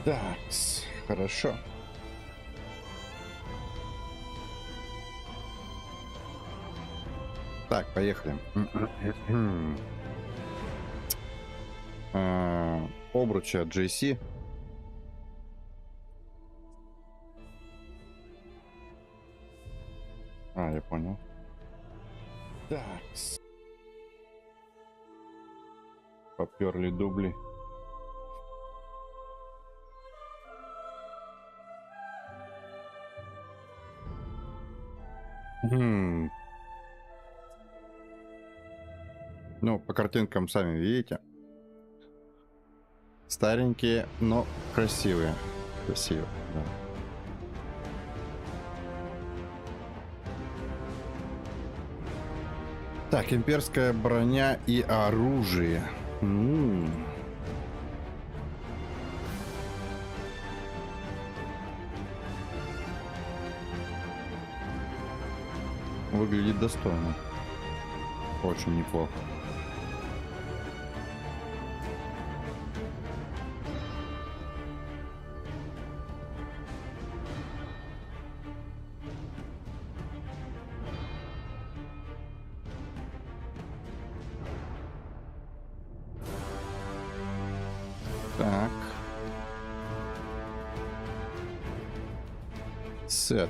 Так, хорошо. Так, поехали. Обручи от JC. Я понял. Так. Поперли дубли. Ну, по картинкам сами видите. Старенькие, но красивые. Красиво, да. Так, имперская броня и оружие. Выглядит достойно. Очень неплохо. Так. Сет.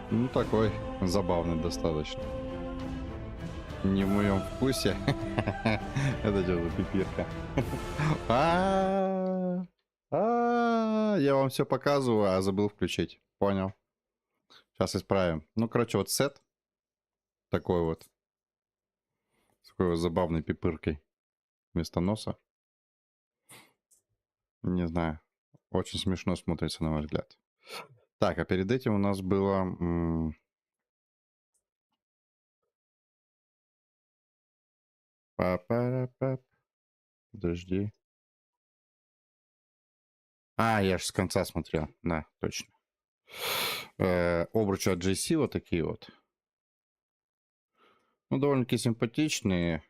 Ну, такой забавный достаточно. Не в моем вкусе. Это что за пипирка? Я вам все показываю, а забыл включить. Понял. Сейчас исправим. Ну, короче, вот сет. Такой вот. С такой вот забавной пипыркой. Вместо носа. Не знаю. Очень смешно смотрится, на мой взгляд. Так, а перед этим у нас было... Па-па-па-па. Подожди. Я же с конца смотрел. Да, точно. Обручи от JC вот такие вот. Ну, довольно-таки симпатичные.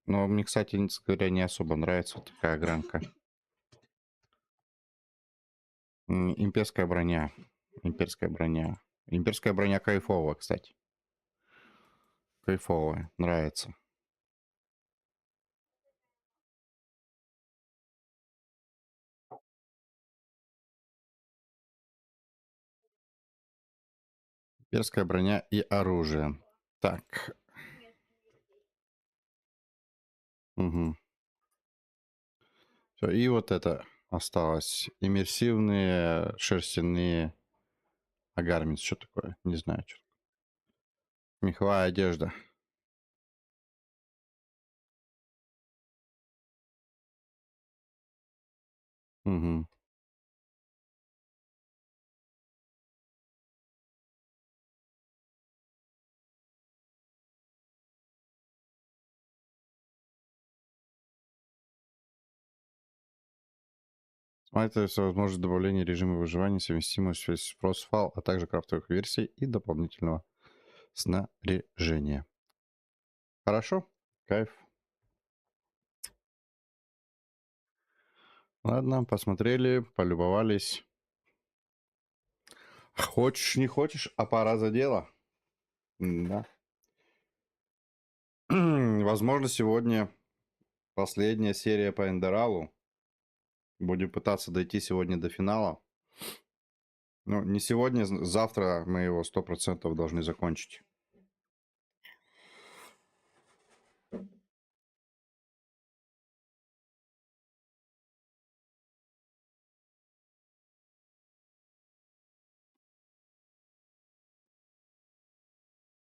Но мне, кстати, говоря, не особо нравится вот такая гранка. Имперская броня. Имперская броня. Имперская броня кайфовая, кстати. Кайфовая. Нравится. Имперская броня и оружие. Так. Угу. Все, и вот это осталось. Иммерсивные шерстяные агарминс. Что такое? Не знаю. Что. Меховая одежда. Угу. Это все возможность добавления режима выживания, совместимого с фал, а также крафтовых версий и дополнительного снаряжения. Хорошо? Кайф. Ладно, посмотрели, полюбовались. Хочешь, не хочешь, а пора за дело. Да. Возможно, сегодня последняя серия по Эндералу. Будем пытаться дойти сегодня до финала. Ну, не сегодня, завтра мы его 100% должны закончить.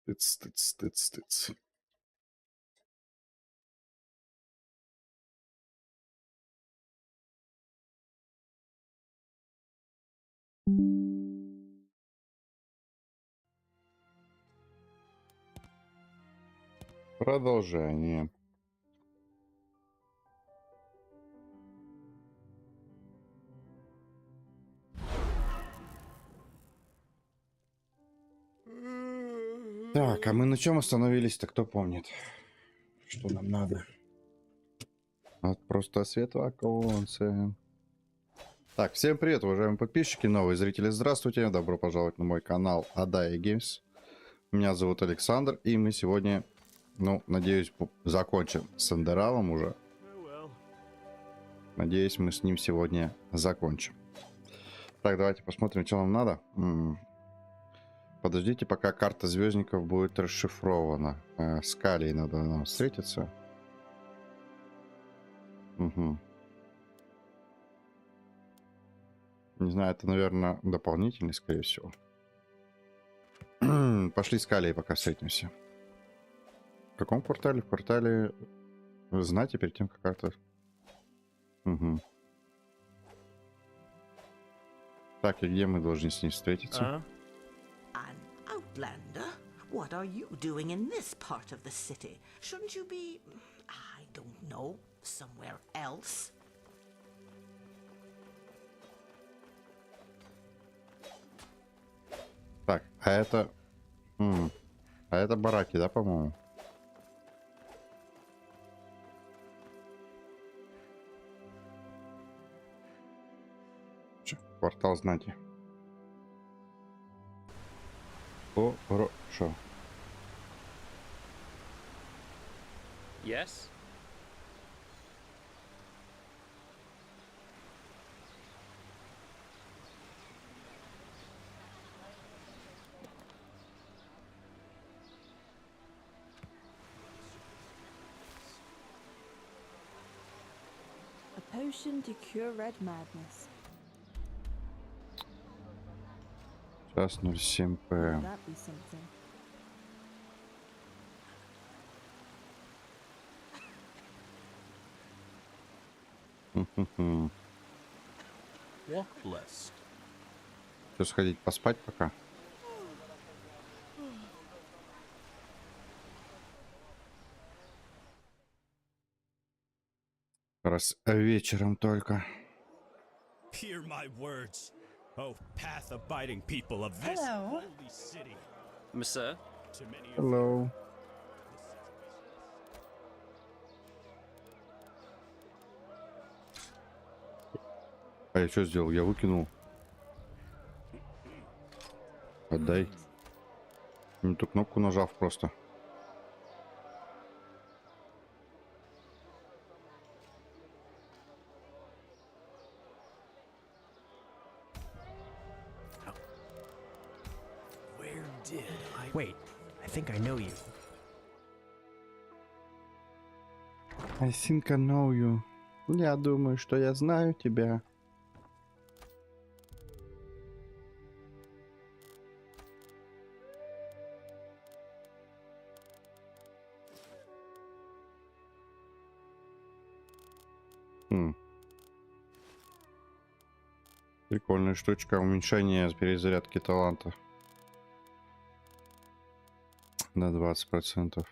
Тыц. Продолжение. Так, а мы на чем остановились-то, кто помнит? Что нам надо? Вот просто свет в оконце. Так, всем привет, уважаемые подписчики, новые зрители, здравствуйте. Добро пожаловать на мой канал Adaya Games. Меня зовут Александр, и мы сегодня, ну, надеюсь, закончим с Enderal'ом уже. Надеюсь, мы с ним сегодня закончим. Так, давайте посмотрим, что нам надо. Подождите, пока карта звездников будет расшифрована. С Калией надо нам встретиться. Угу. Не знаю, это, наверное, дополнительный, скорее всего. Пошли с Калией пока встретимся. В каком квартале? В квартале знати перед тем, как карта... Угу. Так, и где мы должны с ней встретиться? An outlander? What are you doing in this part of the city? Shouldn't you be, I don't know, somewhere else? Так, а это... А это бараки, да, по-моему? Квартал знати. Хорошо. Yes? A potion to cure red madness. Сейчас 07 Would п. that be something? Walk blessed. Что, сходить поспать пока? Раз вечером только. Hear my words, oh path-abiding people of this Hello. holy city. Monsieur? To many of Hello. А я что сделал? Я выкинул. Отдай. Не ту кнопку нажав просто. where did I Wait, I think I know you. I think I know you. Я думаю, что я знаю тебя. Прикольная штучка. Уменьшение перезарядки таланта на 20%.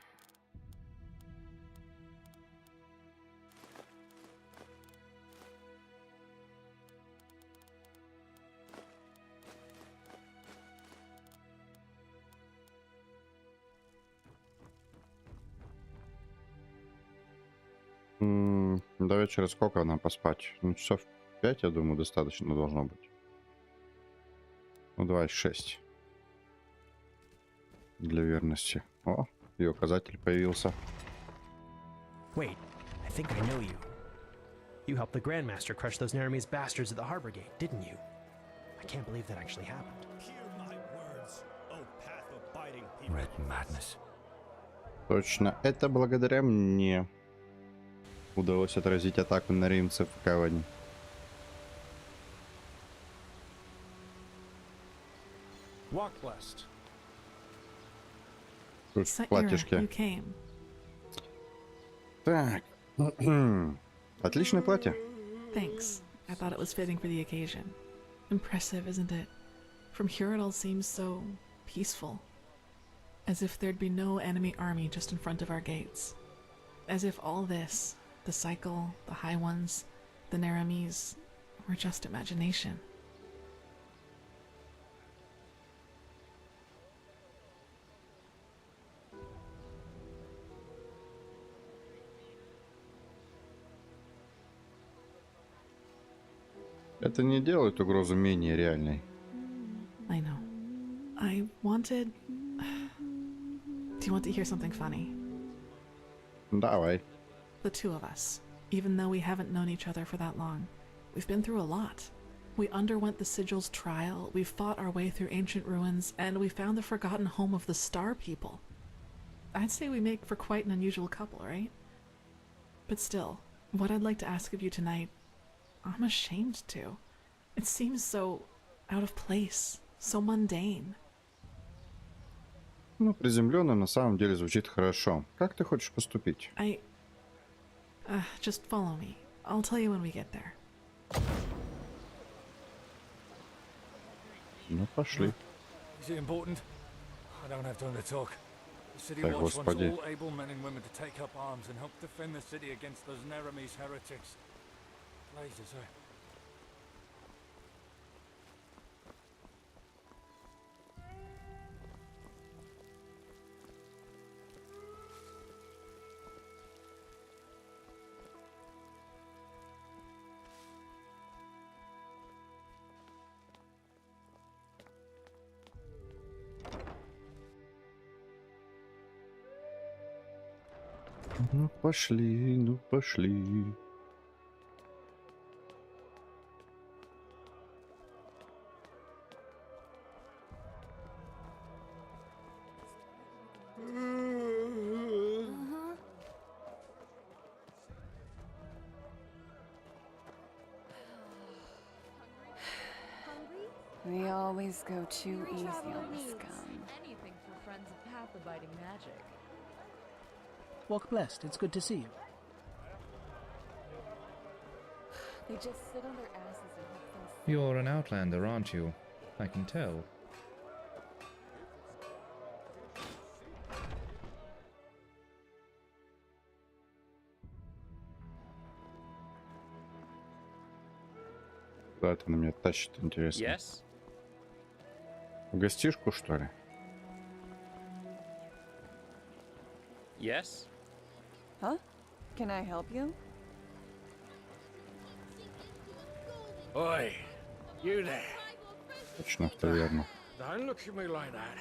До вечера сколько нам поспать? Ну, часов 5, я думаю, достаточно должно быть. Ну, давай 6. Для верности. О, и указатель появился. Wait, I think I know you. You helped the Grandmaster crush those Naramese bastards at the harbor gate, didn't you? I can't believe that actually happened. hear my words, oh path-abiding people Red of this madness. Точно, это благодаря мне удалось отразить атаку на римцев в Кавани. Walk blessed. Тут в Saira, you платьишке. came. Так. Отличное платье. Thanks. I thought it was fitting for the occasion. Impressive, isn't it? From here it all seems so peaceful. As if there'd be no enemy army just in front of our gates. As if all this, the cycle, the high ones, the Naramese, were just imagination. Это не делает угрозу менее реальной. I know. I wanted. Do you want to hear something funny? Давай. The two of us, even though we haven't known each other for that long, we've been through a lot. We underwent the Sigil's trial, we fought our way through ancient ruins, and we found the forgotten home of the Star People. I'd say we make for quite an unusual couple, right? But still, what I'd like to ask of you tonight, I'm ashamed to. It seems so out of place, so mundane. Ну, приземленно на самом деле звучит хорошо. Как ты хочешь поступить? Just follow me. I'll tell you when we get there. Ну, пошли. Is it important? I don't have time to talk. The city Так, watch wants господи. all able men and women to take up arms and help defend the city against those Neremes heretics. Blazes, eh? Ну, пошли, ну, пошли. We always go too easy on the scum. Anything for friends of path-abiding magic. Walk blessed, it's good to see you. They just sit on their asses and hope things. You're an outlander, aren't you? I can tell. Куда это на меня тащит, интересно? Yes? В гостишку, что ли? Yes? Huh? Can I help you? Oi, you there. Точно, в таверну. Don't look at me like that.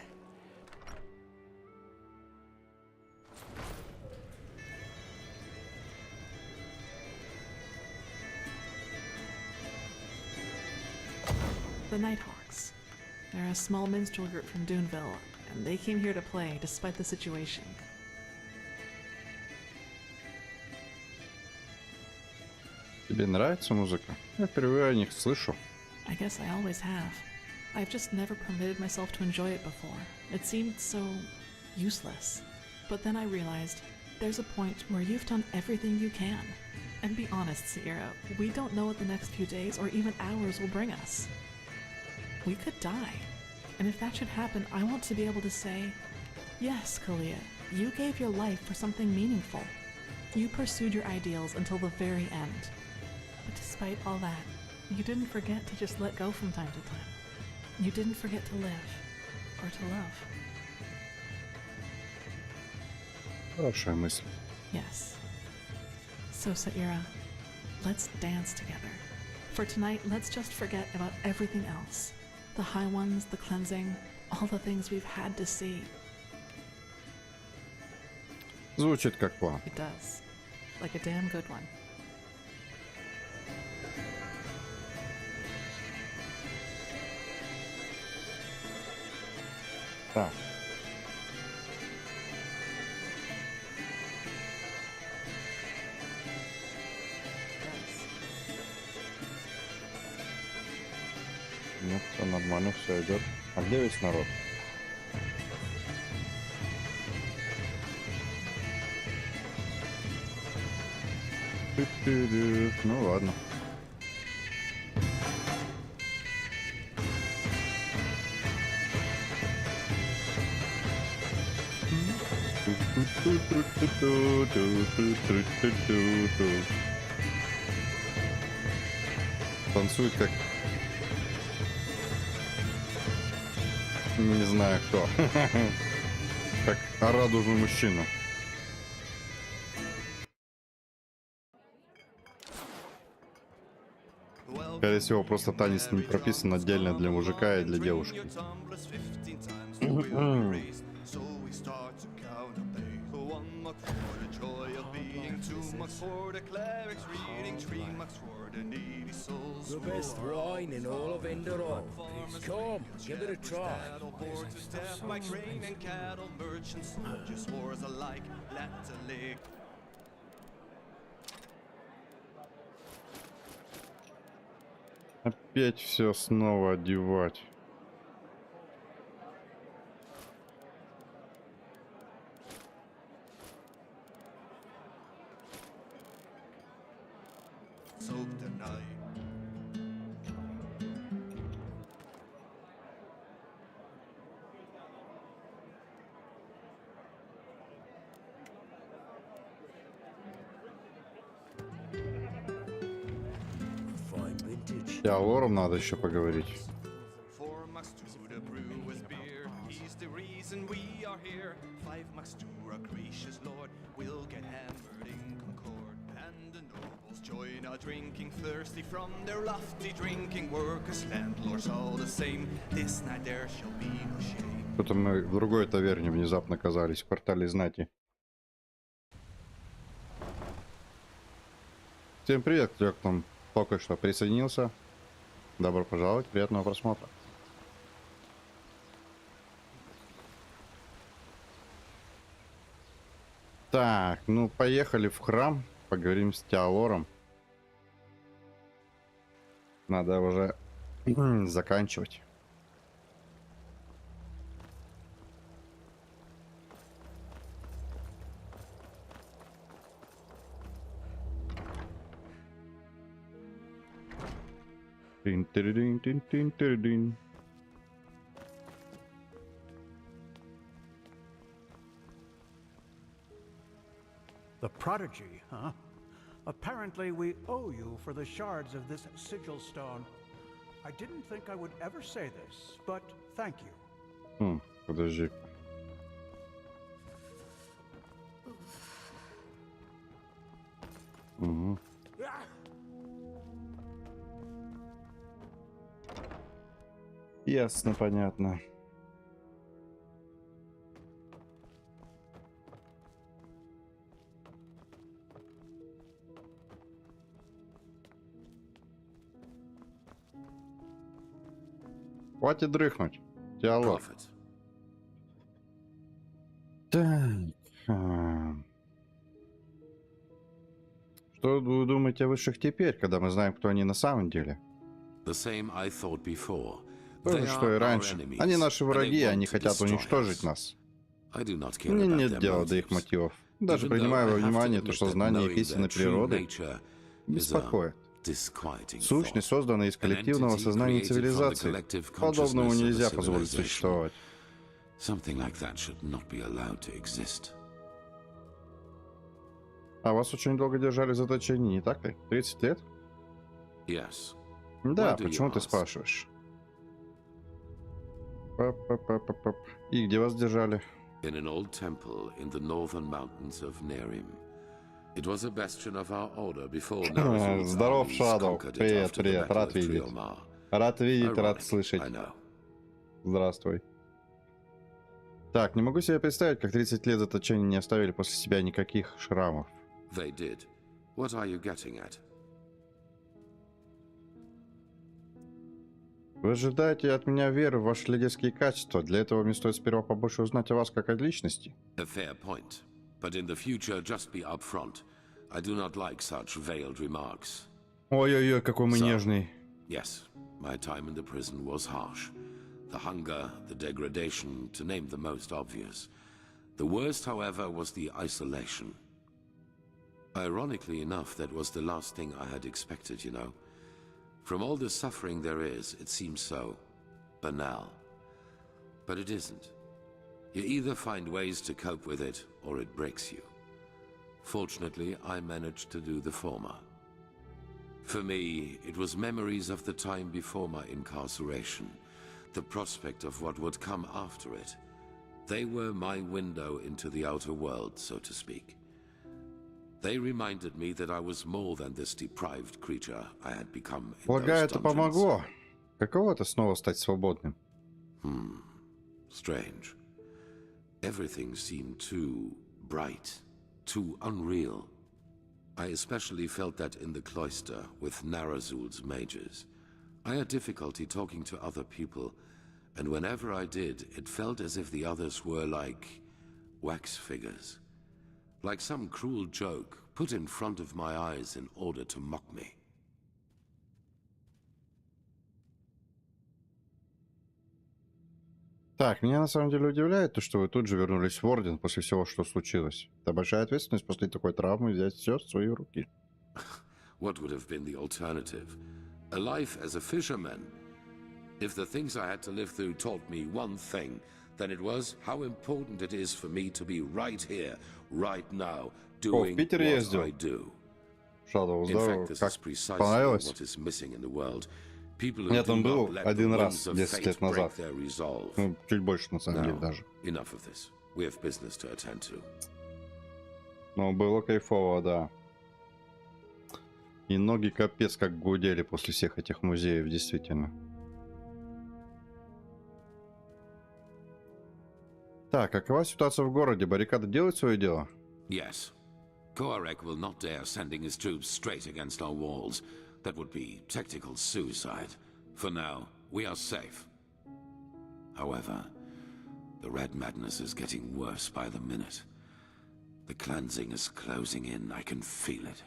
The Nighthawks. They're a small minstrel group from Duneville, and they came here to play despite the situation. Тебе нравится музыка? Я впервые о них слышу. I guess I always have. I've just never permitted myself to enjoy it before. It seemed so useless. But then I realized there's a point where you've done everything you can. And be honest, Sierra, we don't know what the next few days or even hours will bring us. We could die. And if that should happen, I want to be able to say, yes, Kalia, you gave your life for something meaningful. You pursued your ideals until the very end. But despite all that, you didn't forget to just let go from time to time. You didn't forget to live or to love. Хорошая мысль. Yes. So, Saira, let's dance together. For tonight, let's just forget about everything else. The high ones, the cleansing, all the things we've had to see. Звучит как план. It does. Like a damn good one. Так. Нет, все нормально, все идет. А где весь народ? Ну ладно. Танцует как... Не знаю кто. Как радужный мужчина. Well, Скорее всего, просто танец не прописан отдельно для мужика и для девушки. The best wine in all of Enderal. Come, give it a try. Опять все снова одевать. Лором надо еще поговорить. Что-то мы в другой таверне внезапно оказались, в квартале знати. Всем привет, кто к нам только что присоединился. Добро пожаловать, приятного просмотра. Так, ну поехали в храм, поговорим с Теолором. Надо уже заканчивать. Тин-тин-тин-тин-тин-тин. The prodigy, huh? Apparently we owe you for the shards of this sigil stone. I didn't think I would ever say this, but thank you. Подожди. Угу. Ясно, понятно. Хватит дрыхнуть. Диалог. Так. Что вы думаете о высших теперь, когда мы знаем, кто они на самом деле? То же, что и раньше. Они наши враги, и они хотят уничтожить нас. Мне нет дела до их мотивов. Даже принимая во внимание то, что знание их истинной природы беспокоит. Сущность, созданная из коллективного сознания цивилизации. Подобному нельзя позволить существовать. А вас очень долго держали в заточении, не так ли? 30 лет? Да, почему ты спрашиваешь? И где вас держали? Здоров, Шадоу. Привет, привет. Рад видеть. Рад видеть, рад слышать. Здравствуй. Так, не могу себе представить, как 30 лет заточения не оставили после себя никаких шрамов. Вы ожидаете от меня веры в ваши лидерские качества. Для этого мне стоит сперва побольше узнать о вас как о личности. Ой-ой-ой, какой мы нежный. The hunger, the degradation, to name the most obvious. The worst, however, was the isolation. Ironically enough, that was the last thing I had expected, you know. From all the suffering there is, it seems so banal. But it isn't. You either find ways to cope with it, or it breaks you. Fortunately, I managed to do the former. For me, it was memories of the time before my incarceration. The prospect of what would come after it. They were my window into the outer world, so to speak. They reminded me that I was more than this deprived creature I had become in Полагаю, those это dungeons. помогло. Каково это снова стать свободным? Strange. Everything seemed too bright, too unreal. I especially felt that in the cloister with Narazul's mages. I had difficulty talking to other people, and whenever I did, it felt as if the others were like wax figures. Like some cruel joke put in front of my eyes in order to mock me. Так, меня на самом деле удивляет то, что вы тут же вернулись в Орден после всего, что случилось. Это большая ответственность после такой травмы взять все в свои руки. What would have been the alternative? A life as a fisherman? If the things I had to live through taught me one thing, then it was how important it is for me to be right here, right now, doing what I do. In fact, this is precisely what is missing in the world. People who do not let the winds of fate break their resolve. Чуть больше, на самом деле, даже. Enough of this. We have business to attend to. Ну, было кайфово, да. И ноги капец как гудели после всех этих музеев, действительно. Так, какова ситуация в городе? Баррикады делают свое дело? Yes. Koarek will not dare sending his troops straight against our walls. That would be tactical suicide. For now, we are safe. However, the red madness is getting worse by the minute. The cleansing is closing in. I can feel it.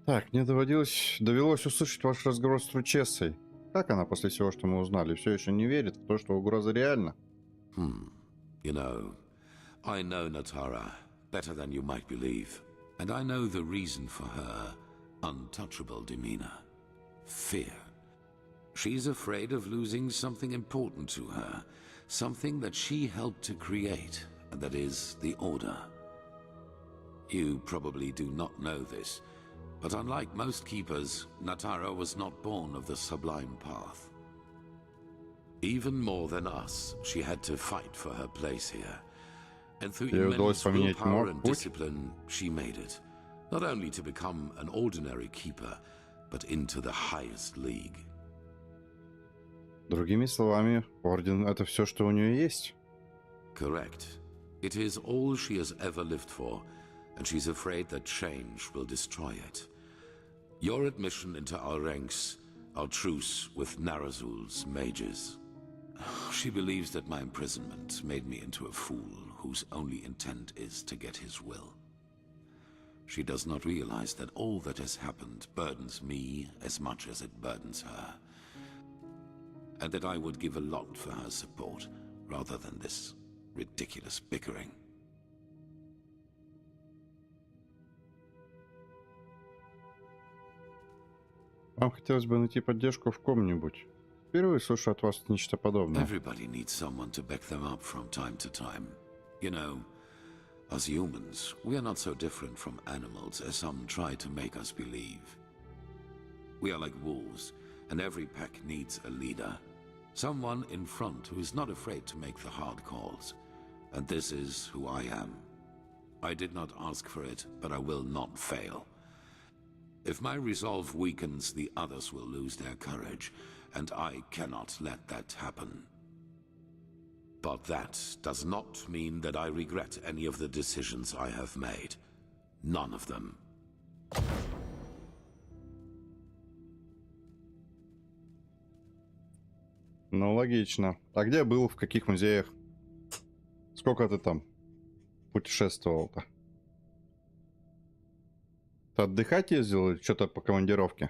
Так, мне довелось услышать ваш разговор с Тручессой. Как она после всего, что мы узнали, все еще не верит в то, что угроза реальна? You know, I know Natara better than you might believe. And I know the reason for her untouchable demeanor. Fear. She's afraid of losing something important to her. Something that she helped to create, and that is the Order. You probably do not know this, but unlike most keepers, Natara was not born of the Sublime Path. Even more than us, she had to fight for her place here. And through immense willpower and discipline, she made it. Not only to become an ordinary keeper, but into the highest league. Другими словами, Орден — это все, что у нее есть? Correct. It is all she has ever lived for, and she's afraid that change will destroy it. Your admission into our ranks, our truce with Narazul's mages. She believes that my imprisonment made me into a fool whose only intent is to get his will. She does not realize that all that has happened burdens me as much as it burdens her. And that I would give a lot for her support, rather than this ridiculous bickering. Вам хотелось бы найти поддержку в ком-нибудь. Впервые слышу от вас нечто подобное. Everybody needs someone to back them up from time to time. You know, as humans, we are not so different from animals as some try to make us believe. We are like wolves, and every pack needs a leader. Someone in front who is not afraid to make the hard calls. And this is who I am. I did not ask for it, but I will not fail. If my resolve weakens, the others will lose their courage, and I cannot let that happen. But that does not mean that I regret any of the decisions I have made. None of them. Ну, логично. А где был, в каких музеях? Сколько ты там путешествовал-то? Ты отдыхать ездил или что-то по командировке?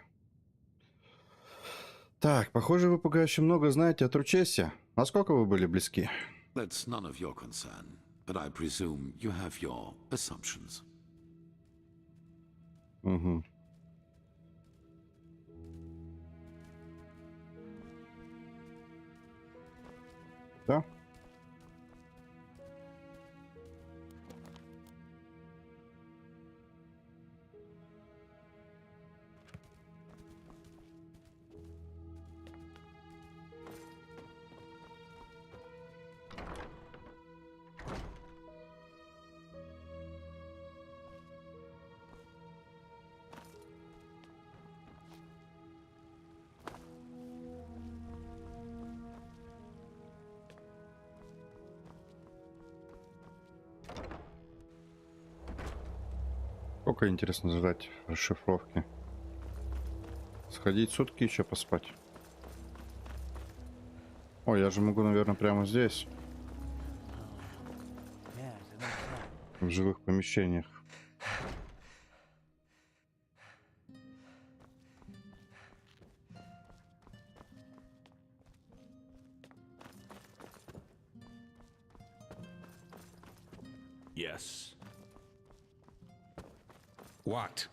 Так, похоже, вы пугающе много знаете о Тручессе. Насколько вы были близки? That's none of your concern, but I presume you have your assumptions. Угу. Да? Сколько, интересно, ждать расшифровки? Сходить сутки еще поспать. Ой, я же могу, наверное, прямо здесь. В жилых помещениях. Yes. What?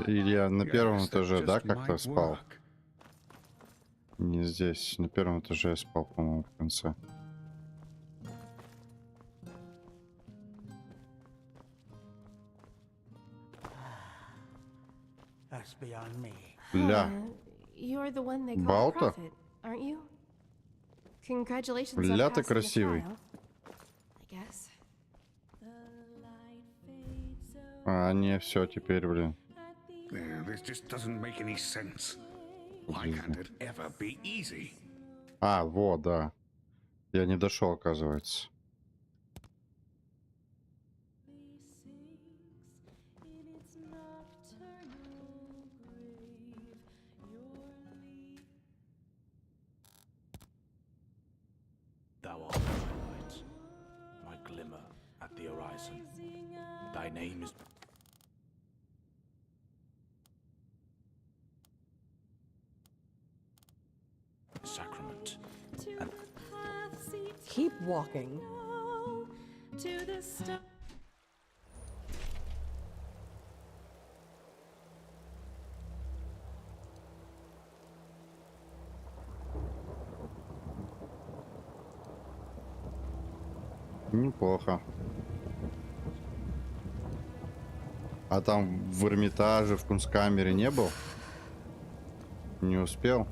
Или я на первом этаже, да, как-то спал? Не здесь. На первом этаже я спал, по-моему, в конце. That's beyond me. Ля. You're the one they call Балта? prophet, aren't you? Congratulations Ля on ты passing the красивый. trial, I guess. А, не, все, теперь, блин. This just doesn't make any sense. Why can't it ever be easy? А, вот, да. Я не дошел, оказывается. Thou art my light, my glimmer at the horizon. Thy name is... Sacrament. And Keep walking. Неплохо. А там в Эрмитаже, в Кунсткамере не был? Не успел?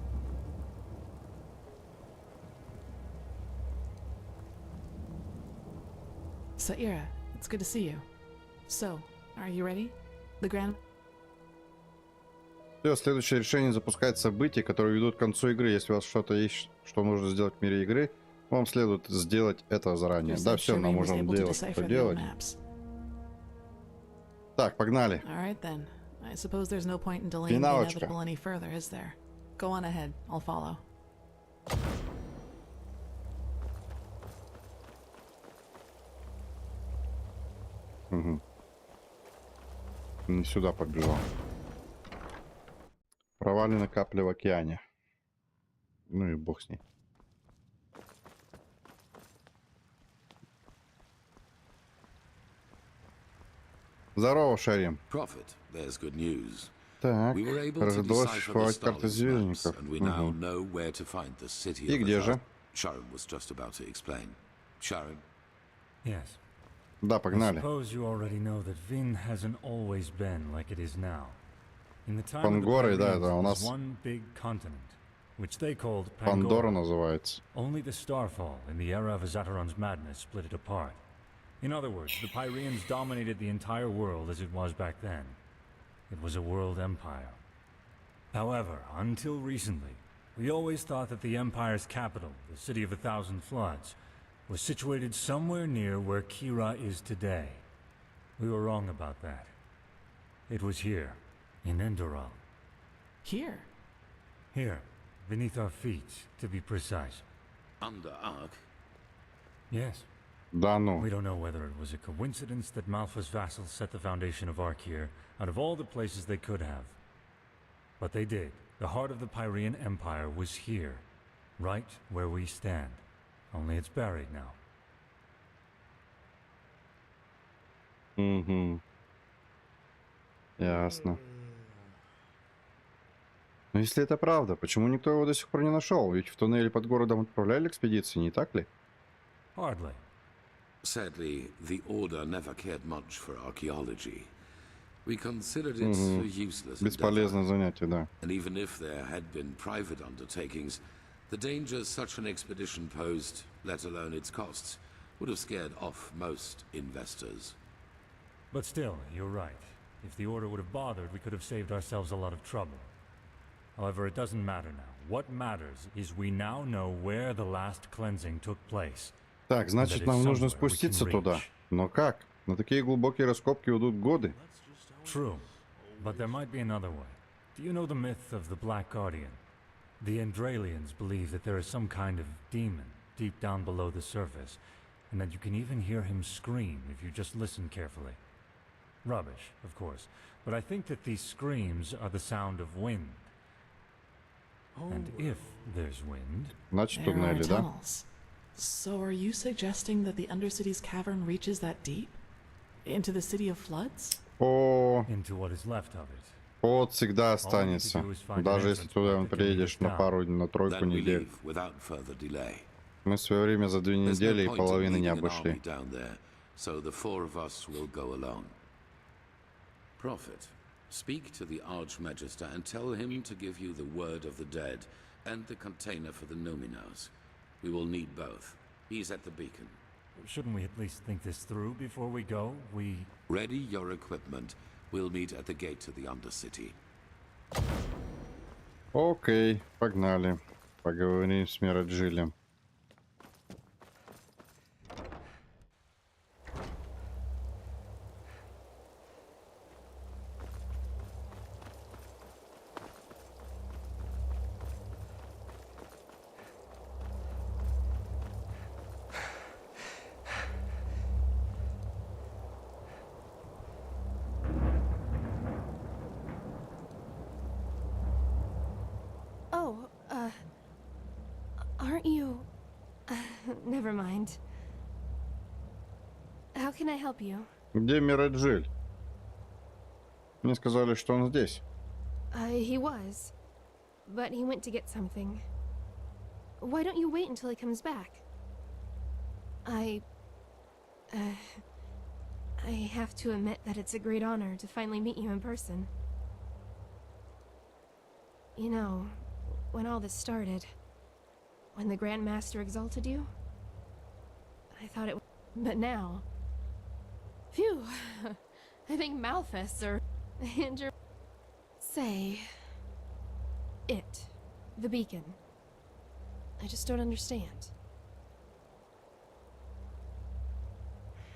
Saira, it's good to see you. So, are you ready? The Grand... Все, следующее решение запускает события, которые ведут к концу игры. Если у вас что-то есть, что нужно сделать в мире игры, вам следует сделать это заранее. Да, все, нам можем делать, что делать. Так, погнали. Финалочка. Go on ahead, I'll follow. Угу. Не сюда побежал. Провалена капля в океане. Ну и бог с ней. Здорово, Шарим. Так, удалось расшифровать карты звездников. И где же? Да, погнали. Пангорой, да, это у нас Пандора называется. Only the starfall in the era of Azataron's madness split it apart. In other words, the Pyreans dominated the entire world as it was back then. It was a world empire. However, until recently, we always thought that the empire's capital, the City of a Thousand Floods, was situated somewhere near where Kira is today. We were wrong about that. It was here, in Enderal. Here? Here, beneath our feet, to be precise. Under Ark? Yes. Да ну. We don't know whether it was a coincidence that Malfa's vassals set the foundation of Ark here, out of all the places they could have. But they did. The heart of the Pyrean Empire was here, right where we stand. Only it's buried now. Угу. Ясно. Но если это правда, почему никто его до сих пор не нашел? Ведь в туннеле под городом отправляли экспедиции, не так ли? Hardly. Sadly, the Order never cared much for archaeology. We considered it a useless Бесполезное занятие, да. And even if there had been private undertakings, the dangers such an expedition posed, let alone its costs, would have scared off most investors. But still, you're right. If the Order would have bothered, we could have saved ourselves a lot of trouble. However, it doesn't matter now. what matters is we now know where the last cleansing took place. Так, значит, нам нужно спуститься туда. Но как? На такие глубокие раскопки уйдут годы. True, but there might be another way. Do you know the myth of the Black Guardian? The Enderalians believe that there is some kind of demon deep down below the surface, and that you can even hear him scream if you just listen carefully. Rubbish, of course, but I think that these screams are the sound of wind. And if there's wind, значит, there are туннели, да? tunnels. So are you suggesting that the Undercity's cavern reaches that deep? Into the City of Floods? О, into what is left of it. вот всегда останется. Даже если туда приедешь на пару, на тройку Then we недель. leave without further delay. Мы в свое время за 2 There's no недели и point in половины не leading an обошли. army down there, so the 4 of us will go alone. Prophet, speak to the Archmagister and tell him to give you the word of the dead and the container for the Numinos. We will need both. He's at the beacon. Shouldn't we at least think this through before we go? Ready your equipment. We'll meet at the gate to the Undercity. Окей, погнали. Поговорим с Мираджилем. Oh, aren't you... never mind. How can I help you? Где Мираджиль? Мне сказали, что он здесь. He was. But he went to get something. Why don't you wait until he comes back? I have to admit that it's a great honor to finally meet you in person. You know, when all this started, when the Grand Master exalted you, I thought it... But now... Phew! I think Malthus or... Andrew... Say... It. The beacon. I just don't understand.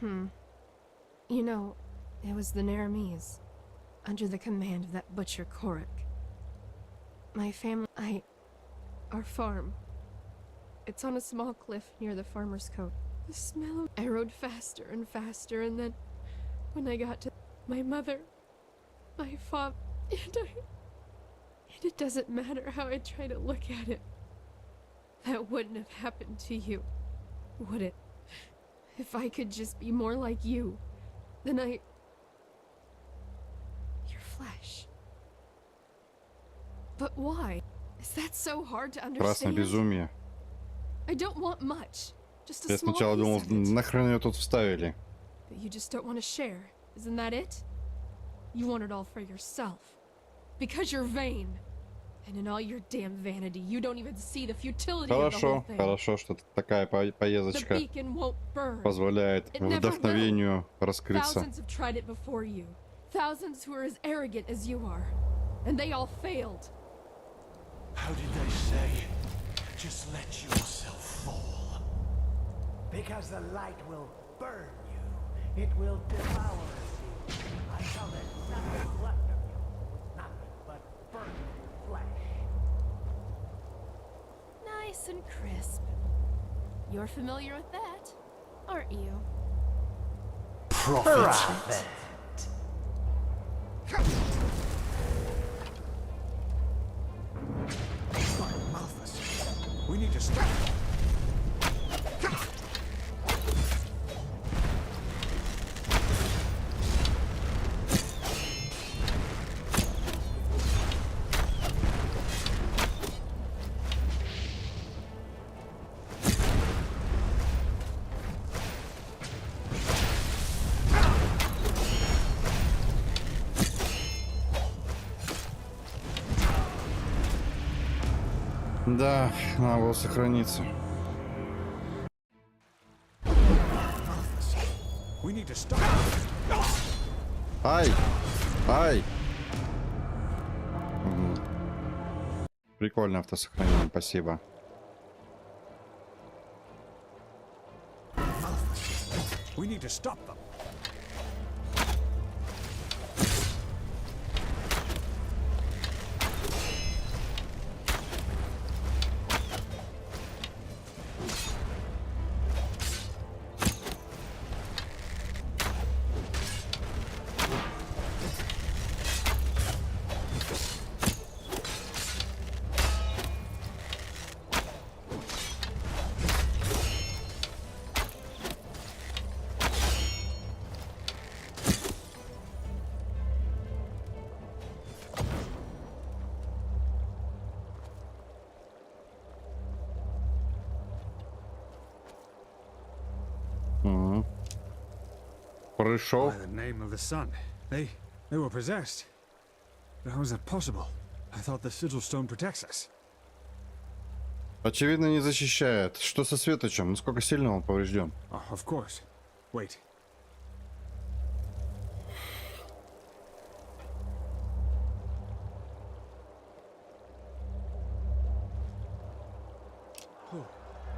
You know, it was the Naramis, under the command of that butcher Korik. My family... Our farm. It's on a small cliff near the farmer's cove. The smell of... I rode faster and faster, and then... When I got to... My mother... My father... And it doesn't matter how I try to look at it. That wouldn't have happened to you, would it? If I could just be more like you, then I... Your flesh. But why? Is that so hard to Красное understand? безумие. I don't want much. Just a Я small сначала думал, piece of it. нахрен ее тут вставили. But you just don't want to share. Isn't that it? You want it all for yourself. Because you're vain. And in all your damn vanity, you don't even see the futility of the whole Хорошо, thing. хорошо, что такая The поездочка beacon won't burn. позволяет It never вдохновению will. раскрыться. Thousands have tried it before you. Thousands who are as arrogant as you are. And they all failed. How did they say? Just let yourself fall. Because the light will burn you. It will devour you. Until there's nothing left of you. Nothing but burnt flesh. Nice and crisp. You're familiar with that, aren't you? Prophet. We need to stop. Да, надо было сохраниться. We need to stop. Ай! Ай! Прикольное автосохранение, спасибо. We need to stop them. Пришел. By the name of the sun. They were possessed. How is that possible? I thought the sigil stone protects us. Очевидно, не защищает. Что со светочем? Насколько сильно он поврежден? Oh, of course. Wait. Oh,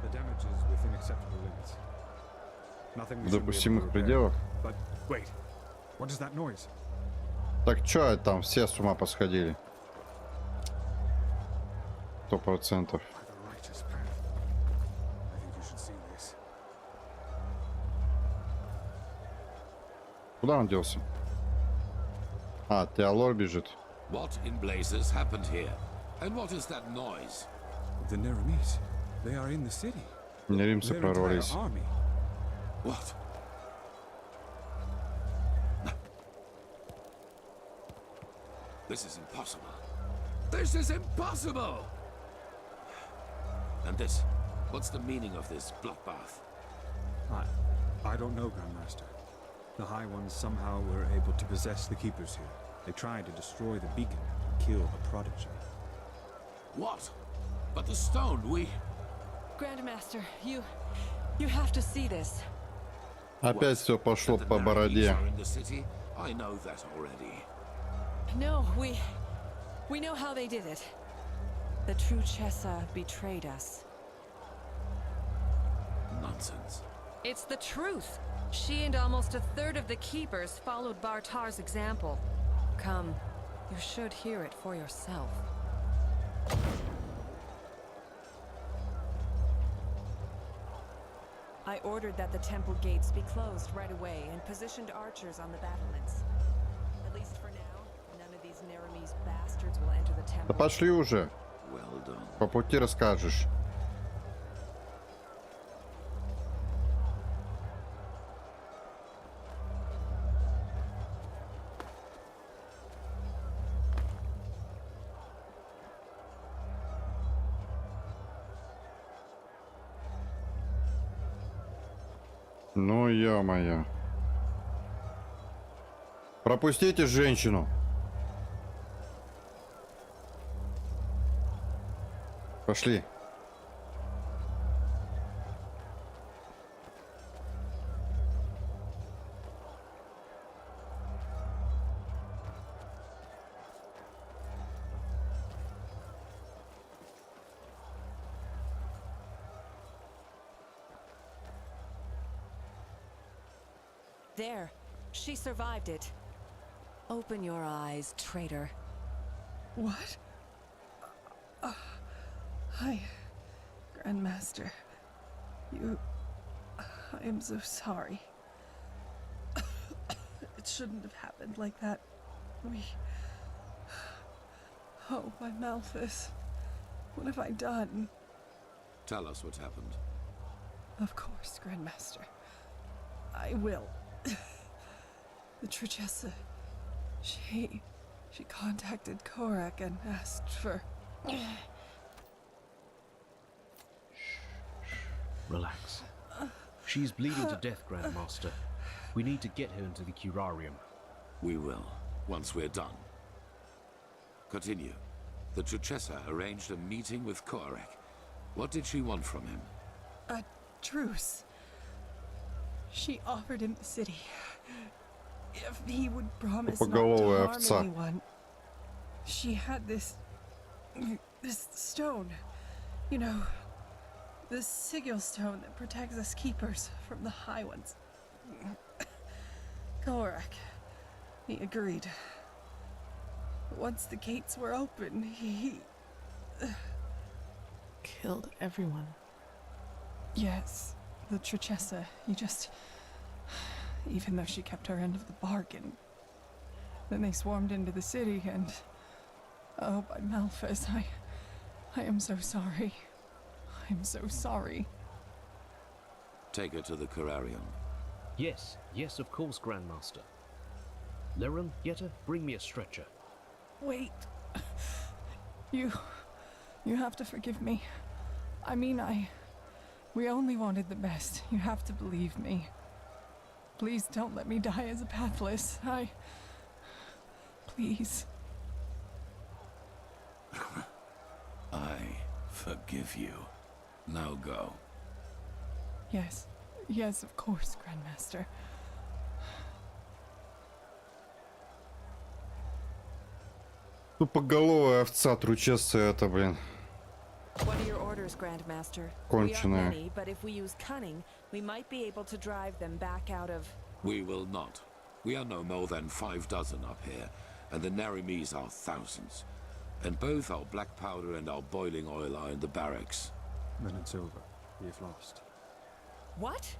the damage is within acceptable limits. Nothing we В should be able to допустимых repair. пределах. But wait. What is that noise? Так чё там все с ума посходили? 100%. Righteous path. I think you should see this. Куда он делся? А, Теолор бежит. What in blazes happened here? And what is that noise? The Neramis. They are in the city. Неримцы Their entire прорвались. army. What? No. This is impossible. This is impossible! And this? What's the meaning of this bloodbath? I don't know, Grandmaster. The High Ones somehow were able to possess the Keepers here. They tried to destroy the beacon and kill the Prodigy. What? But the stone, we... Grandmaster, you have to see this. Опять все пошло The по бороде. Neramis are in the city? I know that already. No, we know how they did it. The true Chessa betrayed us. Nonsense. It's the truth. She and almost a third of the Keepers followed Bartar's example. Come, you should hear it for yourself. I ordered that the temple gates be closed right away and positioned archers on the battlements. At least for now, none of these Neramis bastards will enter the Да temple. пошли уже. Well done. По пути расскажешь. Ну, ё-моё. Пропустите женщину. Пошли. There, she survived it. Open your eyes, traitor. What? Hi, Grandmaster. I am so sorry. It shouldn't have happened like that. Oh, my Malthus. What have I done? Tell us what happened. Of course, Grandmaster. I will. The Trichessa, she contacted Korak and asked for... Relax. She's bleeding to death, Grandmaster. We need to get her into the curarium. We will, once we're done. Continue. The Trichessa arranged a meeting with Korak. What did she want from him? A truce. She offered him the city. If he would promise not to Тупоголовая harm овца. anyone. She had this This stone, you know, the sigil stone that protects us keepers from the High Ones. Korak, he agreed. Once the gates were open, he Killed everyone. Yes, the Trichessa, he just... Even though she kept her end of the bargain. Then they swarmed into the city and... Oh, by Malphas, I am so sorry. I'm so sorry. Take her to the Corarion. Yes, yes, of course, Grandmaster. Lirum, Yetta, bring me a stretcher. Wait. You have to forgive me. I mean, we only wanted the best. You have to believe me. Please don't let me die as a pathless. Please. I forgive you. Now go. Yes. Yes, of course, Grandmaster. Тупоголовая овца, тручесса это, блин. What are your orders, Grandmaster? Конченая. We are many, but if we use cunning, we might be able to drive them back out of... We will not. We are no more than 6 up here, and the Narimes are thousands. And both our black powder and our boiling oil are in the barracks. Then it's over. We've lost. What?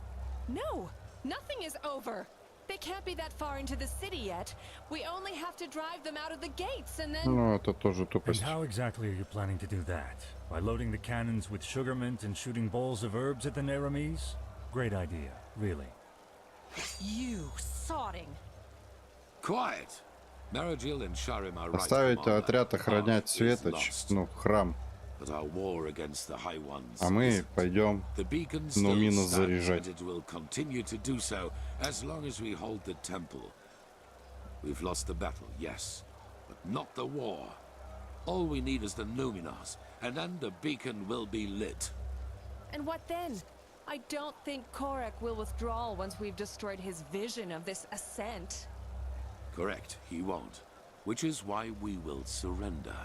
No! Nothing is over! They can't be that far into the city yet. We only have to drive them out of the gates and then... Ну, это тоже And тупость. how exactly are you planning to do that? By loading the cannons with sugar mint and shooting bowls of herbs at the Narames? Great idea, really. You sodding! Quiet! Maragil and Sharim are right. Оставить отряд охранять Светоч, ну, храм. But our war against the High Ones А мы пойдем the beacon Нумина still stands, заряжать. and it will continue to do so as long as we hold the temple. We've lost the battle, yes, but not the war. All we need is the Numenors, and then the beacon will be lit. And what then? I don't think Korak will withdraw once we've destroyed his vision of this ascent. Correct, he won't. Which is why we will surrender.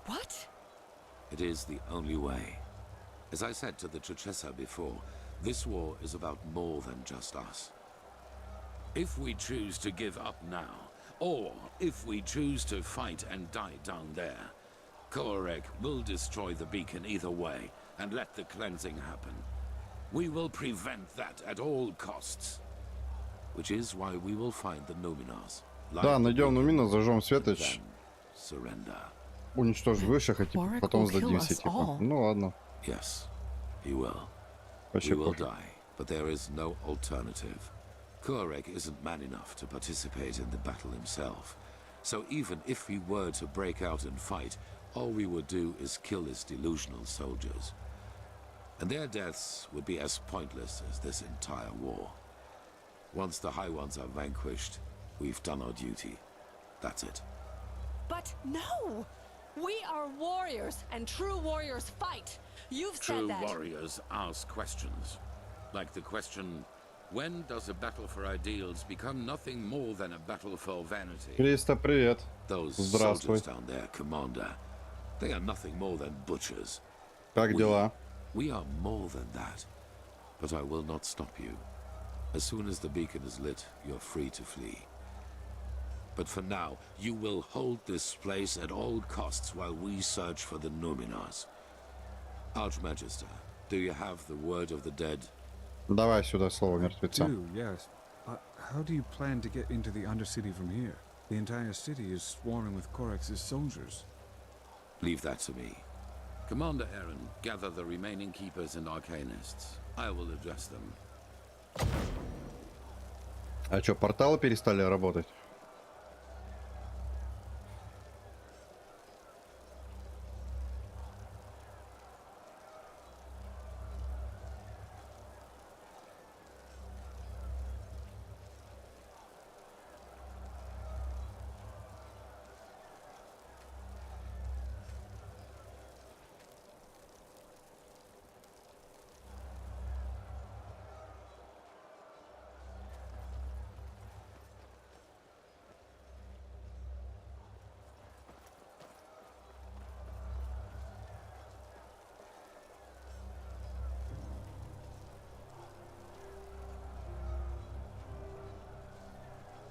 What? It is the only way. As I said to the Trichessa before, this war is about more than just us. If we choose to give up now, or if we choose to fight and die down there, Korek will destroy the beacon either way and let the cleansing happen. We will prevent that at all costs. Which is why we will find the Numenors. Да, найдем Нумина, зажжем Светоч, Surrender. уничтожим высших, и потом сдадимся, типа. Ну ладно. Yes, he will. Вообще We will пофиг. die, but there is no alternative. Korek isn't man enough to participate in the battle himself. So even if we were to break out and fight, all we would do is kill his delusional soldiers. And their deaths would be as pointless as this entire war. Once the High Ones are vanquished, we've done our duty. That's it. But no! We are warriors, and true warriors fight. You've True said that. warriors ask questions. Like the question, when does a battle for ideals become nothing more than a battle for vanity? Криста, привет. Those Здравствуй. soldiers down there, Commander, they are nothing more than butchers. Как дела? We are more than that. But I will not stop you. As soon as the beacon is lit, you're free to flee. But for now, you will hold this place at all costs while we search for the Numenors. Archmagister, do you have the word of the dead? Давай сюда слово мертвеца. Do, yes. How do you plan to get into the Undercity from here? The entire city is swarming with Korex's soldiers. Leave that to me. Commander Aaron, gather the remaining keepers and arcanists. I will address them. А чё, порталы перестали работать?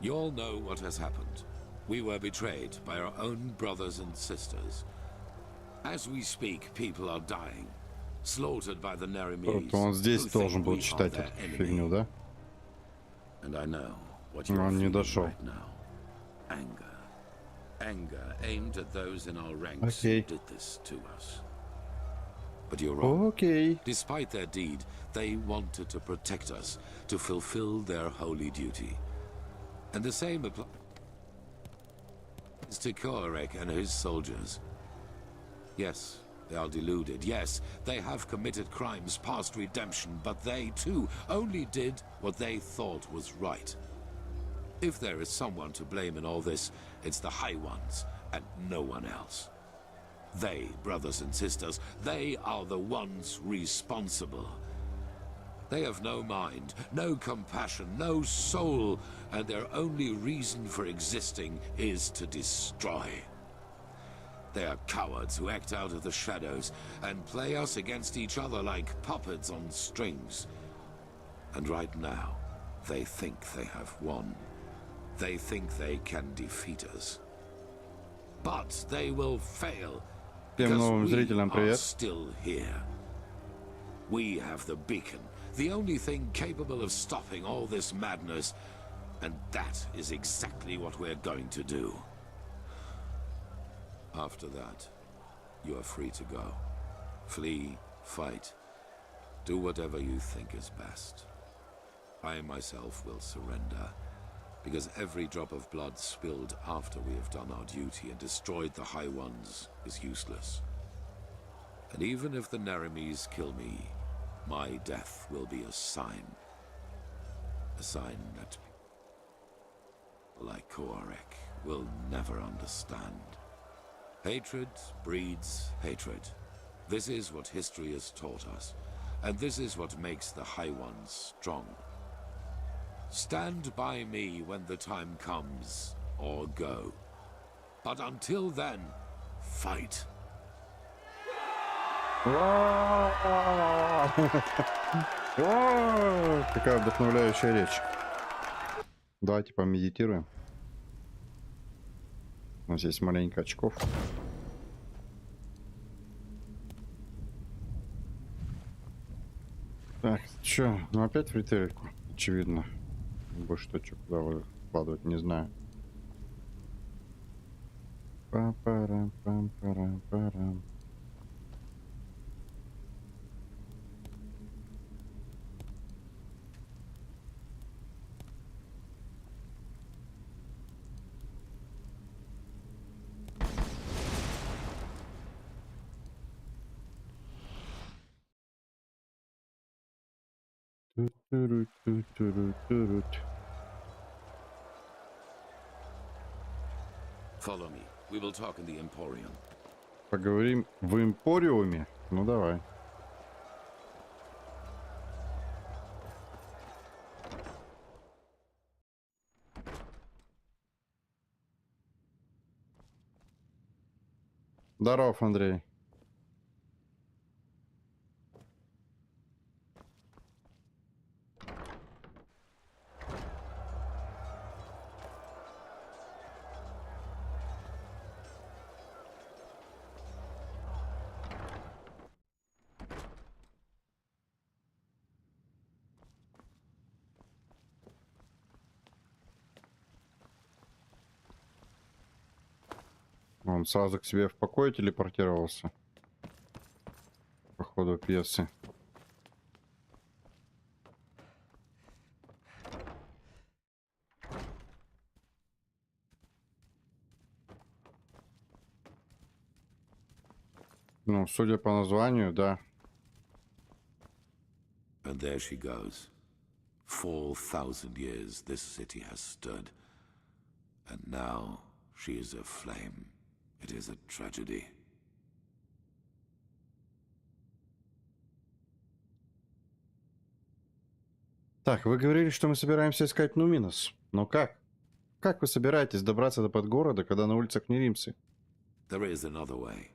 You all know what has happened. We were betrayed by our own brothers and sisters. As we speak, people are dying, slaughtered by the Neramis. Он здесь who должен think был we читать are their эту enemy. фигню, да? And I know what you're Он не feeling дошел. right now. Anger. Anger aimed at those in our ranks who did this to us. But you're wrong. Okay. Despite their deed, they wanted to protect us, to fulfill their holy duty. And the same applies to Koarek and his soldiers. Yes, they are deluded. Yes, they have committed crimes past redemption, but they, too, only did what they thought was right. If there is someone to blame in all this, it's the High Ones, and no one else. They, brothers and sisters, they are the ones responsible. They have no mind, no compassion, no soul, and their only reason for existing is to destroy. They are cowards who act out of the shadows and play us against each other like puppets on strings. And right now, they think they have won. They think they can defeat us. But they will fail, Всем новым because зрителям we are привет. still here. We have the beacon, the only thing capable of stopping all this madness, and that is exactly what we're going to do. After that, you are free to go. Flee, fight, do whatever you think is best. I myself will surrender, because every drop of blood spilled after we have done our duty and destroyed the High Ones is useless. And even if the Neramis kill me, my death will be a sign. A sign that people like Koarek will never understand. Hatred breeds hatred. This is what history has taught us, and this is what makes the High Ones strong. Stand by me when the time comes, or go. But until then, fight. Какая вдохновляющая речь. Давайте помедитируем. У нас есть маленько очков. Так, чё? Ну опять в ритейльку, очевидно. Больше точек куда вкладывать, не знаю. Пам-парам-пам-парам-парам. Follow me. We will talk in the Emporium. Поговорим в Эмпориуме? Ну давай. Здоров, Андрей. Он сразу к себе в покой телепортировался. По ходу пьесы. Ну, судя по названию, да. And there she goes. 4,000 years this city has stood. And now she is aflame. It is a tragedy. Так, вы говорили, что мы собираемся искать Нуминос. Но как? Как вы собираетесь добраться до подгорода, когда на улицах не римцы? There is another way.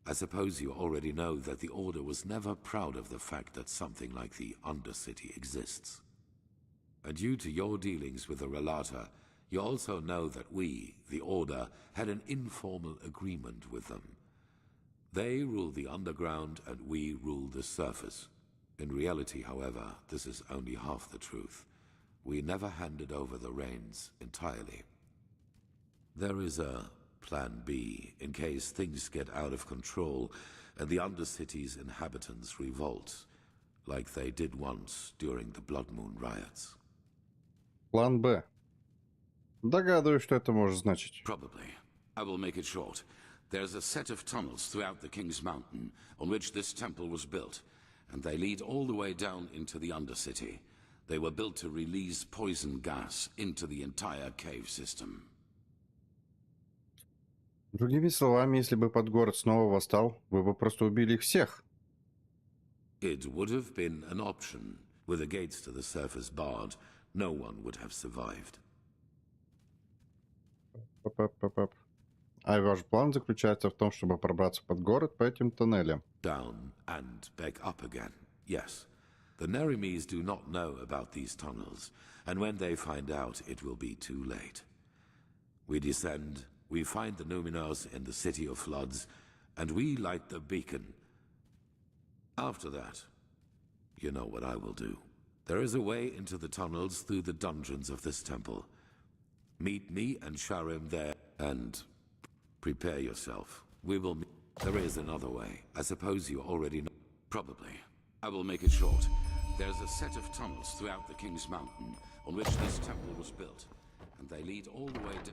I suppose you already know that the Order was never proud of the fact that something like the Undercity exists. And due to your dealings with the Relata, You also know that we, the Order, had an informal agreement with them. They rule the underground and we rule the surface. In reality, however, this is only half the truth. We never handed over the reins entirely. There is a plan B in case things get out of control and the Undercity's inhabitants revolt, like they did once during the Blood Moon riots. План Б. Догадываюсь, что это может значить. Probably. I will make it short. There's a set of tunnels throughout the King's Mountain on which this temple was built, and they lead all the way down into the Undercity. They were built to release poison gas into the entire cave system. Другими словами, если бы Подгород снова восстал, вы бы просто убили их всех. It would have been an option. With the gates to the surface barred, no one would have survived. А ваш план заключается в том, чтобы пробраться под город по этим тоннелям. Down and back up again, yes. The Nerimes do not know about these tunnels, and when they find out, it will be too late. We descend, we find the Numenors in the City of Floods, and we light the beacon. After that, you know what I will do. There is a way into the tunnels through the dungeons of this temple. Meet me and Sharim there, and prepare yourself. We will meet. There is another way. I suppose you already know. Probably. I will make it short. There's a set of tunnels throughout the King's Mountain on which this temple was built, and they lead all the way to...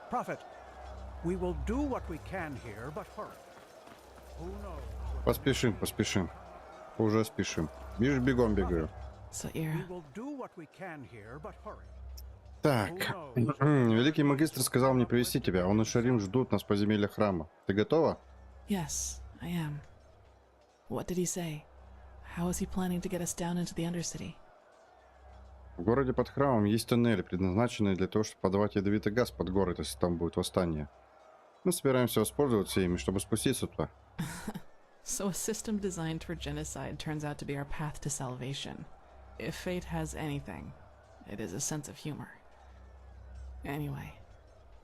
Prophet, we will do what we can here, but hurry. Who knows? Поспешим, поспешим. Уже спешим. Вижу, бегом бегаю. We will do what we can here, but hurry. Так, великий магистр сказал мне привести тебя. Он и Шарим ждут нас в подземельях храма. Ты готова? Yes, I am. What did he say? How is he planning to get us down into the Undercity? В городе под храмом есть тоннели, предназначенные для того, чтобы подавать ядовитый газ под город, если там будет восстание. Мы собираемся воспользоваться ими, чтобы спуститься туда. So a system designed for genocide turns out to be our path to salvation. If fate has anything, it is a sense of humor. Anyway,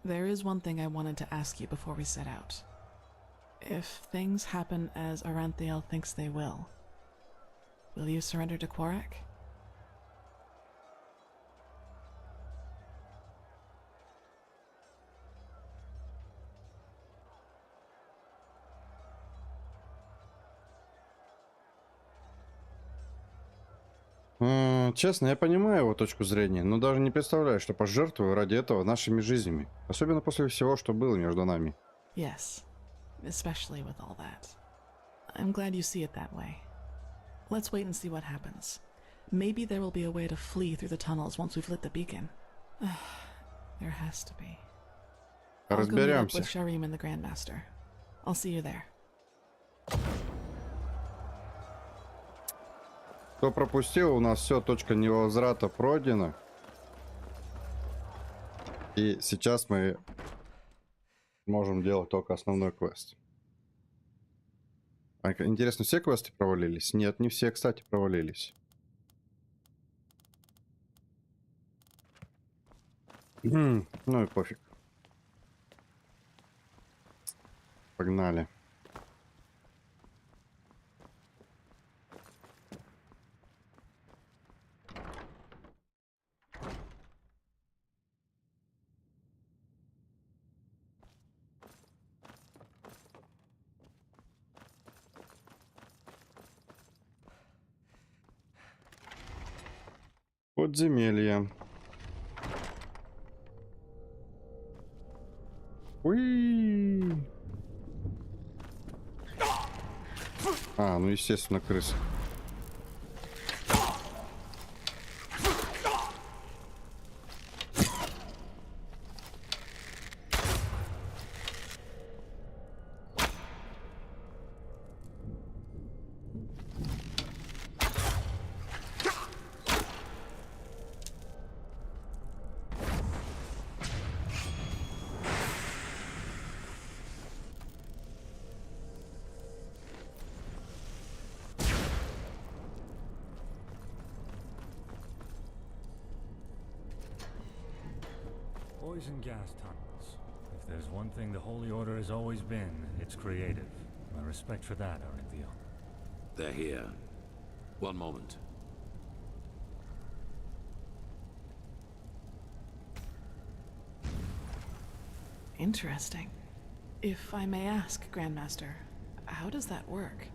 there is one thing I wanted to ask you before we set out. If things happen as Aranthiel thinks they will you surrender to Quarek? Честно, я понимаю его точку зрения, но даже не представляю, что пожертвую ради этого нашими жизнями. Особенно после всего, что было между нами. Yes, especially with all that. I'm glad you see it that way. Let's wait and see what happens. Maybe there will be a way to flee through the tunnels once we've lit the beacon. There has to be. I'll go meet up with Sharim and the Grandmaster. I'll see you there. Кто пропустил, у нас все, точка невозврата пройдена. И сейчас мы можем делать только основной квест. Интересно, все квесты провалились? Нет, не все, кстати, провалились. Ну и пофиг. Погнали. Подземелье. Уи. Ну естественно, крысы. poison gas tunnels. If there's one thing the Holy Order has always been, it's creative. My respect for that are revealed. They're here. One moment. Interesting. If I may ask, Grandmaster, how does that work?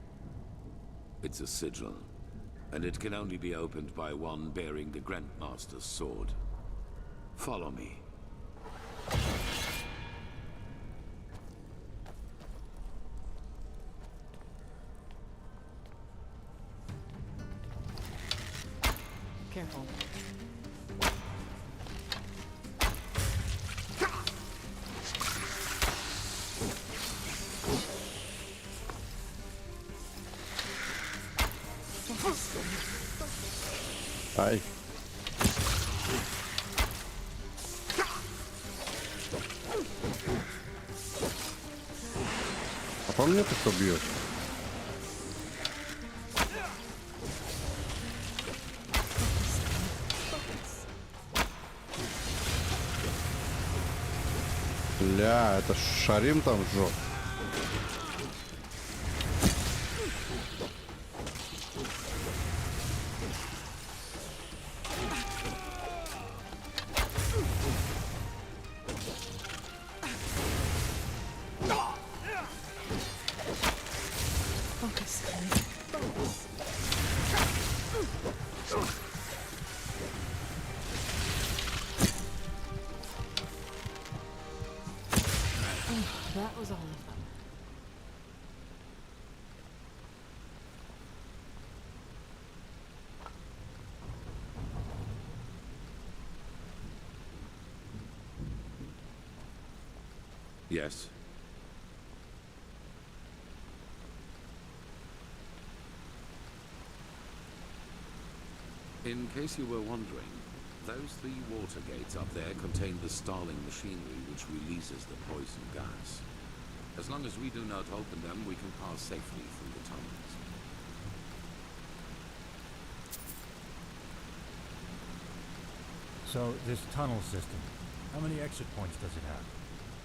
It's a sigil, and it can only be opened by one bearing the Grandmaster's sword. Follow me. Careful. Ай. А по мне ты кто бьет? Бля, это Шарим там жжет. That was all of them. Yes. In case you were wondering, those 3 water gates up there contain the Starling machinery which releases the poison gas. As long as we do not open them, we can pass safely through the tunnels. So, this tunnel system, how many exit points does it have?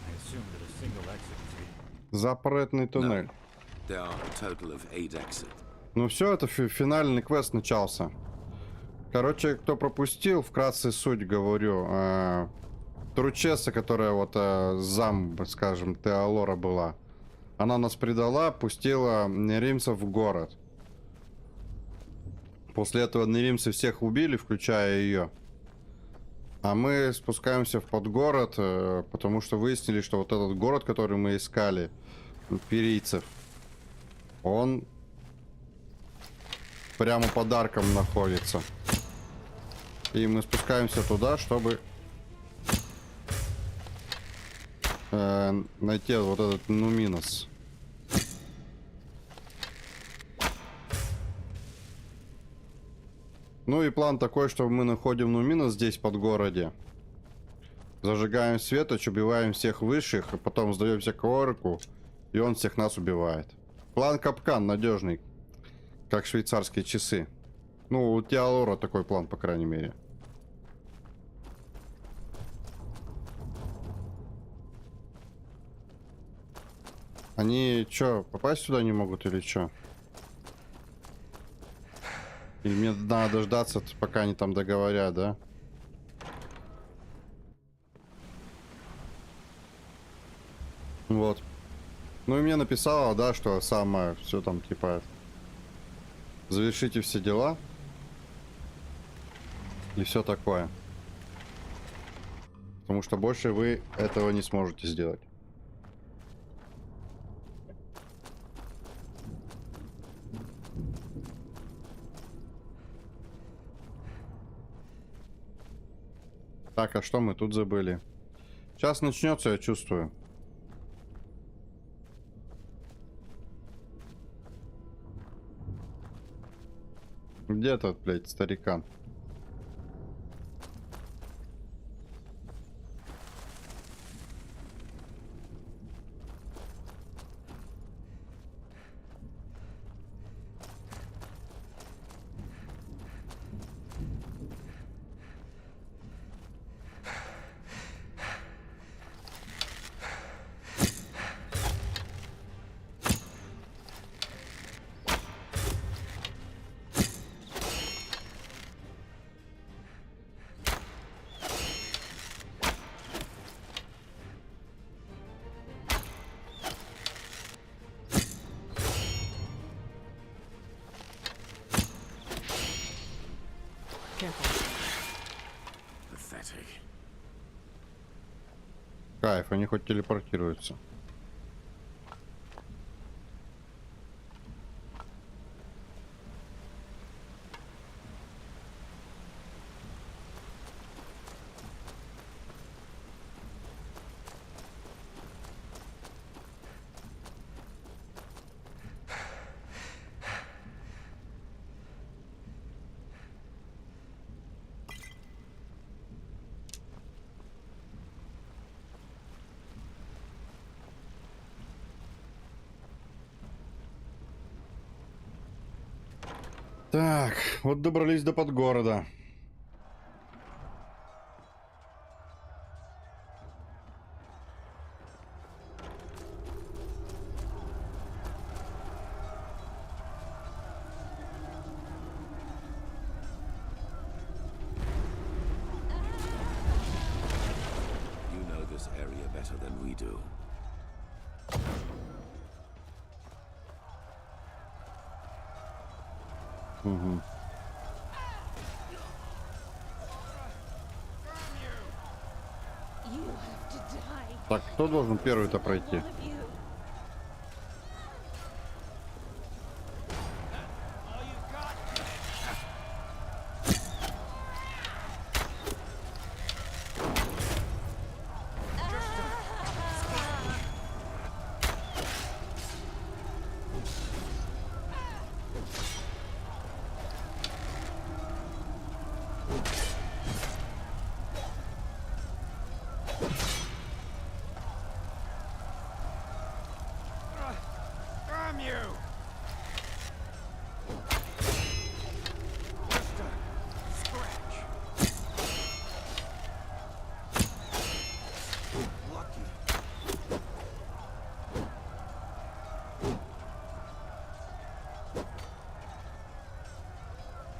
I assume that a single exit is... Запретный туннель. There are a total of 8 exits. Ну все, это финальный квест начался. Короче, кто пропустил, вкратце суть говорю. Тручесса, которая вот зам, скажем, Теолора была, она нас предала, пустила неримцев в город. После этого неримцы всех убили, включая ее. А мы спускаемся в подгород, потому что выяснили, что вот этот город, который мы искали, перийцев, он прямо под арком находится. И мы спускаемся туда, чтобы найти вот этот Нуминос. Ну и план такой, что мы находим Нуминос здесь под городе. Зажигаем светоч, убиваем всех высших, и потом сдаемся к Ороку, и он всех нас убивает. План капкан надежный, как швейцарские часы. Ну, у Теолора такой план, по крайней мере. Они чё, попасть сюда не могут или чё? Или мне надо дождаться, пока они там договорят, да? Вот. Ну и мне написала, да, что самое, все там типа... Завершите все дела. И все такое. Потому что больше вы этого не сможете сделать. Так, а что мы тут забыли? Сейчас начнется, я чувствую. Где тот, блядь, старикан? Кайф, они хоть телепортируются. Так, вот добрались до подгорода. You know this area better than we do. Угу. Так, кто должен первый-то пройти?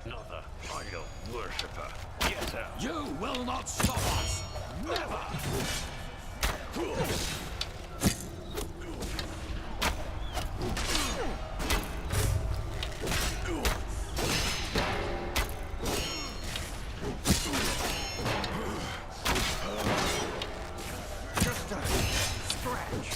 Another idol worshipper. Get out. You will not stop us! Never! Just a scratch.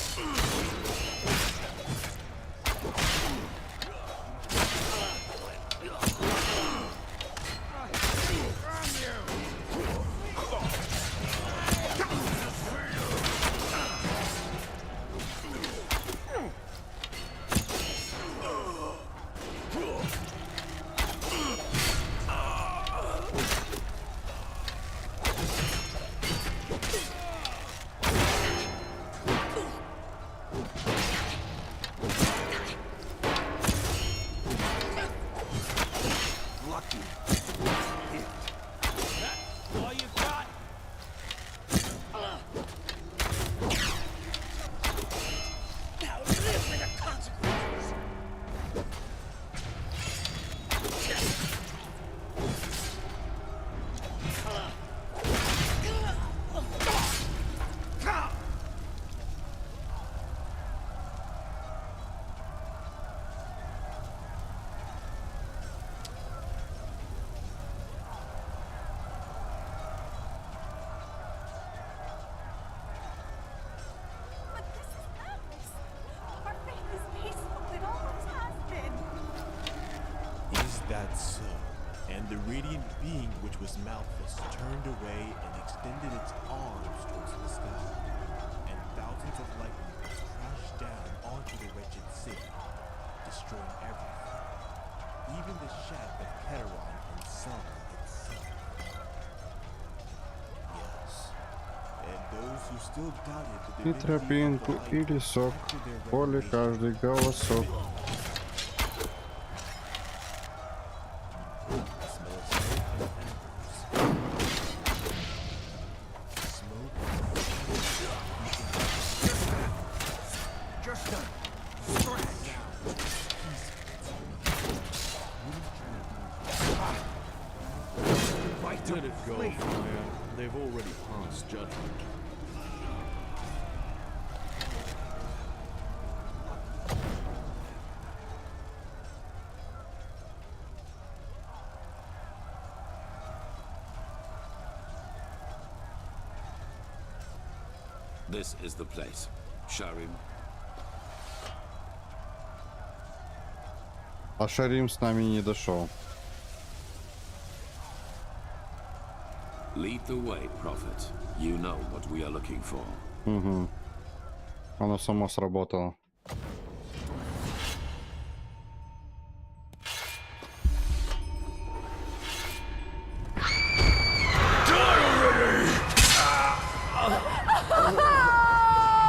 That so? And the radiant being which was Malthus turned away and extended its arms towards the sky, and thousands of lightnings crashed down onto the wretched city, destroying everything, even the shack of Keteron and Selma itself. Yes, and those who still doubted the И divinity of тропинку, the и light лесок, after their в поле revelation. каждый голосок. Let it go, Fire. They've already passed judgment. This is the place. Sharim. А Шарим с нами не дошел. Lead the way, Prophet. You know what we are looking for. Угу. Оно само сработало.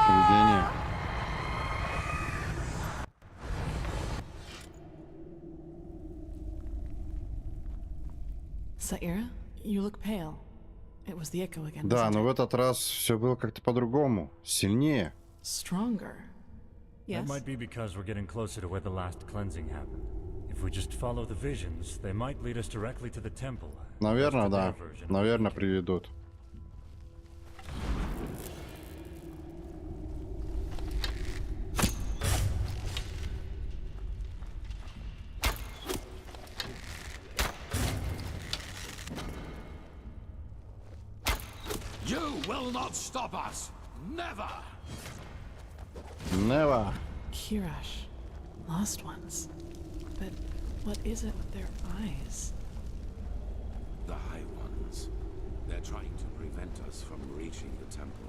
Поведение. Saira, you look pale. It was the echo again. Да, wasn't но it? в этот раз все было как-то по-другому. Сильнее. Stronger. That Yes. might be because we're getting closer to where the last cleansing happened. If we just follow the visions, they might lead us directly to the temple. Наверное, To their да. version of Наверное, the приведут. You will not stop us! Never! Нева. Kirash. Lost ones. But what is it with their eyes? The High Ones. They're trying to prevent us from reaching the temple.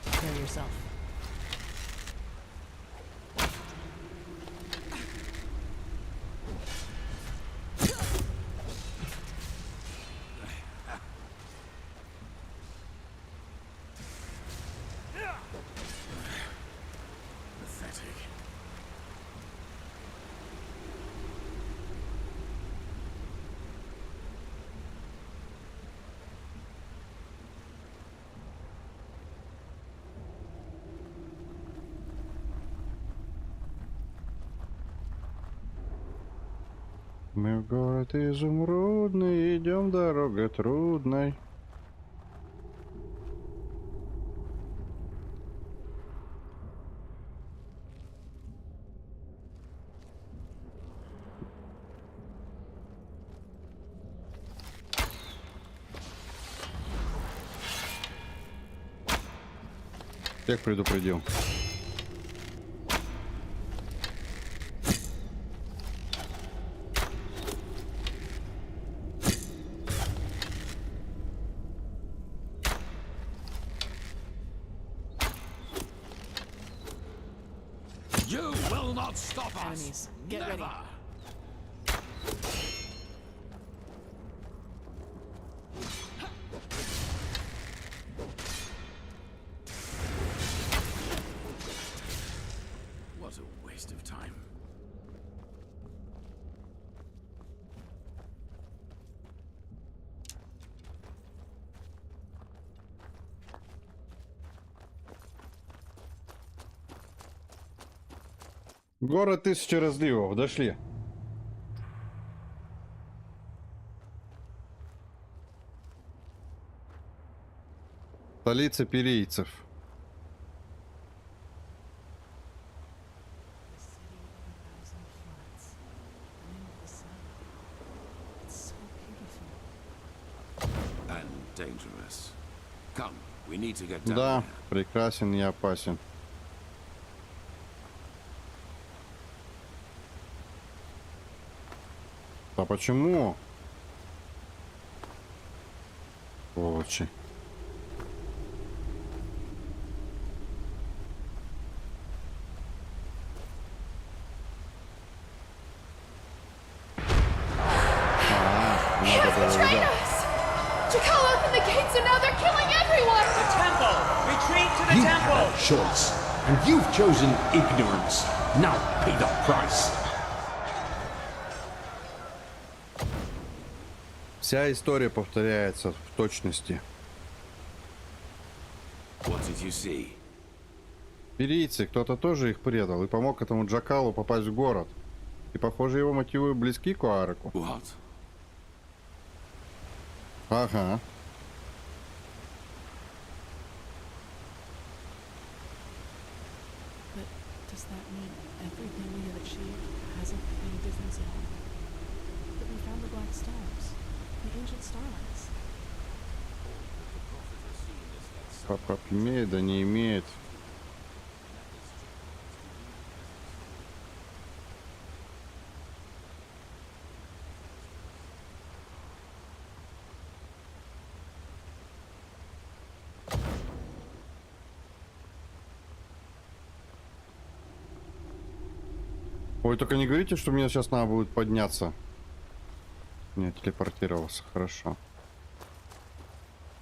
Prepare yourself. Pathetic. Мы в город изумрудный, идем дорогой трудной. Всех предупредил. You will not stop us! Enemies, get Never! ready. What a waste of time. Город тысячи разливов. Дошли. Столица перийцев. And dangerous. Come, we need to get down Да, there. прекрасен и опасен. А почему? Сволочи. Yes, betrayed us! Jakal opened the gates and now they're killing everyone! The temple! Retreat to the You temple! had a choice, and you've chosen ignorance. Now pay the price. Вся история повторяется в точности. What did you see? Перийцы, кто-то тоже их предал и помог этому Джакалу попасть в город. И, похоже, его мотивы близки к Уареку. What? Ага. But does the stars, the ancient starlights. Как имеет, да не имеет. Ой, только не говорите, что мне сейчас надо будет подняться. Не, телепортировался, хорошо.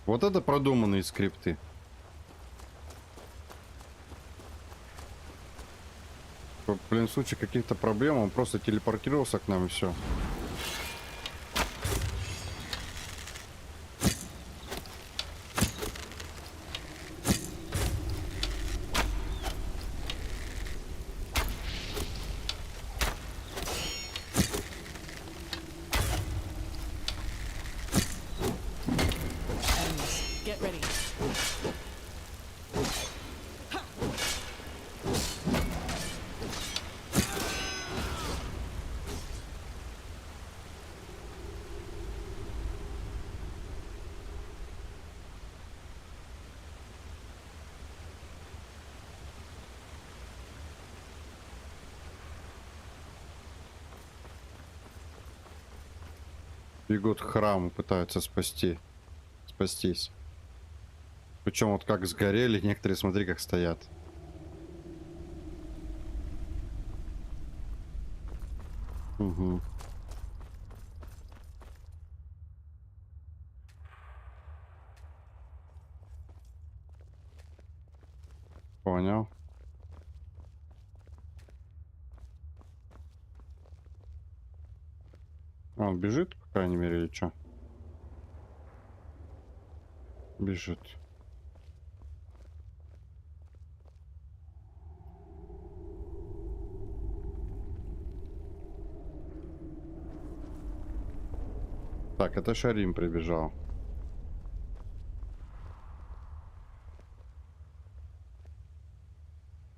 Вот это продуманные скрипты. Блин, в случае каких-то проблем он просто телепортировался к нам и все. Get ready. Бегут к храму, пытаются спастись. Причем вот как сгорели, некоторые, смотри, как стоят. Угу. Понял. Он бежит, по крайней мере, или что? Бежит. Так, это Шарим прибежал.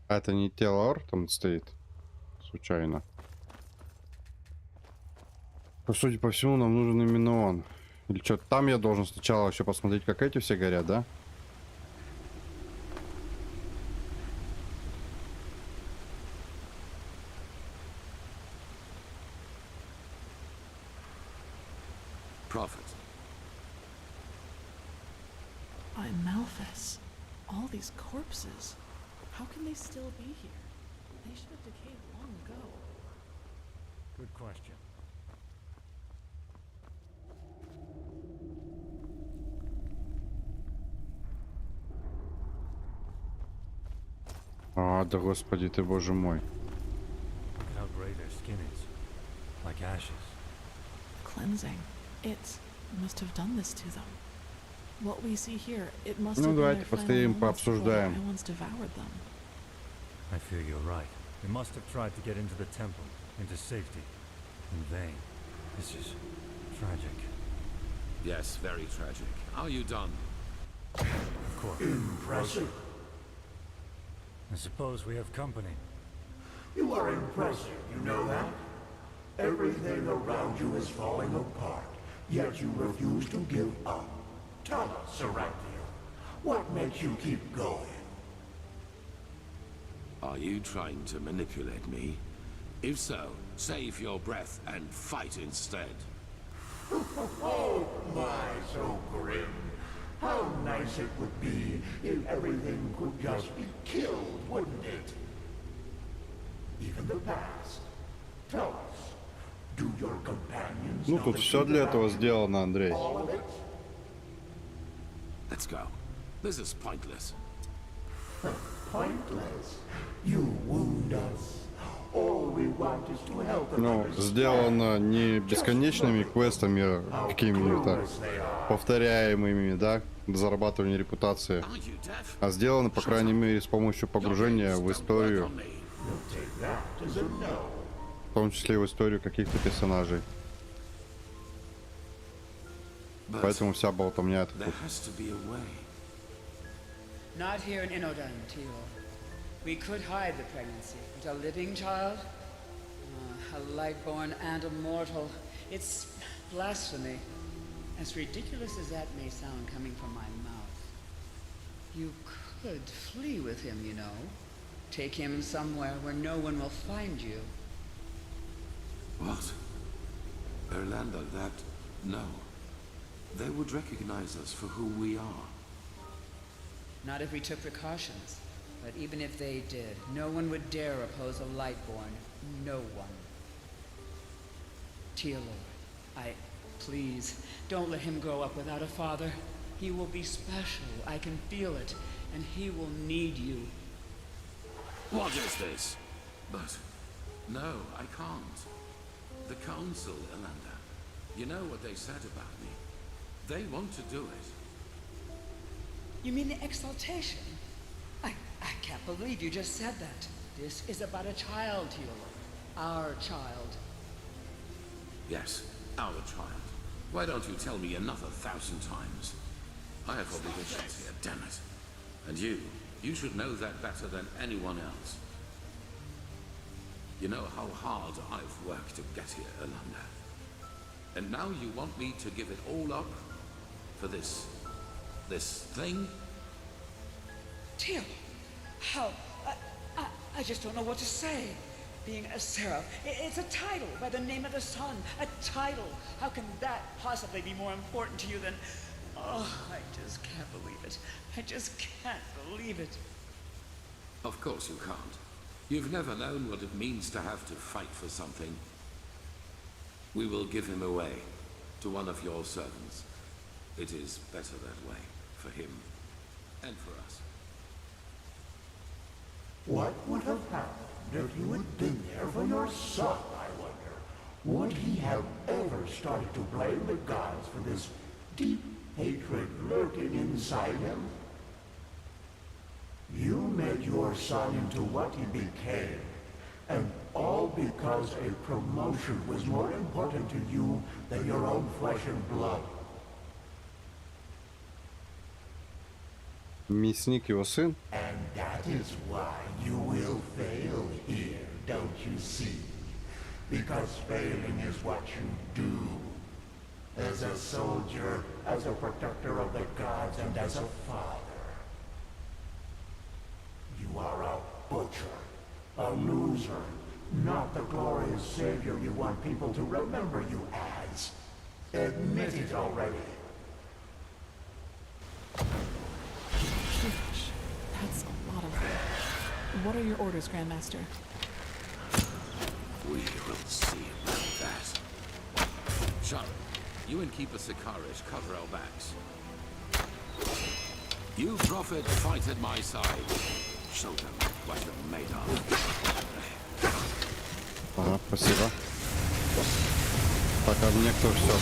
А это не Телор там стоит? Случайно. Но, судя по всему, нам нужен именно он. Или что, там я должен сначала еще посмотреть, как эти все горят, да? Prophet. By Malphas, all these corpses. How can they still be here? They should have decayed long ago. Good question. А, да господи ты, боже мой. Look at how gray their skin is. Like ashes. Cleansing. It must have done this to them. What we see here, it must Ну have been давайте their final постоим, moments before the пообсуждаем. High Ones devoured them. I fear you're right. They must have tried to get into the temple, into safety. In vain. This is tragic. Yes, very tragic. Are you done? Of course. Impressive. I suppose we have company. You are impressive, you know that? Everything around you is falling apart, yet you refuse to give up. Tell us, Seraphia, what makes you keep going? Are you trying to manipulate me? If so, save your breath and fight instead. Oh my, so grim. How nice it would be if everything could just be killed, wouldn't it? Even the past. Tell us, do your companions Ну know тут that все you для have этого сделано, Андрей. all of it? Let's go. This is pointless. Pointless. You wound us. All we want is to help them Ну, understand. сделано не бесконечными квестами какими-то повторяемыми, да, до зарабатывания репутации, а сделано, по крайней мере, с помощью погружения в историю, в том числе в историю каких-то персонажей. Поэтому вся болтовня это тут. Not here in Inodan, Tio. We could hide the pregnancy, but a living child? A light-born and a mortal. It's Blasphemy. As ridiculous as that may sound coming from my mouth, you could flee with him, you know. Take him somewhere where no one will find you. What? Orlando, that... no. They would recognize us for who we are. Not if we took precautions. But even if they did, no one would dare oppose a Lightborn. No one. Teal'c, please, don't let him grow up without a father. He will be special, I can feel it, and he will need you. What is this? But... no, I can't. The Council, Orlando. You know what they said about me. They want to do it. You mean the exaltation? I can't believe you just said that. This is about a child, Teal'c. Our child. Yes, our child. Why don't you tell me another 1,000 times? I have obligations here, damn it. And you should know that better than anyone else. You know how hard I've worked to get here, Orlando. And now you want me to give it all up? For this thing? Teal'c, how? I just don't know what to say. Being a seraph, it's a title by the name of the sun. A title. How can that possibly be more important to you than... oh, I just can't believe it. I just can't believe it. Of course you can't. You've never known what it means to have to fight for something. We will give him away to one of your servants. It is better that way, for him and for us. What would have happened if you had been there for your son, I wonder? Would he have ever started to blame the gods for this deep hatred lurking inside him? You made your son into what he became, and all because a promotion was more important to you than your own flesh and blood. Мясник его сын? And that is why you will fail here, don't you see? Because failing is what you do. As a soldier, as a protector of the gods, and as a father. You are a butcher, a loser, not the glorious savior you want people to remember you as. Admit it already. That's a lot of them. What are your orders, Grandmaster? We will see about that. Sharon, you and Keeper Sicarish cover our backs. You, Prophet, fight at my side. Show them what you're made of. Ага, спасибо. Так, а мне кто все?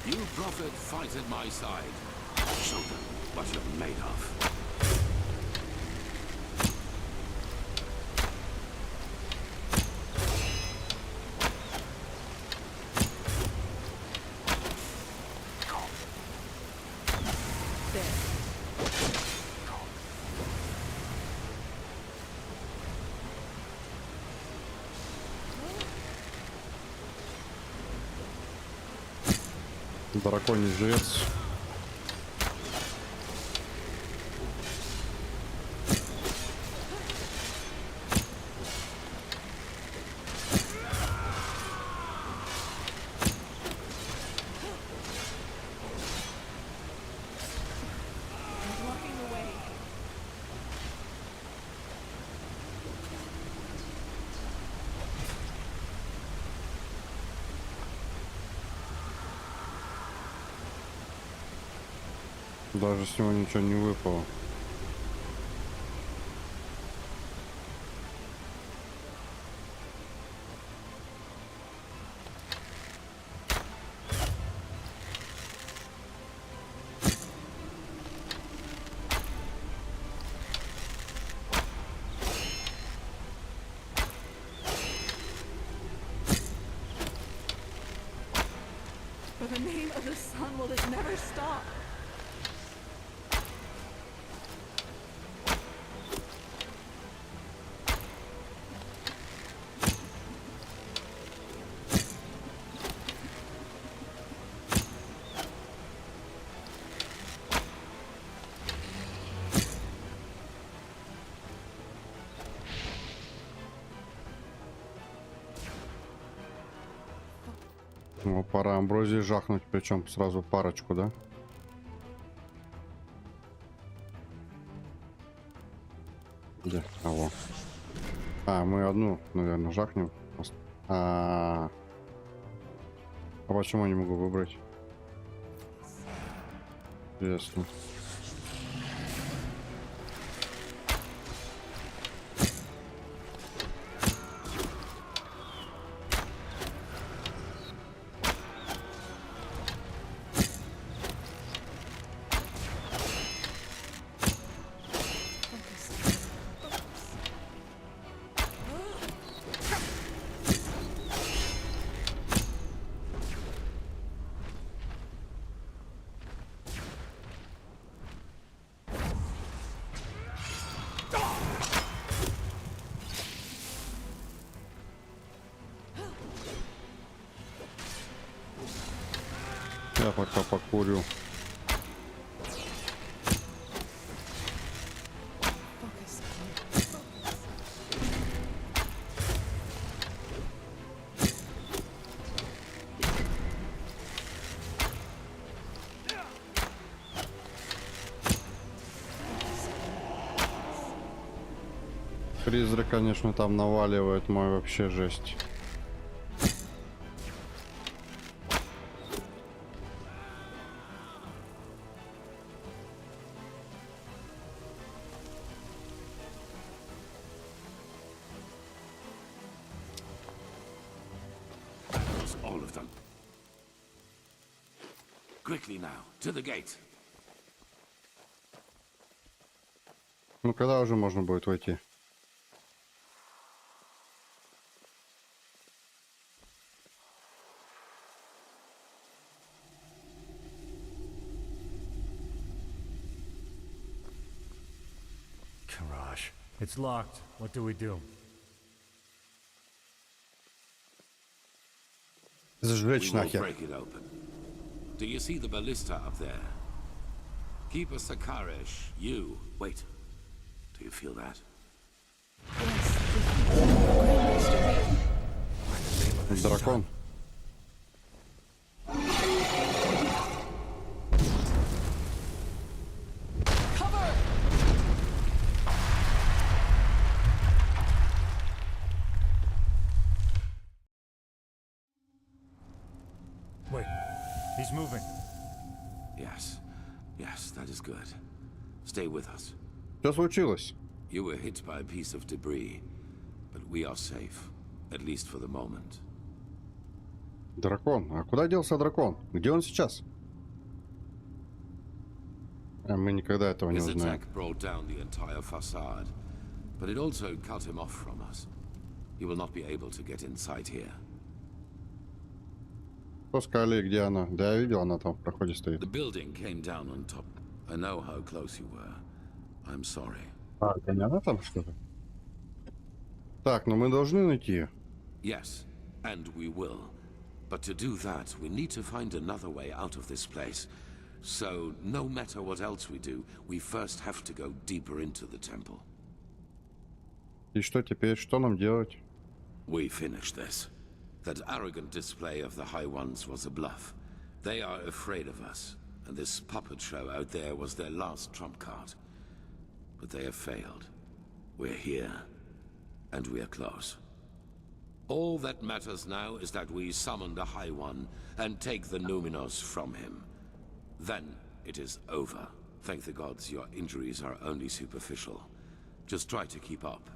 You, Prophet, fight at my side. Show them what you're made of. Драконий жрец. Даже с него ничего не выпало. long will this never stop? Ну, пора амброзии жахнуть, причем сразу парочку, да? Где? А, во. А, мы одну, наверное, жахнем. А почему я не могу выбрать? Интересно. Я пока покурю. Призрак, конечно, там наваливает, мой вообще жесть. All of them. Quickly now, to the gate. Ну, когда уже можно будет войти? Garage. It's locked. What do we do? Сжечь We will нахер. break it open. Do you see the ballista up there? Keep us Sakarish. You. Wait. Do you feel that? Дракон. Wait, he's moving. Yes. Yes, that is good. Stay with us. Что случилось? You were hit by a piece of debris, but we are safe, at least for the moment. Дракон. А куда делся дракон? Где он сейчас? Мы никогда этого не His узнаем. attack brought down the entire facade, but it also cut him off from us. He will not be able to get inside here. По скале, где она? Да, я видел, она там в проходе стоит. The building came down on top. I know how close you were. I'm sorry. А, это не она там, что ли? Так, но мы должны найти. Yes, and we will. But to do that, we need to find another way out of this place. So, no matter what else we do, we first have to go deeper into the temple. И что теперь? Что нам делать? We finish this. That arrogant display of the High Ones was a bluff. They are afraid of us, and this puppet show out there was their last trump card. But they have failed. We're here, and we're close. All that matters now is that we summon the High One and take the Numinos from him. Then it is over. Thank the gods your injuries are only superficial. Just try to keep up.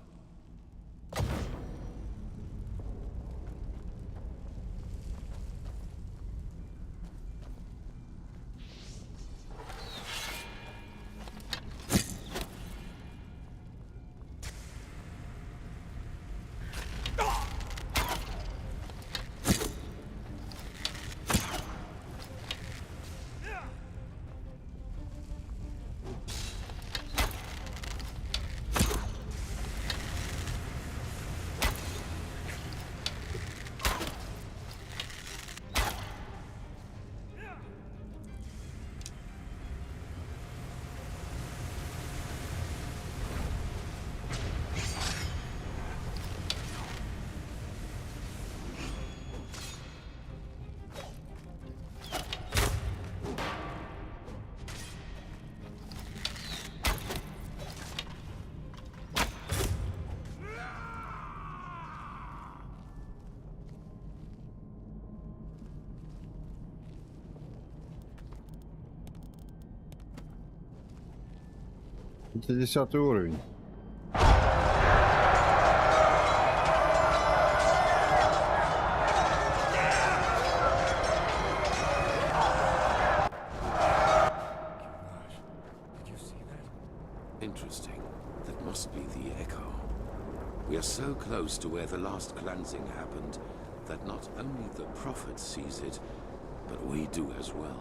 Это 10 уровень. Interesting. That must be the echo. We are so close to where the last cleansing happened that not only the Prophet sees it, but we do as well.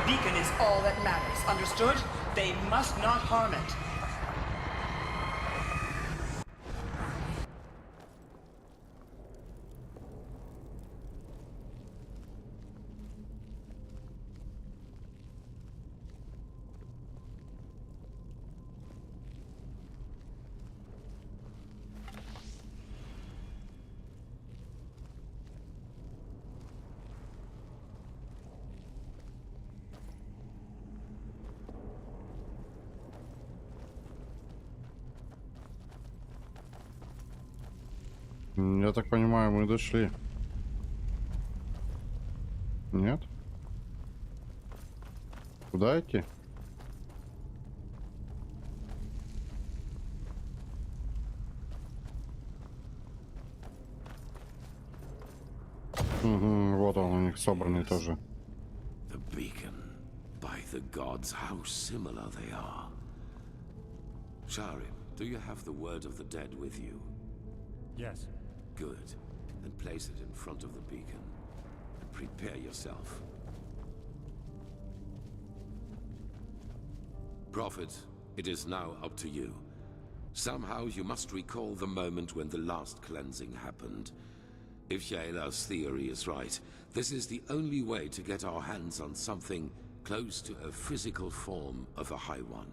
Beacon is all that matters, understood? They must not harm it. Я так понимаю, мы дошли. Нет? Куда идти? Угу, вот он у них собранный тоже. The beacon. By the gods, how similar they are. Sharim, do you have the word of the dead with you? Yes. Good. Then place it in front of the beacon. And prepare yourself. Prophet, it is now up to you. Somehow you must recall the moment when the last cleansing happened. If Yaela's theory is right, this is the only way to get our hands on something close to a physical form of a High One.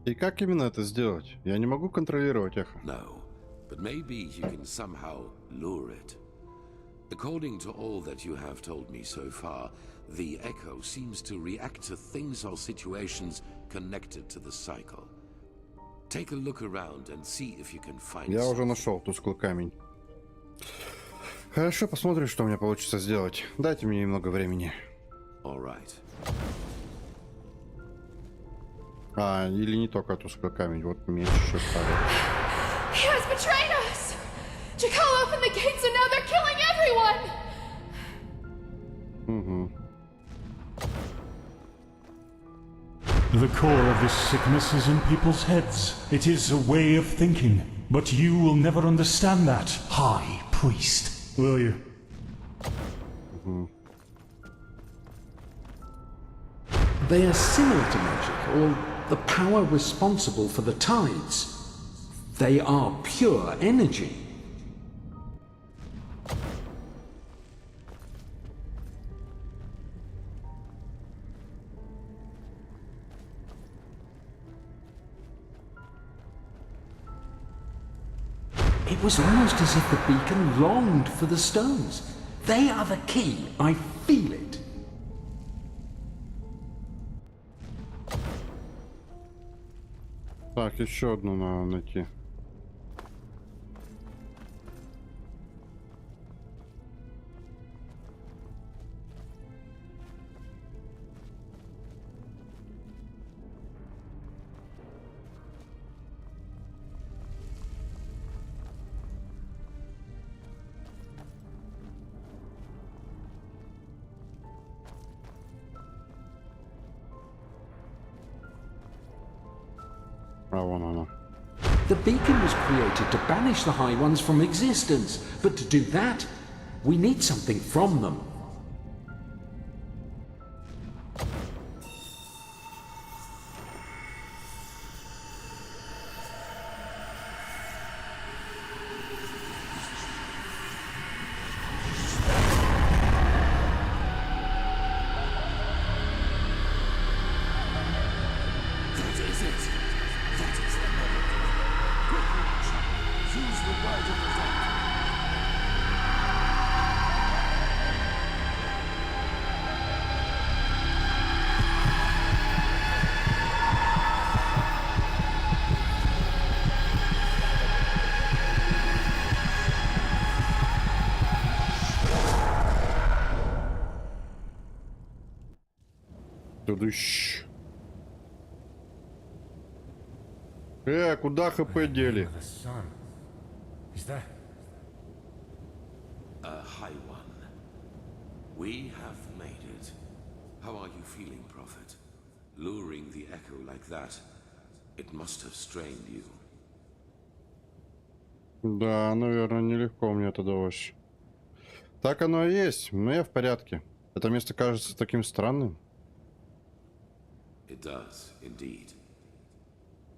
И как именно это сделать? Я не могу контролировать эхо. No, but maybe you can somehow lure it. According to all that you have told me so far, the echo seems to react to things or situations connected to the cycle. Take a look around and see if you can find Я something. уже нашел тусклый камень. Хорошо, посмотрим, что у меня получится сделать. Дайте мне немного времени. All right. А, или не только тусклый камень, вот меч еще ставит. He has betrayed us! Jakal opened the gates and now they're killing everyone! Угу. The core of this sickness is in people's heads. It is a way of thinking. But you will never understand that, High Priest, will you? Угу. They are similar to magic, or the power responsible for the tides. They are pure energy. It was almost as if the beacon longed for the stones. They are the key. I feel it. Так, еще одну надо найти. вон она. The beacon was created to banish the High Ones from existence, but to do that, we need something from them. Тудыщ. Куда ХП дели? A high one. We have made it. How are you feeling, Prophet? Luring the echo like that, it must have strained you. Да, наверное, нелегко мне это далось. Так оно и есть, но я в порядке. Это место кажется таким странным. It does, indeed.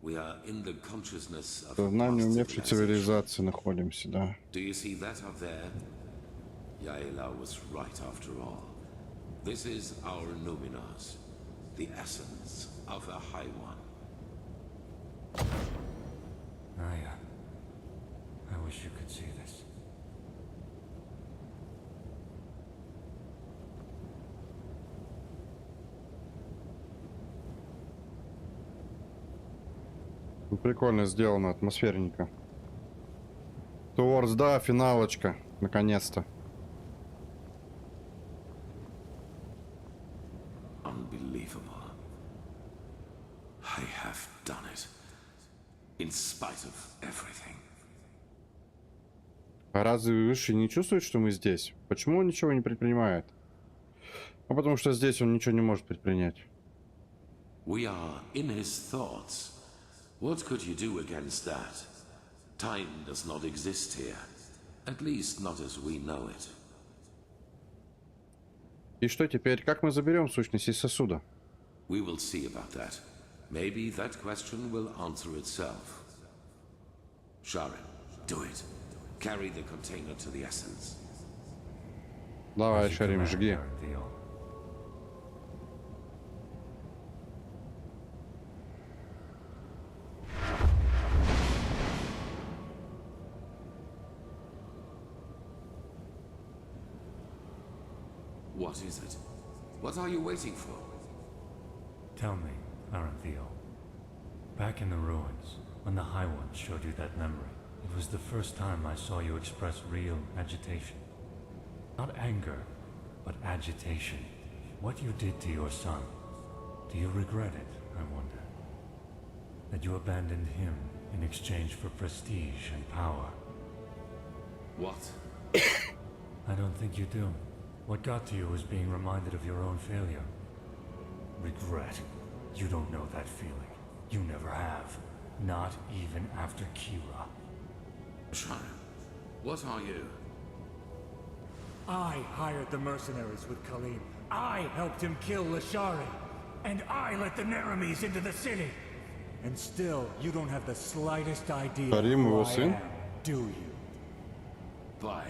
We are in the consciousness of В сознании умершей цивилизации находимся, да. Do you see that up there? Yaela was right after all. This is our Numinars, the essence of a High One. I wish you could see this. Прикольно сделано, атмосферненько. Туворс, да, финалочка, наконец-то. Unbelievable. I have done it. In spite of everything. А разве Высший не чувствует, что мы здесь? Почему он ничего не предпринимает? А потому что здесь он ничего не может предпринять. We are in his thoughts. What could you do against that? Time does not exist here. At least not as we know it. И что теперь? Как мы заберем сущность из сосуда? We will see about that. Maybe that question will answer itself. Sharon, do it. Carry the container to the essence. Давай, Шарим, жги. What is it? What are you waiting for? Tell me, Arantheo. Back in the ruins, when the High Ones showed you that memory, it was the first time I saw you express real agitation. Not anger, but agitation. What you did to your son. Do you regret it, I wonder? That you abandoned him in exchange for prestige and power. What? I don't think you do. What got to you was being reminded of your own failure. Regret. You don't know that feeling. You never have. Not even after Kira. Sharon, what are you? I hired the mercenaries with Khalim. I helped him kill Lashari. And I let the Neramis into the city. And still, you don't have the slightest idea who I am, do you? By...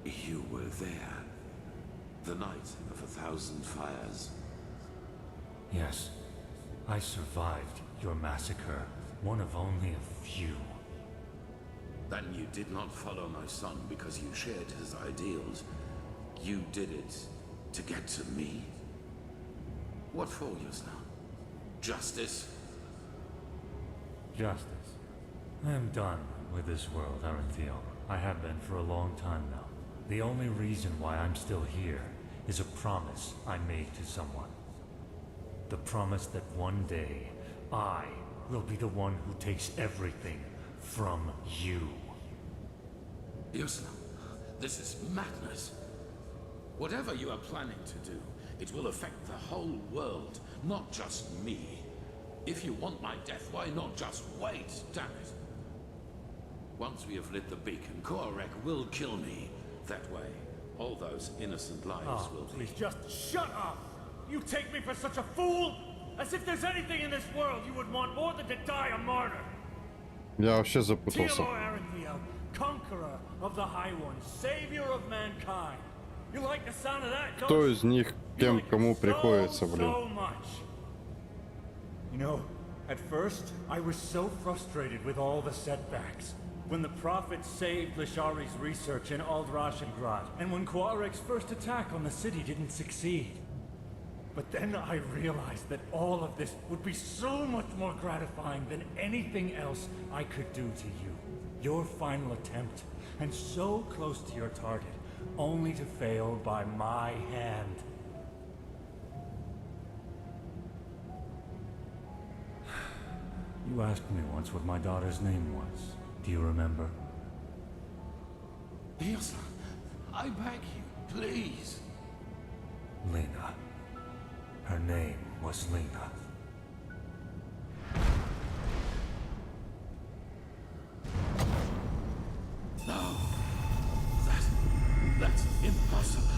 you were there. The night of 1,000 fires. Yes. I survived your massacre. One of only a few. Then you did not follow my son because you shared his ideals. You did it to get to me. What for, Yusna? Justice? Justice. I am done with this world, Arantheo. I have been for a long time now. The only reason why I'm still here is a promise I made to someone. The promise that one day, I will be the one who takes everything from you. Yusna, this is madness. Whatever you are planning to do, it will affect the whole world, not just me. If you want my death, why not just wait, damn it? Once we have lit the beacon, Korek will kill me. That way, all those innocent lives will be... Please just shut up! You take me for such a fool? As if there's anything in this world you would want more than to die a martyr. Я вообще запутался. Arantheal, conqueror of the High One, savior of mankind. You like the sound of that, don't Кто из них тем, кому приходится, блин? so much. You know, at first, I was so frustrated with all the setbacks. When the Prophet saved Lishari's research in Aldrashengrad, and when Koarek's first attack on the city didn't succeed. But then I realized that all of this would be so much more gratifying than anything else I could do to you. Your final attempt, and so close to your target, only to fail by my hand. You asked me once what my daughter's name was. Do you remember? Yes, I beg you, please. Lena. Her name was Lena. No. That's impossible.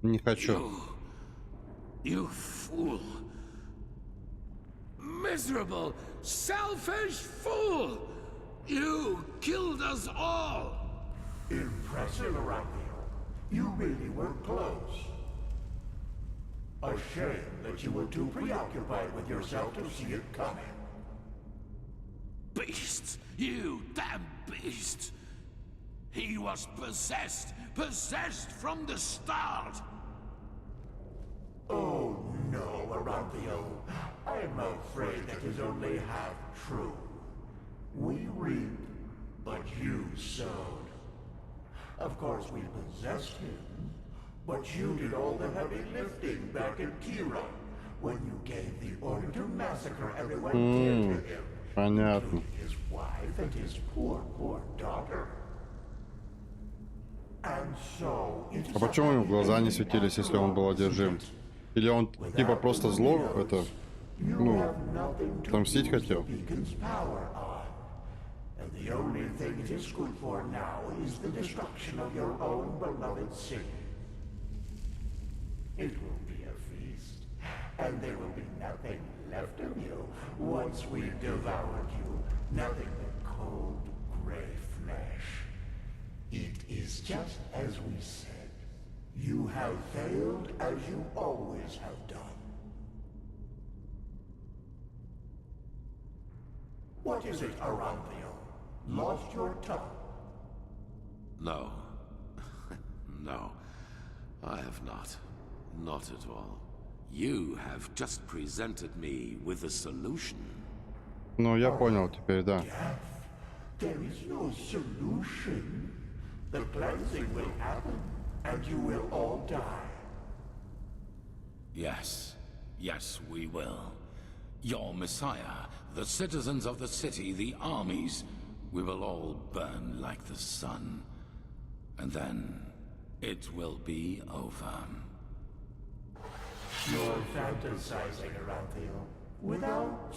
Не хочу. You fool. Miserable, selfish fool! You killed us all! Impressive, Arantheal. You really were close. A shame that you were too preoccupied with yourself to see it coming. Beast! You damn beast! He was possessed! Possessed from the start! Oh no, Arantheal. I'm afraid that is only half true. We reap, but you sowed. Of course we possessed him, but you did all the heavy lifting back in Kira when you gave the order to massacre everyone dear to him, Понятно. including his wife and his poor daughter. And so it А почему ему глаза не светились, если он был одержим? Или он типа просто зло, это, ну, отомстить хотел? And the only thing it is good for now is the destruction of your own beloved city. It will be a feast, and there will be nothing left of you once we've devoured you. Nothing but cold, gray flesh. It is just as we said. You have failed as you always have done. What is it, Arantheal? Lost your tongue? No. No. I have not. Not at all. You have just presented me with a solution. Ну, я понял теперь, да. There is no solution. The cleansing will happen, and you will all die. Yes. Yes, we will. Your Messiah, the citizens of the city, the armies, we will all burn like the sun. And then it will be over. You're fantasizing, Arantheal. Without...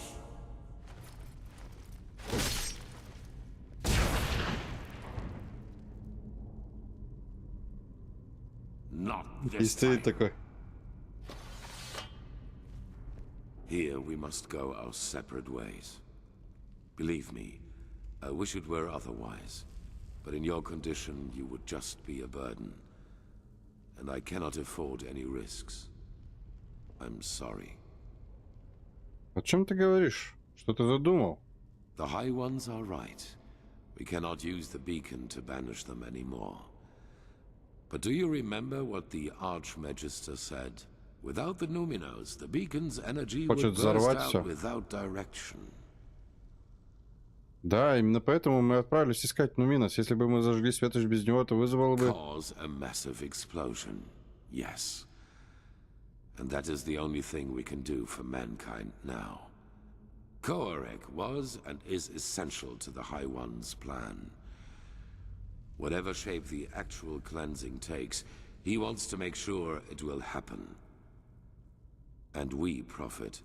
Not И this стоит time. такой. Here we must go our separate ways. Believe me, I wish it were otherwise. But in your condition, you would just be a burden. And I cannot afford any risks. I'm sorry. О чем ты говоришь? Что ты задумал? The High Ones are right. We cannot use the beacon to banish them anymore. But do you remember what the Archmagister said? Without the Numinos, the beacon's energy would Хочет burst взорвать out всё. without direction. Да, именно поэтому мы отправились искать Нуминос. Если бы мы зажгли светоч без него, то вызвало бы... Cause a massive explosion, yes. And that is the only thing we can do for mankind now. Koarek was and is essential to the High One's plan. Whatever shape the actual cleansing takes, he wants to make sure it will happen. And we profit.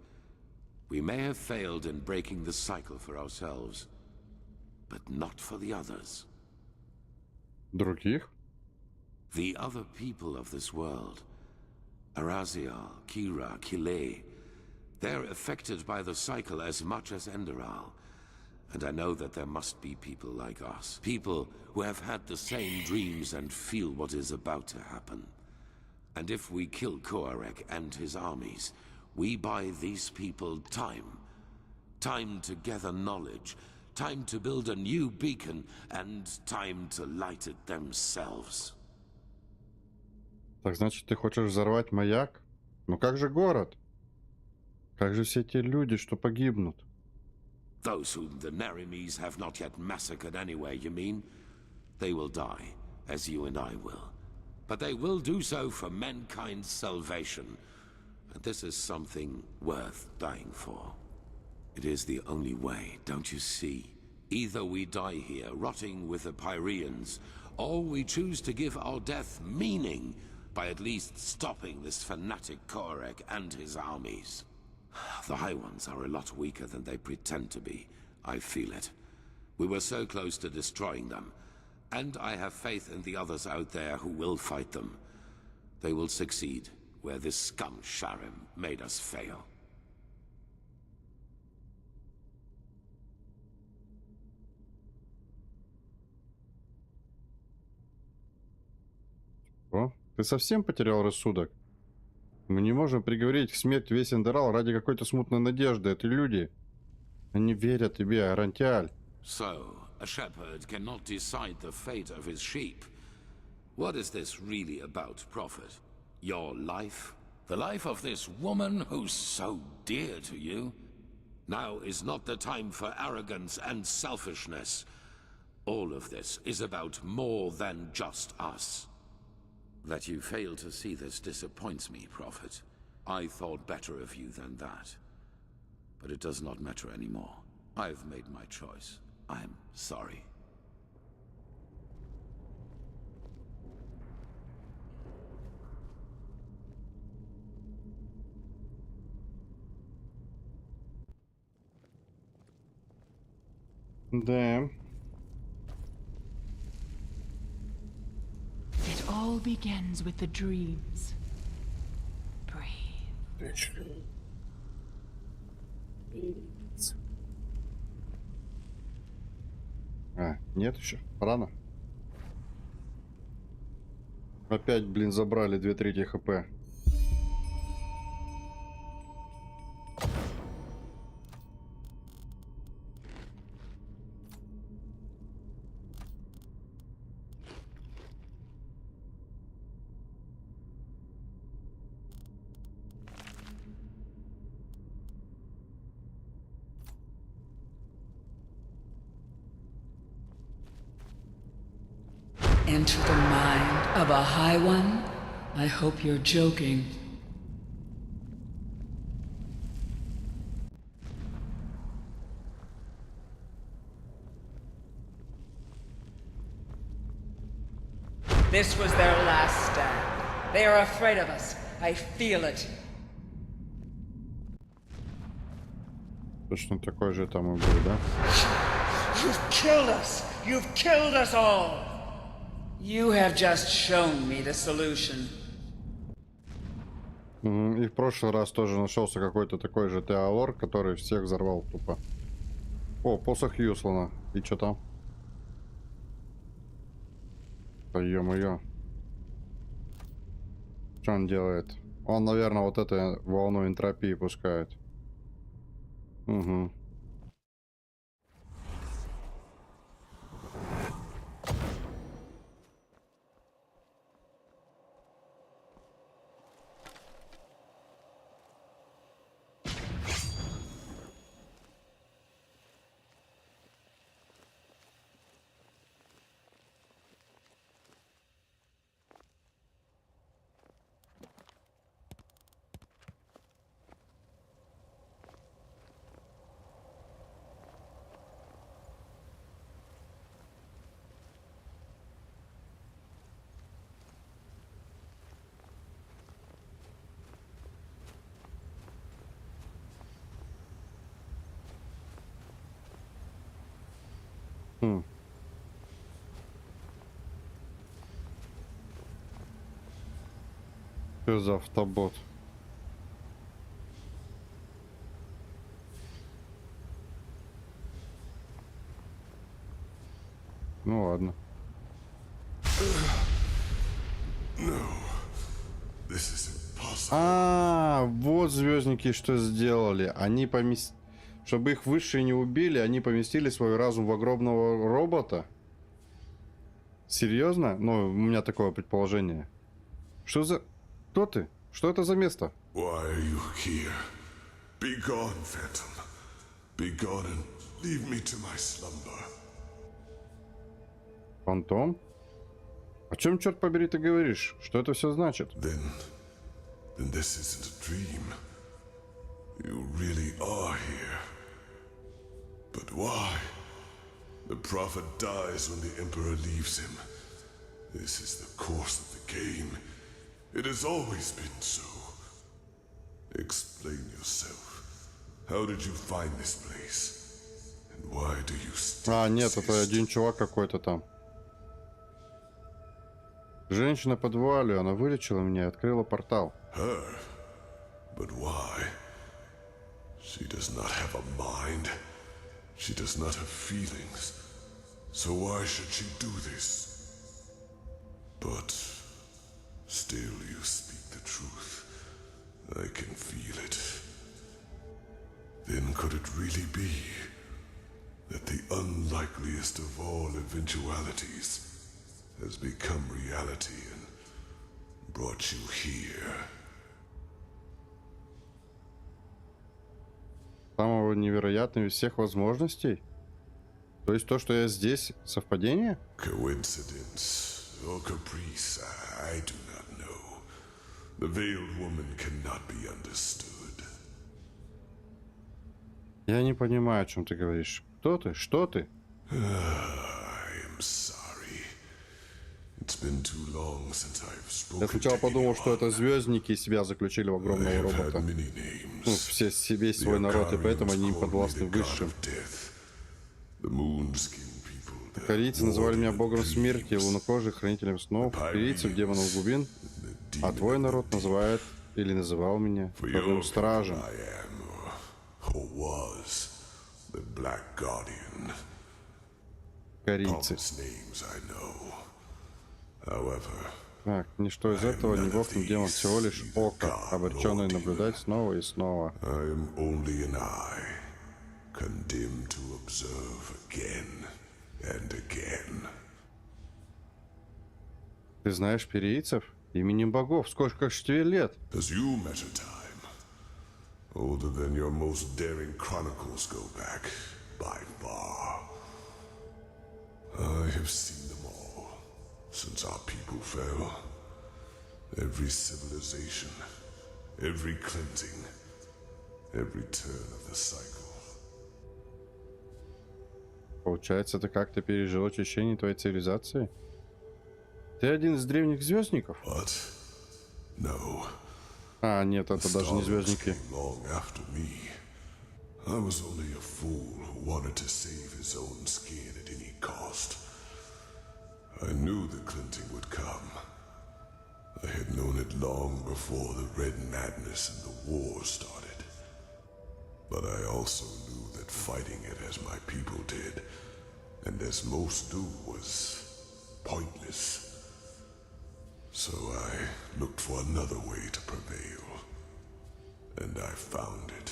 We may have failed in breaking the cycle for ourselves, but not for the others. Других? The other people of this world, Arazial, Kira, Kile, they're affected by the cycle as much as Enderal. And I know that there must be people like us. People who have had the same dreams and feel what is about to happen. And if we kill Koarek and his armies, we buy these people time. Time to gather knowledge. Time to build a new beacon. And time to light it themselves. Так значит, ты хочешь взорвать маяк? Ну как же город? Как же все те люди, что погибнут? Those whom the Nerimes have not yet massacred anyway, you mean? They will die, as you and I will. But they will do so for mankind's salvation. And this is something worth dying for. It is the only way, don't you see? Either we die here, rotting with the Pyreans, or we choose to give our death meaning by at least stopping this fanatic Koarek and his armies. The High Ones are a lot weaker than they pretend to be. I feel it. We were so close to destroying them. And I have faith in the others out there who will fight them. They will succeed where this scum Sharim made us fail. О, ты совсем потерял рассудок? Мы не можем приговорить к смерти весь Enderal ради какой-то смутной надежды. Это люди. Они верят тебе, Арантиаль. So, a shepherd cannot decide the fate of his sheep. What is this really about, Prophet? Your life? The life of this woman who's so dear to you? Now is not the time for arrogance and selfishness. All of this is about more than just us. That you fail to see this disappoints me, Prophet. I thought better of you than that. But it does not matter anymore. I've made my choice. I'm sorry. Да. It all begins with the dreams. Breathe. А, нет еще? Рано. Опять, блин, забрали 2/3 хп. Enter the mind of a High One? I hope you're joking. This was their last stand. They are afraid of us. I feel it. Точно такой же там и был, да? You've killed us! You've killed us all! You have just shown me the solution. И в прошлый раз тоже нашелся какой-то такой же Теолор, который всех взорвал тупо. О, посох Юслана. И что там? Ё-моё. Что он делает? Он, наверное, вот эту волну энтропии пускает. Угу. Что за автобот? Ну ладно. А, вот звездники что сделали. Они чтобы их высшие не убили, они поместили свой разум в огромного робота. Серьезно? Ну, у меня такое предположение. Что за... Кто ты? Что это за место? Why are you here? Be gone, Phantom. Be gone and leave me to my slumber. Фантом? О чем, черт побери, ты говоришь? Что это все значит? Then this isn't a dream. You really are here. But why? The prophet dies when the Emperor leaves him. This is the course of the game. It has always been so. Explain yourself. How did you find this place? And why do you still А, нет, это один чувак какой-то там. Женщина под вуалью, она вылечила меня и открыла портал. Her? But why? She does not have a mind. She does not have feelings. So why should she do this? But still you speak the truth. I can feel it. Then could it really be that the unlikeliest of all eventualities has become reality and brought you here? Самого невероятного из всех возможностей? То есть то, что я здесь, совпадение? Coincidence or caprice, I do not know. The veiled woman cannot be understood. Я не понимаю, о чем ты говоришь. Кто ты? Что ты? I am sorry. It's been too long since I've spoken. Я сначала подумал, что это звездники себя заключили в огромного робота. Ну, весь свой народ, и поэтому они им подвластны высшим. Корейцы называли меня богом смерти, лунокожих, хранителем снов, корейцев, демонов глубин, а твой народ называет или называл меня богом стражем. Корейцы. Так, ничто из этого не бог, не демон, всего лишь око, обреченное наблюдать снова и снова. Condemned to observe again and again. Ты знаешь перийцев? Именем богов. Сколько ж тебе лет? As you measure time, older than your most daring chronicles go back, by far. I have seen them all, since our people fell. Every civilization, every cleansing, every turn of the cycle. Получается, ты как-то пережил очищение твоей цивилизации? Ты один из древних звездников? No. А, нет, это даже не звездники. I was only a fool who wanted to save his own skin at any cost. I knew the cleansing would come. I had known it long before the Red Madness and the war started. But I also knew that fighting it as my people did, and as most do, was pointless. So I looked for another way to prevail. And I found it.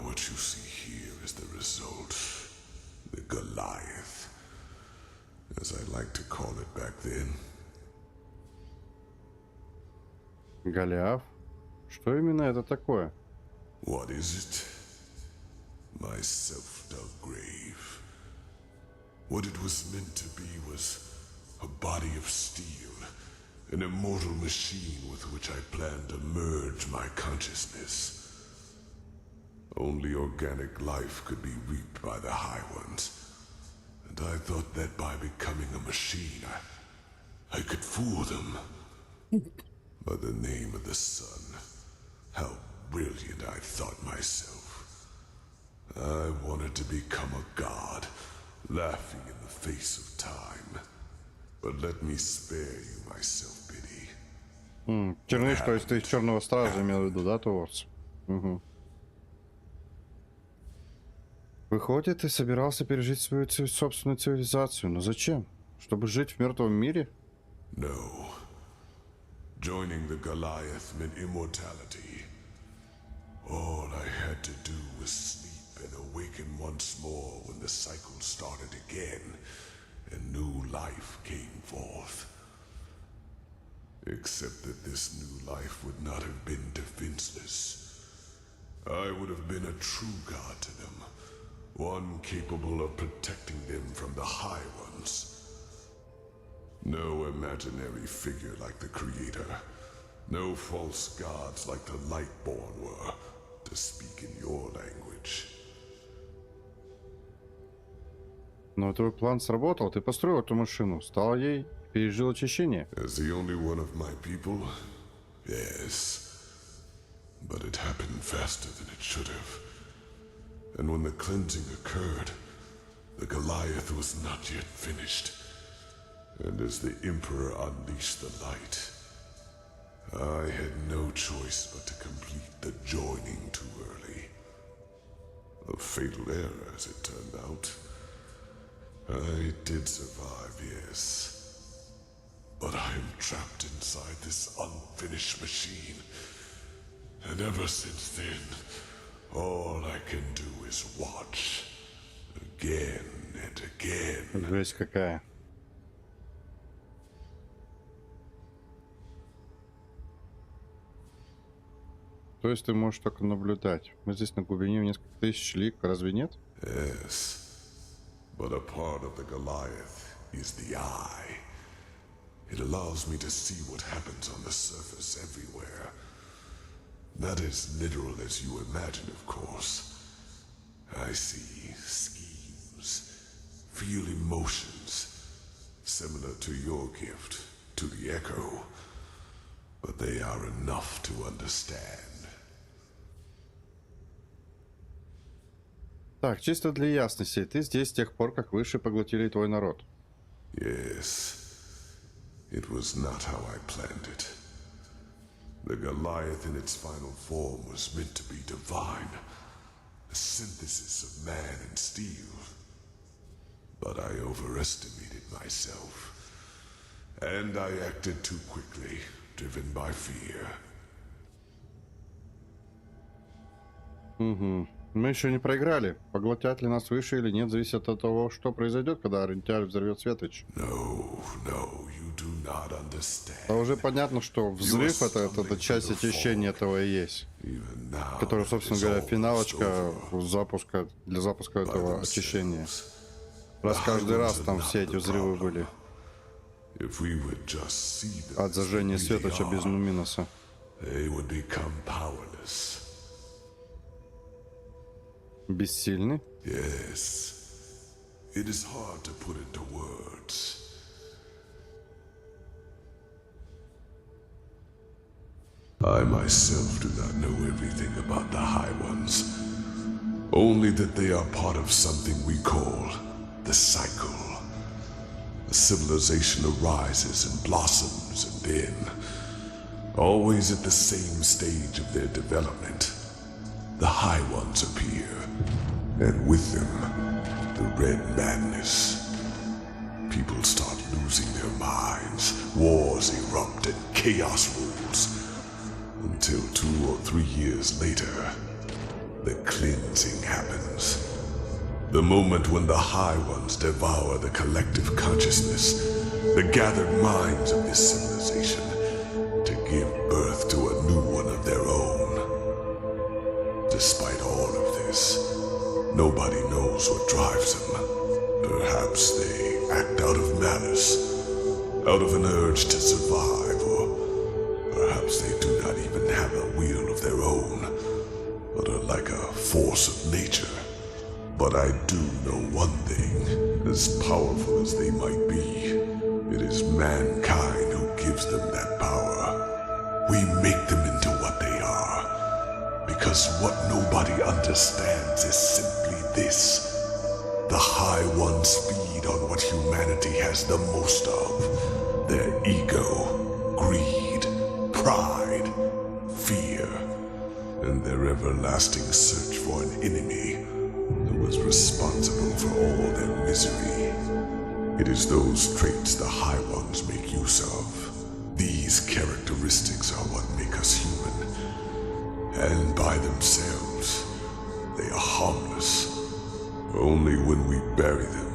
What you see here is the result. The Goliath. As I like to call it back then. Голиаф? Что именно это такое? What is it? My self-dug grave. What it was meant to be was a body of steel, an immortal machine with which I planned to merge my consciousness. Only organic life could be reaped by the High Ones, and I thought that by becoming a machine, I could fool them. By the name of the sun, how brilliant I thought myself. I wanted to become a god, laughing in the face of time. But let me spare you my self-pity. Черныш, то есть ты из Черного Стража имел в виду, да, Товорс? Угу. Выходит, ты собирался пережить свою собственную цивилизацию, но зачем? Чтобы жить в мертвом мире? No. Joining the Goliath meant immortality. All I had to do was sleep and awaken once more when the cycle started again, and new life came forth. Except that this new life would not have been defenseless. I would have been a true god to them, one capable of protecting them from the High Ones. No imaginary figure like the Creator, no false gods like the Lightborn were, to speak in your language. Но твой план сработал, ты построил эту машину, стал ей, пережил очищение. As the only one of my people, yes. But it happened faster than it should have. And when the cleansing occurred, the Goliath was not yet finished. And as the Emperor unleashed the light, I had no choice but to complete the joining too early. A fatal error, as it turned out. I did survive, yes. But I am trapped inside this unfinished machine. And ever since then, all I can do is watch. Again and again. Жесть какая. То есть ты можешь только наблюдать. Мы здесь на глубине в несколько тысяч лиг, разве нет? Yes. But a part of the Goliath is the eye. It allows me to see what happens on the surface everywhere. Not as literal as you imagine, of course. I see schemes, feel emotions, similar to your gift, to the Echo. But they are enough to understand. Так, чисто для ясности, ты здесь с тех пор, как Высшие поглотили твой народ. Yes. It was not how I planned it. The Goliath in its final form was meant to be divine. A synthesis of man and steel. But I overestimated myself. And I acted too quickly, driven by fear. Угу. Мы еще не проиграли. Поглотят ли нас выше или нет, зависит от того, что произойдет, когда Орентиаль взорвет Светоч. А уже понятно, что взрыв это часть очищения этого и есть. Которая, собственно говоря, финалочка запуска, для запуска этого очищения. Раз каждый раз там все эти взрывы были. От зажжения Светоча без Нуминоса. Бессильны? Yes. It is hard to put into words. I myself do not know everything about the High Ones. Only that they are part of something we call the cycle. A civilization arises and blossoms, and then, always at the same stage of their development, the High Ones appear, and with them, the Red Madness. People start losing their minds, wars erupt, and chaos rules. Until 2 or 3 years later, the cleansing happens. The moment when the High Ones devour the collective consciousness, the gathered minds of this civilization, to give birth to a new one of their own. Despite all of this, nobody knows what drives them. Perhaps they act out of malice, out of an urge to survive, or perhaps they do not even have a will of their own, but are like a force of nature. But I do know one thing, as powerful as they might be, it is mankind who gives them that power. We make them into what they are, because Because what nobody understands is simply this. The High Ones feed on what humanity has the most of. Their ego, greed, pride, fear, and their everlasting search for an enemy who is responsible for all their misery. It is those traits the High Ones make use of. These characteristics are what make us human. And by themselves, they are harmless. Only when we bury them,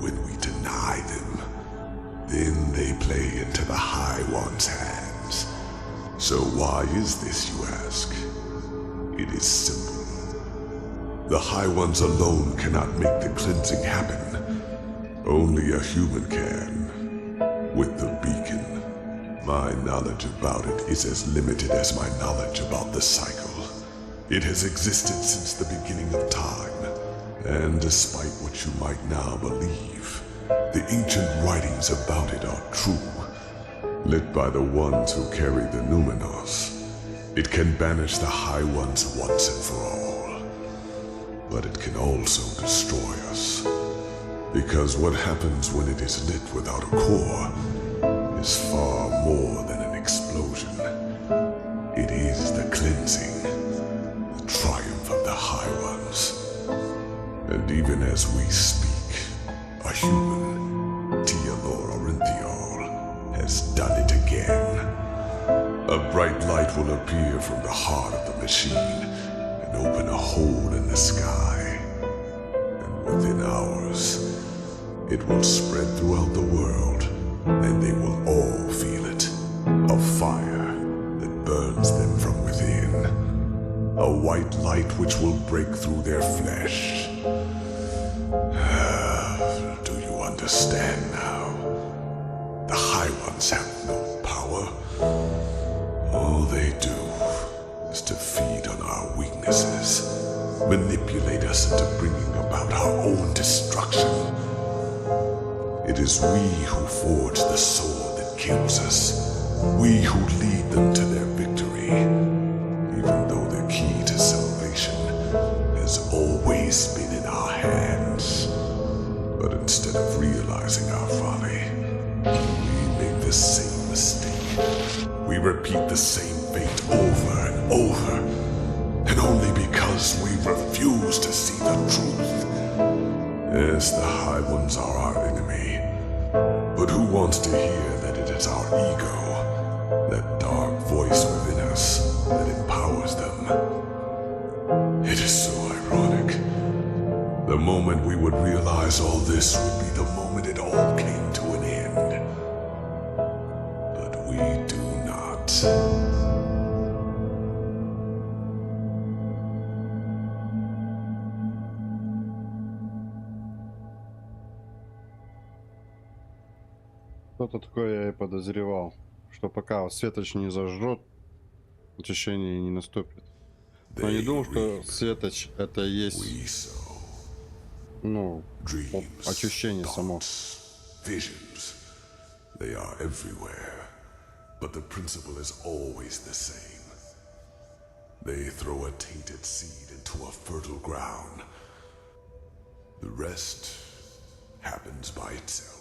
when we deny them, then they play into the High One's hands. So why is this, you ask? It is simple. The High Ones alone cannot make the cleansing happen. Only a human can. With the beacon, my knowledge about it is as limited as my knowledge about the cycle. It has existed since the beginning of time. And despite what you might now believe, the ancient writings about it are true. Lit by the ones who carry the Numenos, it can banish the High Ones once and for all. But it can also destroy us. Because what happens when it is lit without a core is far more than an explosion. It is the cleansing, the triumph of the High Ones. And even as we speak, a human, Tealor Orinthiol, has done it again. A bright light will appear from the heart of the machine and open a hole in the sky. And within hours, it will spread throughout the world, and they will all feel it. A fire that burns them from within. A white light which will break through their flesh. Do you understand now? The High Ones have no power. All they do is to feed on our weaknesses, manipulate us into bringing about our own destruction. It is we who forge the sword that kills us. We who lead them to their victory. Even though the key to salvation has always been in our hands. But instead of realizing our folly, we make the same mistake. We repeat the same fate over and over. And only because we refuse to see the truth. Yes, the High Ones are our enemy. But who wants to hear that it is our ego, that dark voice within us, that empowers them? It is so ironic. The moment we would realize all this would be the moment it all came to an end. But we do not. Что-то такое я и подозревал, что пока Светоч не зажжет, очищение не наступит. Но не думал, что Светоч это и есть, ну, очищение само. Visions. They are everywhere. But the principle is always the same. They throw a tainted seed into a fertile ground. The rest happens by itself.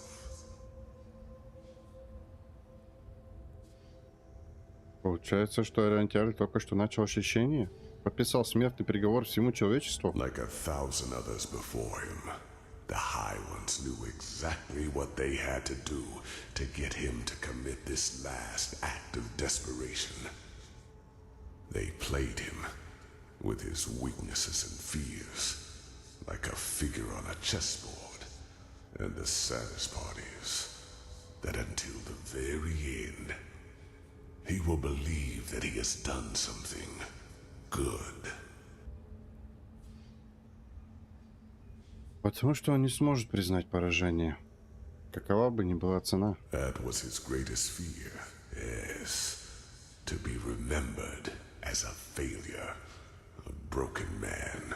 Получается, что Ориенталь только что начал очищение? Подписал смертный приговор всему человечеству? Like 1,000 others before him, the High Ones knew exactly what they had to do to get him to commit this last act of desperation. They played him with his weaknesses and fears, like a figure on a chessboard. And the saddest part is that until the very end, he will believe that he has done something good. Потому что он не сможет признать поражение, какова бы ни была цена. That was his greatest fear, yes. To be remembered as a failure, a broken man.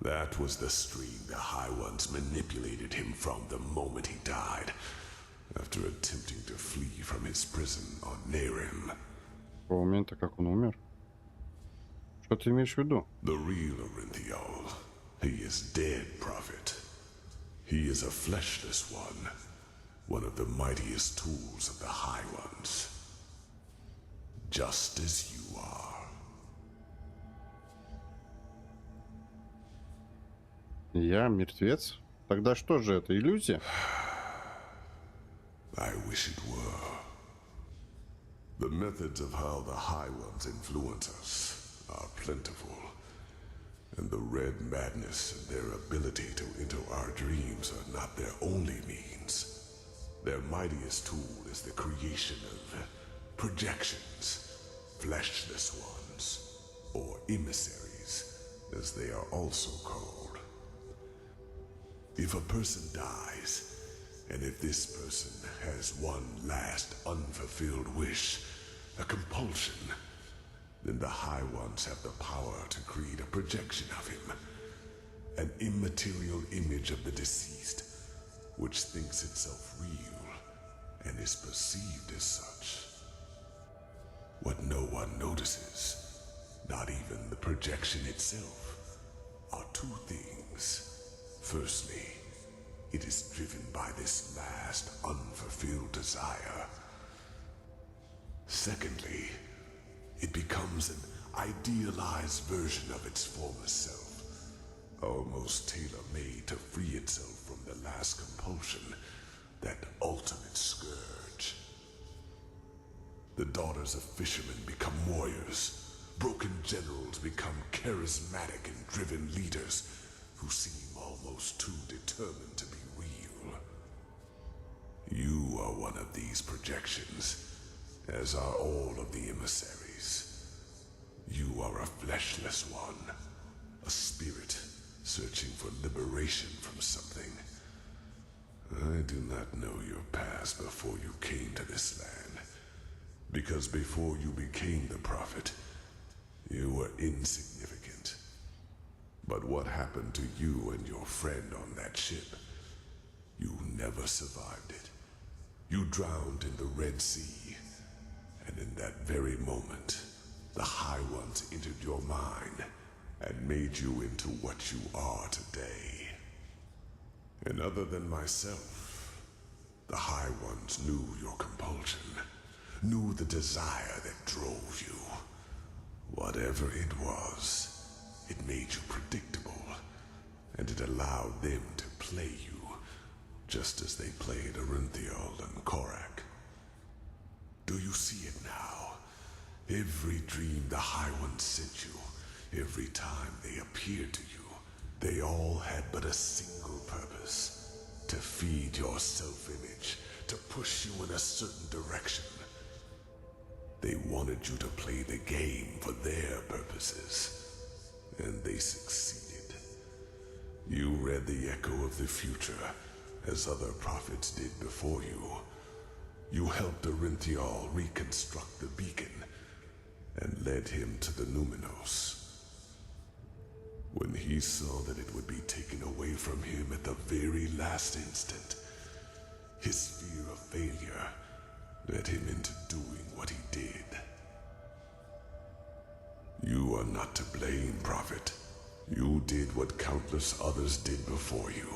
That was the stream the High Ones manipulated him from the moment he died. After attempting to flee from his prison on Nerim. С того момента, как он умер? Что ты имеешь в виду? The real Orinthiol. He is dead, Prophet. He is a fleshless one of the mightiest tools of the High Ones. Just as you are. Я мертвец? Тогда что же это, иллюзия? I wish it were. The methods of how the High Ones influence us are plentiful. And the Red Madness and their ability to enter our dreams are not their only means. Their mightiest tool is the creation of projections, fleshless ones, or emissaries, as they are also called. If a person dies, and if this person has one last unfulfilled wish, a compulsion, then the High Ones have the power to create a projection of him, an immaterial image of the deceased, which thinks itself real and is perceived as such. What no one notices, not even the projection itself, are two things. Firstly, it is driven by this last unfulfilled desire. Secondly, it becomes an idealized version of its former self, almost tailor-made to free itself from the last compulsion, that ultimate scourge. The daughters of fishermen become warriors. Broken generals become charismatic and driven leaders who seem almost too determined to be real. You are one of these projections, as are all of the emissaries. You are a fleshless one, a spirit searching for liberation from something. I do not know your past before you came to this land, because before you became the Prophet, you were insignificant. But what happened to you and your friend on that ship? You never survived it. You drowned in the Red Sea, and in that very moment, the High Ones entered your mind and made you into what you are today. And other than myself, the High Ones knew your compulsion, knew the desire that drove you. Whatever it was, it made you predictable, and it allowed them to play you, just as they played Orinthiol and Korak. Do you see it now? Every dream the High Ones sent you, every time they appeared to you, they all had but a single purpose: to feed your self-image, to push you in a certain direction. They wanted you to play the game for their purposes, and they succeeded. You read the echo of the future, as other prophets did before you. You helped Orinthiol reconstruct the beacon, and led him to the Numinos. When he saw that it would be taken away from him at the very last instant, his fear of failure led him into doing what he did. You are not to blame, Prophet. You did what countless others did before you,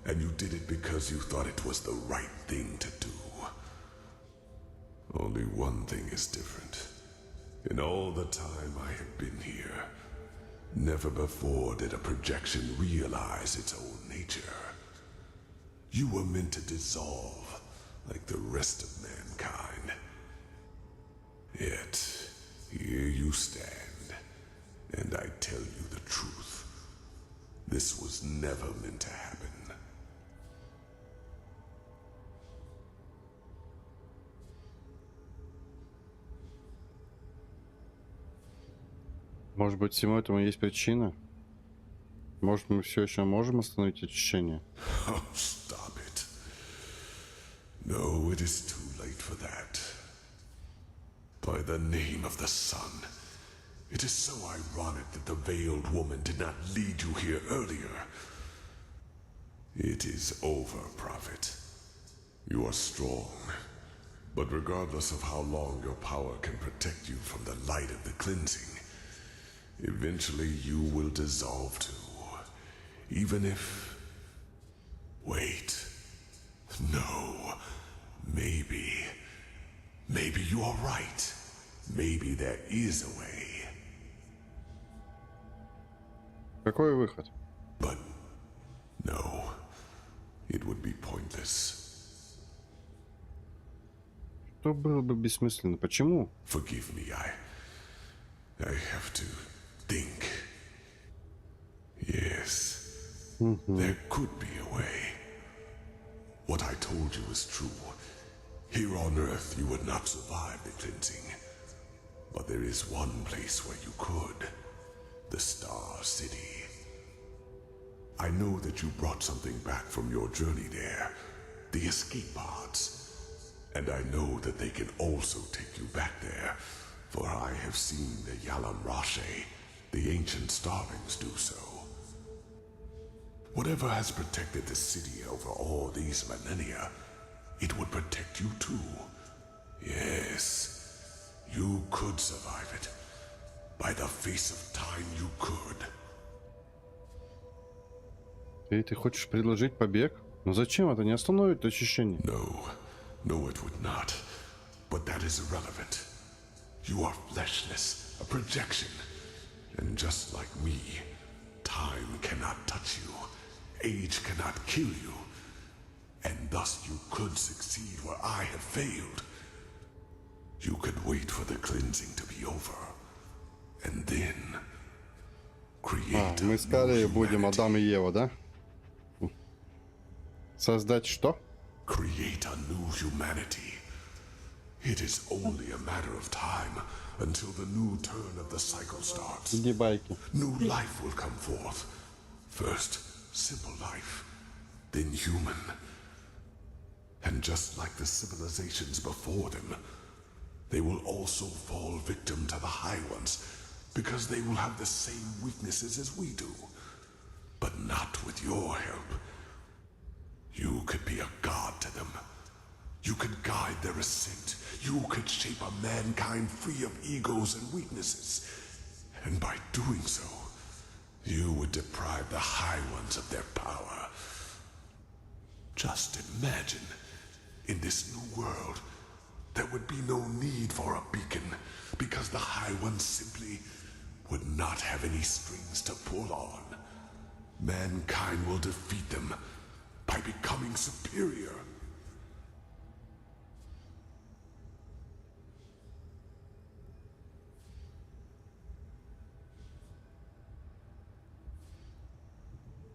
and you did it because you thought it was the right thing to do. Only one thing is different. In all the time I have been here, never before did a projection realize its own nature. You were meant to dissolve like the rest of mankind. Yet, here you stand, and I tell you the truth. This was never meant to happen. Может быть, всему этому есть причина? Может, мы все еще можем остановить очищение? Oh, stop it. No, it is too late for that. By the name of the sun, it is so ironic that the veiled woman did not lead you here earlier. It is over, Prophet. You are strong, but regardless of how long your power can protect you from the light of the cleansing, Eventually you will dissolve too. Even if... Wait. No. Maybe. Maybe you are right. Maybe there is a way. Какой выход? But no. It would be pointless. Что было бы бессмысленно? Почему? Forgive me, I have to think. Yes, there could be a way. What I told you is true. Here on Earth, you would not survive the cleansing. But there is one place where you could. The Star City. I know that you brought something back from your journey there. The escape pods. And I know that they can also take you back there. For I have seen the Yalam Rashe, the ancient starlings, do so. Whatever has protected the city over all these millennia, it would protect you too. Yes, you could survive it. By the face of time, you could. Ты хочешь предложить побег? Но зачем это? Не остановит очищение. No, it would not. But that is irrelevant. You are fleshless, a projection. And just like me, time cannot touch you. Age cannot kill you. And thus you could succeed where I have failed. You could wait for the cleansing to be over. And then... create мы скорее будем Адам и Ева, да? Создать что? Create a new humanity. It is only a matter of time until the new turn of the cycle starts. New life will come forth. First, simple life, then human. And just like the civilizations before them, they will also fall victim to the High Ones, because they will have the same weaknesses as we do. But not with your help. You could be a god to them. You could guide their ascent. You could shape a mankind free of egos and weaknesses. And by doing so, you would deprive the High Ones of their power. Just imagine, in this new world, there would be no need for a beacon, because the High Ones simply would not have any strings to pull on. Mankind will defeat them by becoming superior.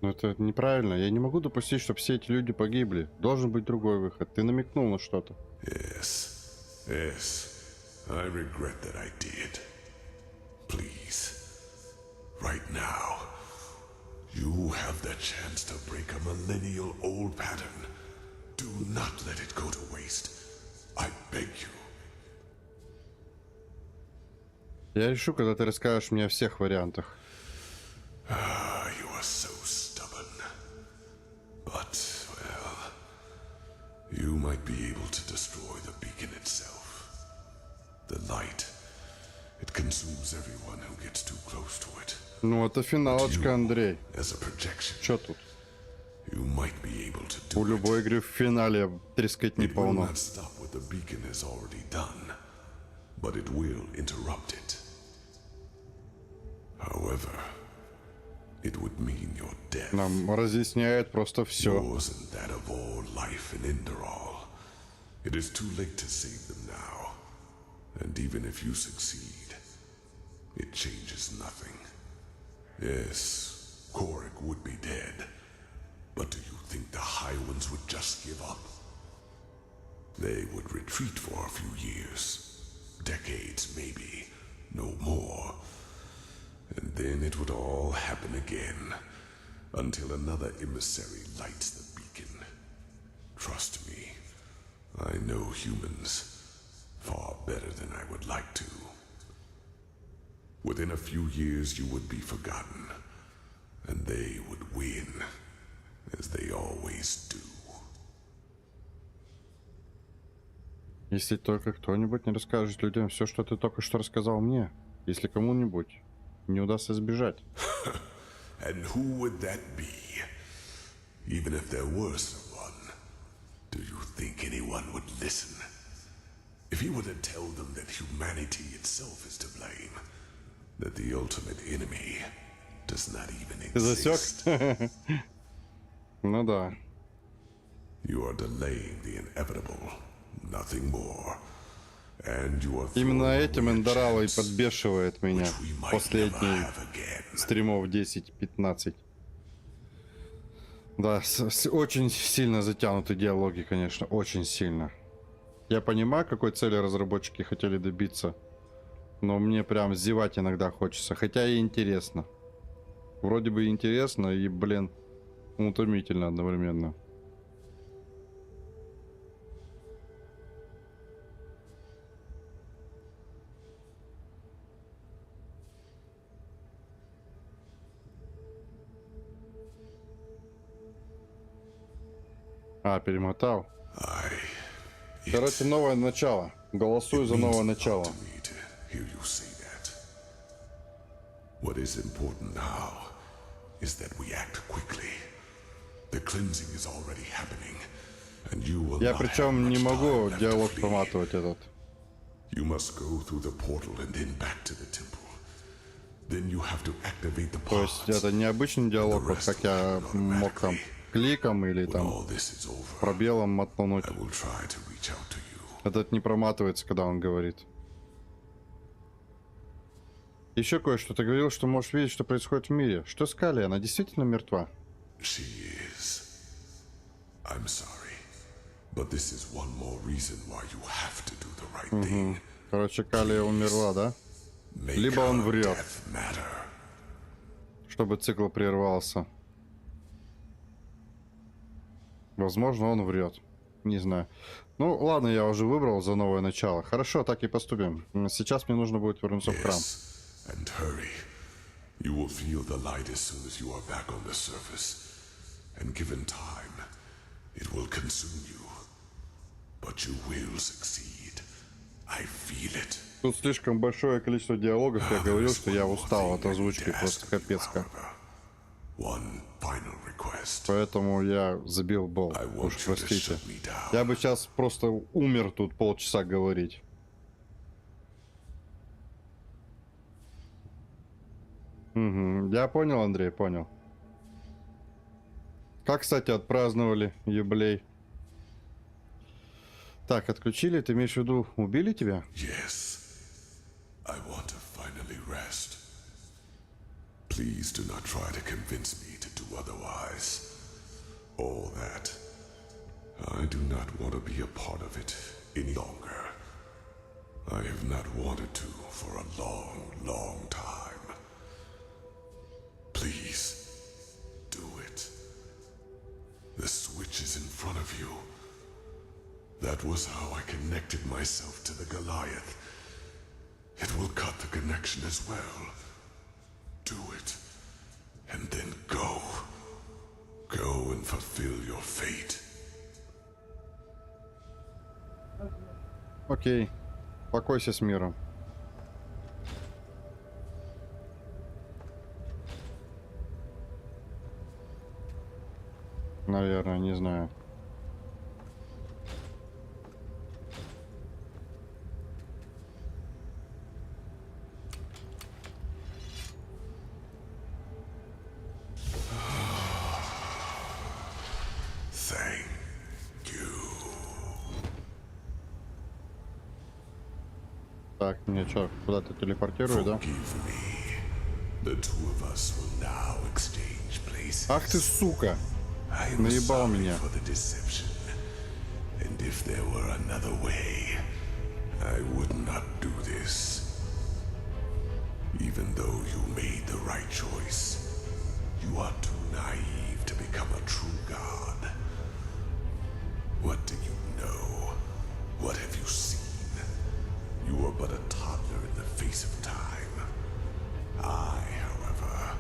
Но это неправильно. Я не могу допустить, чтобы все эти люди погибли. Должен быть другой выход. Ты намекнул на что-то. Yes. I regret that I did. Please. Right now. You have the chance to break a millennial-old pattern. Do not let it go to waste. I beg you. Я решу, когда ты расскажешь мне о всех вариантах. You are so stubborn. But, well, you might be able to destroy the beacon itself. The light. It consumes everyone who gets too close to it. Ну, это финалочка, Андрей. Чё тут? У любой игры в финале трескать не полно. Нам разъясняет просто все. It is too late to save them now. And even if you succeed, it changes nothing. Yes, Korik would be dead. But do you think the High Ones would just give up? They would retreat for a few years. Decades, maybe. No more. And then it would all happen again. Until another emissary lights the beacon. Trust me. I know humans far better than I would like to. Within a few years you would be forgotten, and they would win, as they always do. Если только кто-нибудь не расскажет людям все, что ты только что рассказал мне. Если кому-нибудь. не удастся сбежать. And who would that be? Even if there were someone, do you think anyone would listen? If you were to tell them that humanity itself is to blame, that the ultimate enemy does not even exist. Ну да. You are delaying the inevitable, nothing more. And you are Именно этим Enderal и подбешивает меня последний стримов 10-15. Да, очень сильно затянуты диалоги, конечно, очень сильно. Я понимаю, какой цели разработчики хотели добиться, но мне прям зевать иногда хочется, хотя и интересно. Вроде бы интересно и, блин, утомительно одновременно. А, перемотал. Короче, новое начало. Голосуй за новое начало. What is important now is that we act quickly. The cleansing is already happening, and you will Я not причем have не much могу time left to диалог flee. проматывать этот. You must go through the portal and then back to the temple. Then you have to activate the То есть это не обычный диалог, вот как я мог там кликом или там пробелом мотнуть. Этот не проматывается, когда он говорит. Еще кое-что. Ты говорил, что можешь видеть, что происходит в мире. Что с Кали? Она действительно мертва? She is. I'm sorry, but this is one more reason why you have to do the right thing. Короче, Кали умерла, да? Либо он врет, чтобы цикл прервался. Возможно, он врет. Не знаю. Ну, ладно, я уже выбрал за новое начало. Хорошо, так и поступим. Сейчас мне нужно будет вернуться в храм. And hurry. You will feel the light as soon as you are back on the surface. And given time, it will consume you. But you will succeed. I feel it. Тут слишком большое количество диалогов. Я говорил, что я устал от озвучки. Просто капец как. Поэтому я забил болт. Уж простите. Я бы сейчас просто умер тут полчаса говорить. Угу. Я понял, Андрей, понял. Как, кстати, отпраздновали юбилей? Так, отключили? Ты имеешь в виду, убили тебя? Yes. I want to finally rest. Please do not try to convince me to do otherwise. All that. I do not want to be a part of it any longer. I have not wanted to for a long, long time. Please, do it. The switch is in front of you. That was how I connected myself to the Goliath. It will cut the connection as well. Do it, and then go. Go and fulfill your fate. Окей. Покойся с миром. Наверное, не знаю. Так, мне что, куда-то телепортирует, да? Ах ты, сука! Наебал меня. And if there were another way, I would not do this. Even though you made the right choice, you are too naive to become a true god. What do you know? What have you seen? You are but a toddler in the face of time. I, however,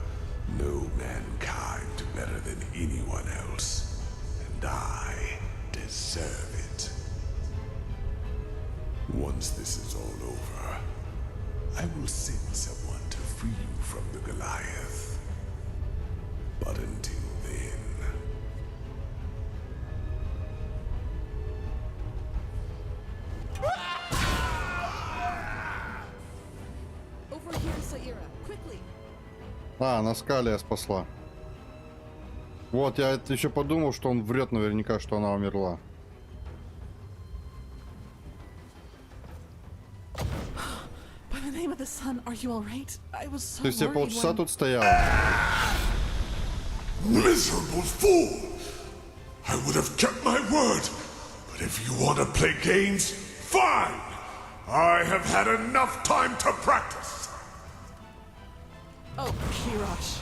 know mankind better than anyone else, and I deserve it. Once this is all over, I will send someone to free you from the Goliath. But until then... Over here, Saira, quickly. А, на скале я спасла. Вот, я это еще подумал, что он врет наверняка, что она умерла. By the name of the sun, are you all right? I was so Ты все worried полчаса when... тут стояла. Miserable fool! I would have kept my word, but if you want to play games, fine! I have had enough time to practice! Oh, Kirosh.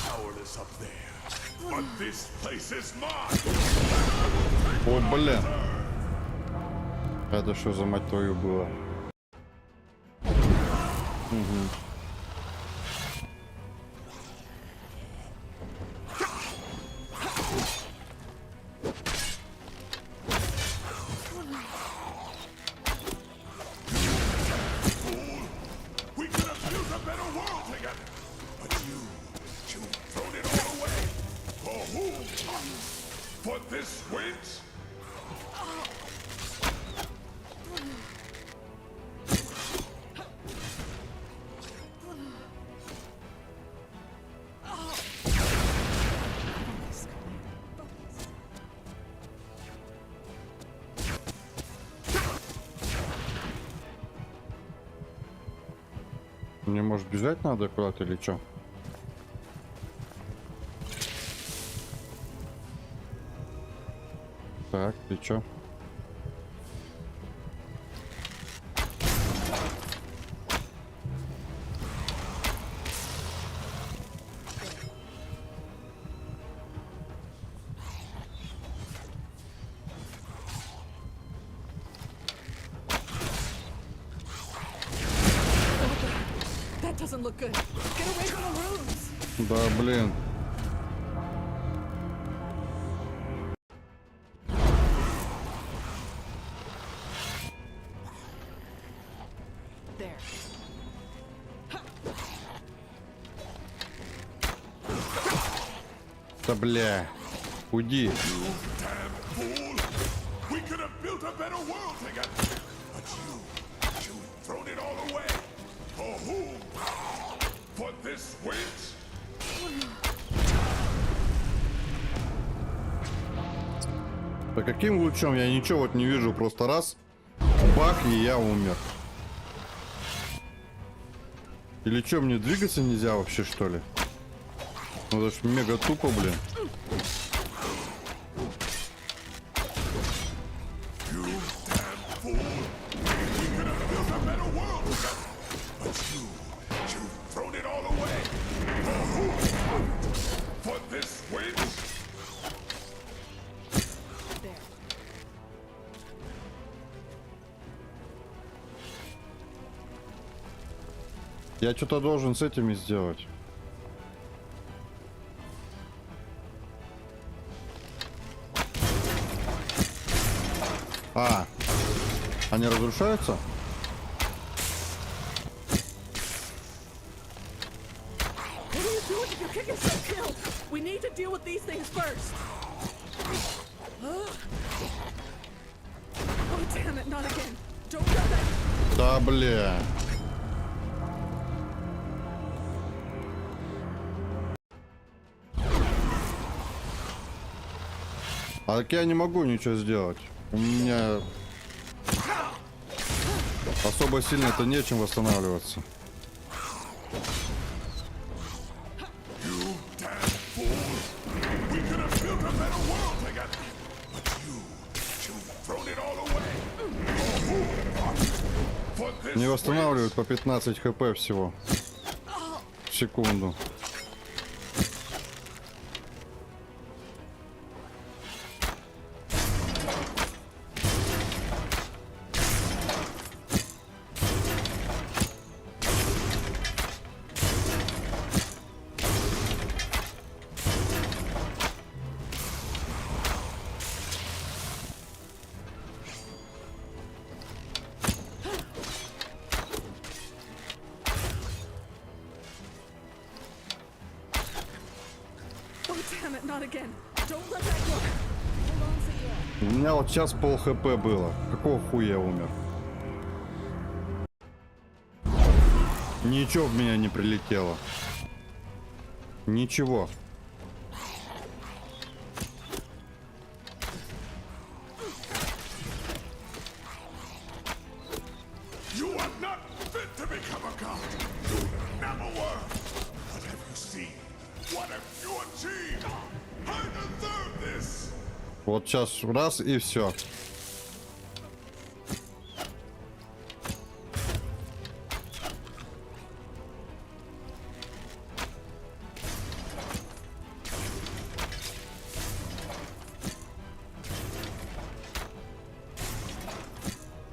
Powerless up there, but this place is mine! Ой, блин. Это что за мать твою было? Угу. We could have built a better world together, but you've thrown it all away. For whom? For this witch? Мне, может, бежать надо куда-то или что? Так, ты чё? That doesn't look good. Get away from the runes. Да, блин. There. Да бля. Уйди. We could have built a better world together, but you've thrown it all away. For whom? For this witch? Да каким лучом? Я ничего вот не вижу. Просто раз. Бах, и я умер. Или что, мне двигаться нельзя вообще, что ли? Ну это ж мега тупо, блин. Я что-то должен с этими сделать. А, они разрушаются? What are you doing if you're kicking some kill? We need to deal with these things first. Oh, damn it, not again. Don't go that. Да, бля. А так я не могу ничего сделать. У меня особо сильно это нечем восстанавливаться. Не восстанавливают по 15 хп всего в секунду. Damn it, not again. Don't let that go. У меня вот сейчас пол хп было. Какого хуя я умер? Ничего в меня не прилетело. Ничего. You are not fit to become a god. You never were. What have you seen? What have you achieved? I deserve this. Вот сейчас раз и все.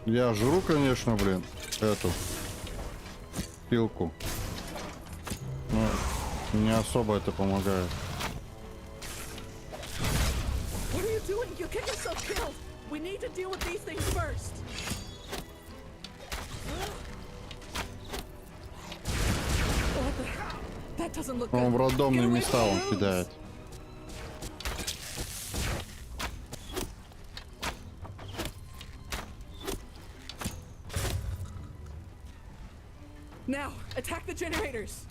Я жру, конечно, блин, эту пилку. Но не особо это помогает. What are you doing? You'll get yourself killed. We need to deal with these things first. What the? That doesn't look good. Он в рандомные Get away места from он the кидает. Now, attack the generators.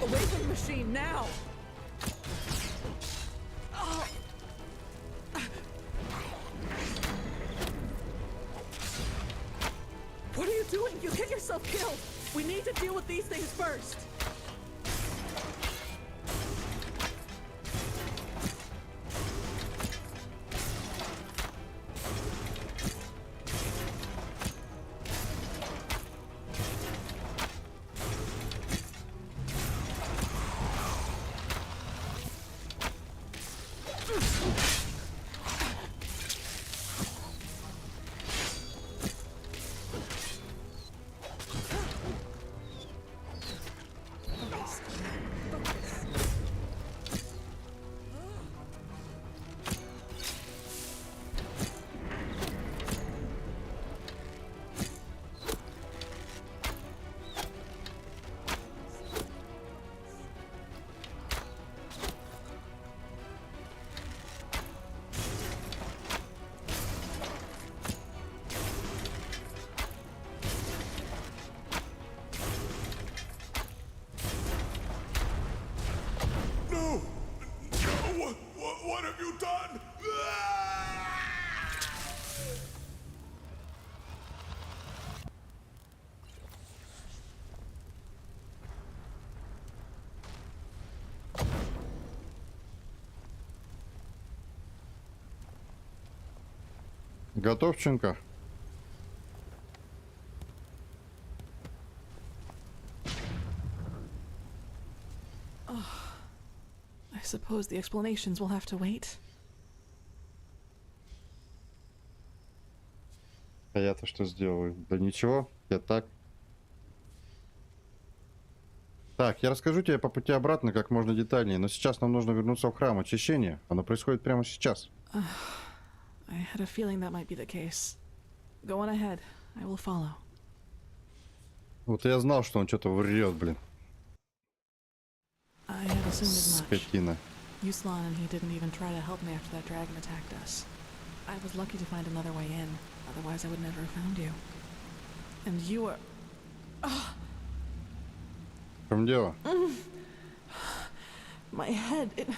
Away from the machine now! Oh. What are you doing? You get yourself killed! We need to deal with these things first! What have you done? Готовченко. I suppose the explanations will have to wait. А я-то что сделаю? Да ничего, я так. Так, я расскажу тебе по пути обратно как можно детальнее, но сейчас нам нужно вернуться в храм очищения. Оно происходит прямо сейчас. I had a feeling that might be the case. Go on ahead. I will follow. Вот я знал, что он что-то врет, блин. I had assumed as much. Скотина. Yuslan and he didn't even try to help me after that dragon attacked us. I was lucky to find another way in. Otherwise, I would never have found you. And you are... Oh. В чем дело? My head, it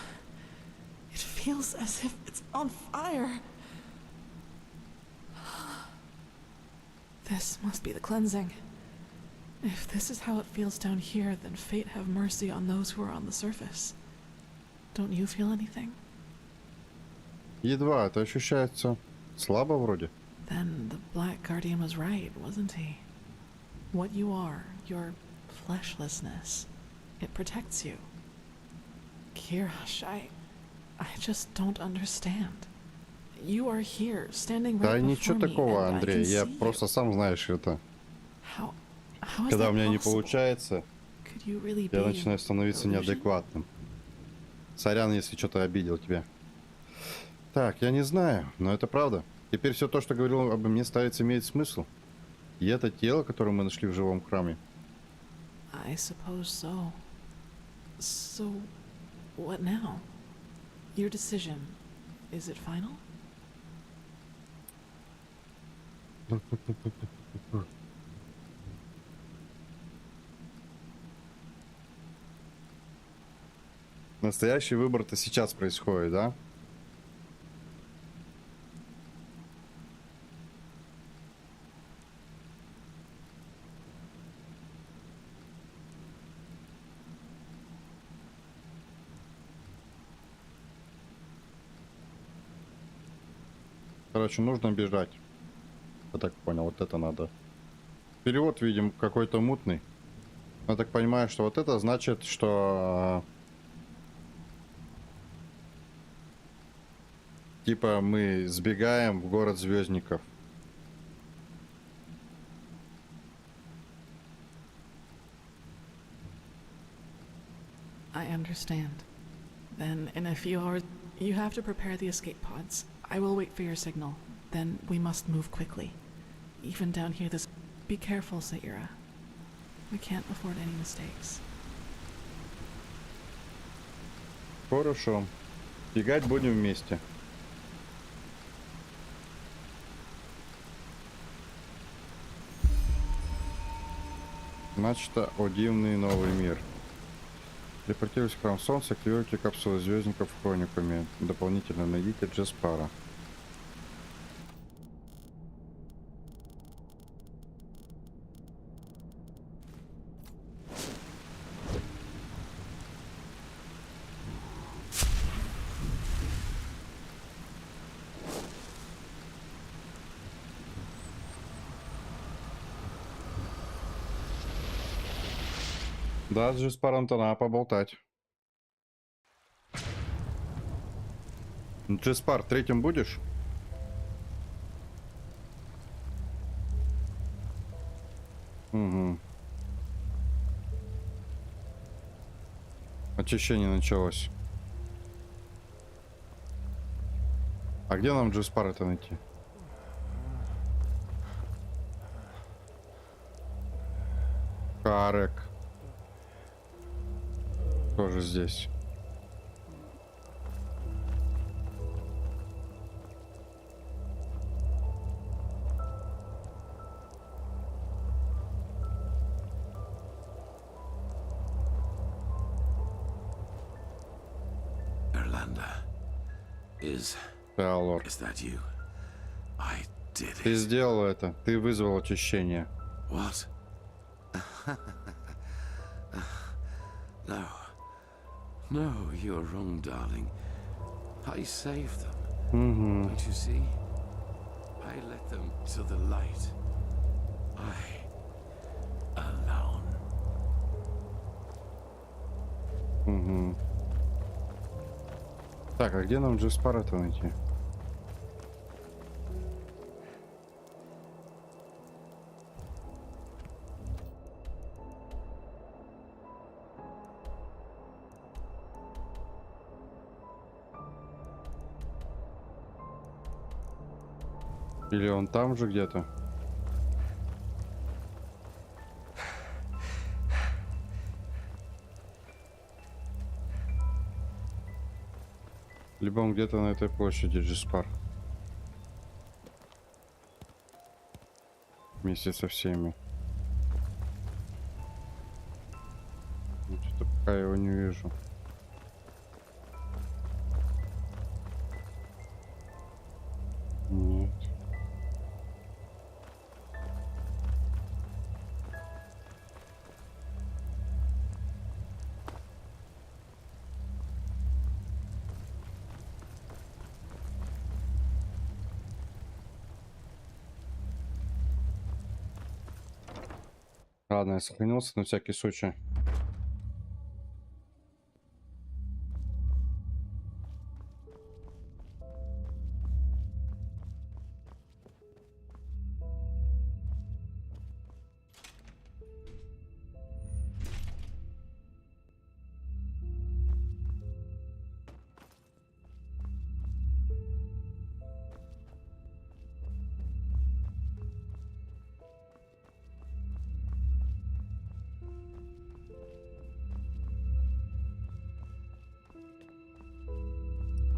feels as if it's on fire. This must be the cleansing. If this is how it feels down here, then fate have mercy on those who are on the surface. Don't you feel anything? Едва, это ощущается слабо вроде. Then the Black Guardian was right, wasn't he? What you are, your fleshlessness, it protects you. Kirash, I just don't understand. You are here, standing Да right ничего before me, такого, and I Андрей. can Я see просто сам знаешь это. How is Когда that у меня не possible? получается, Could you really я be начинаю an становиться illusion? неадекватным. Сорян, если что-то обидел тебя. Так, я не знаю, но это правда. Теперь все то, что говорил обо мне, ставится иметь смысл. И это тело, которое мы нашли в живом храме. I suppose so. So, what now? Your decision, is it final? Настоящий выбор-то сейчас происходит, да? Короче, нужно бежать. Я так понял, вот это надо. Перевод, видим, какой-то мутный. Я так понимаю, что вот это значит, что... Типа мы сбегаем в город звездников. I understand. Then, in a few hours, you have to prepare the escape pods. I will wait for your signal. Then we must move quickly. Even down here, this... Be careful, Saira. We can't afford any mistakes. Хорошо. Бегать будем вместе. Начато о дивный новый мир. Телепортируйся в храм солнца, активируйте капсулы звездников хрониками. Дополнительно найдите Джеспара. Да, с Джеспаром-то надо поболтать. Джеспар, третьим будешь? Угу. Очищение началось. А где нам Джеспара-то найти? Карек. Тоже здесь. Is that you? I did it. Ты сделал это. Ты вызвал очищение. What? No. No, you're wrong, darling. I saved them. Don't you see? I led them to the light. I alone. Угу. Так, а где нам Джеспара-то найти? Или он там же где-то? Либо он где-то на этой площади, Джеспар. Вместе со всеми. Что-то пока я его не вижу. Нет. Ладно, я сохранился на всякий случай.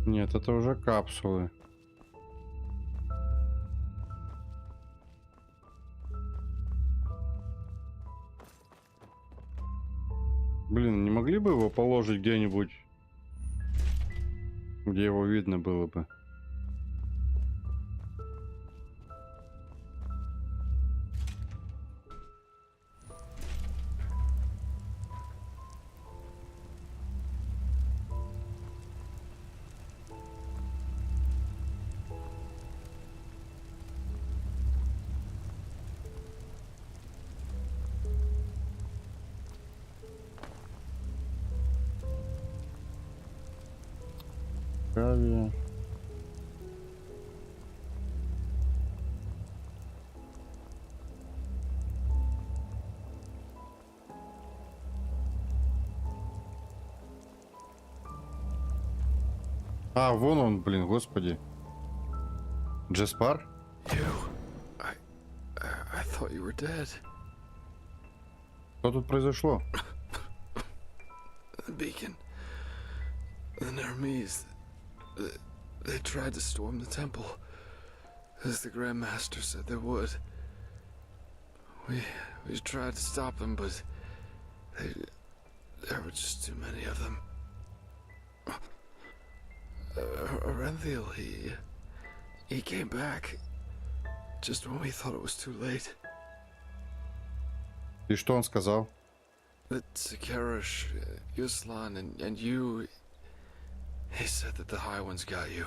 Нет, это уже капсулы. Блин, не могли бы его положить где-нибудь, где его видно было бы? Кавия. А, вон он, блин, господи. Джеспар? I thought you were dead. Что тут произошло? The beacon. The Nermese. They tried to storm the temple, as the Grand Master said they would. We tried to stop them, but there were just too many of them. Arenthil, he came back just when we thought it was too late. И что он сказал? That Sakarish, Yuslan, and you... He said that the High Ones got you.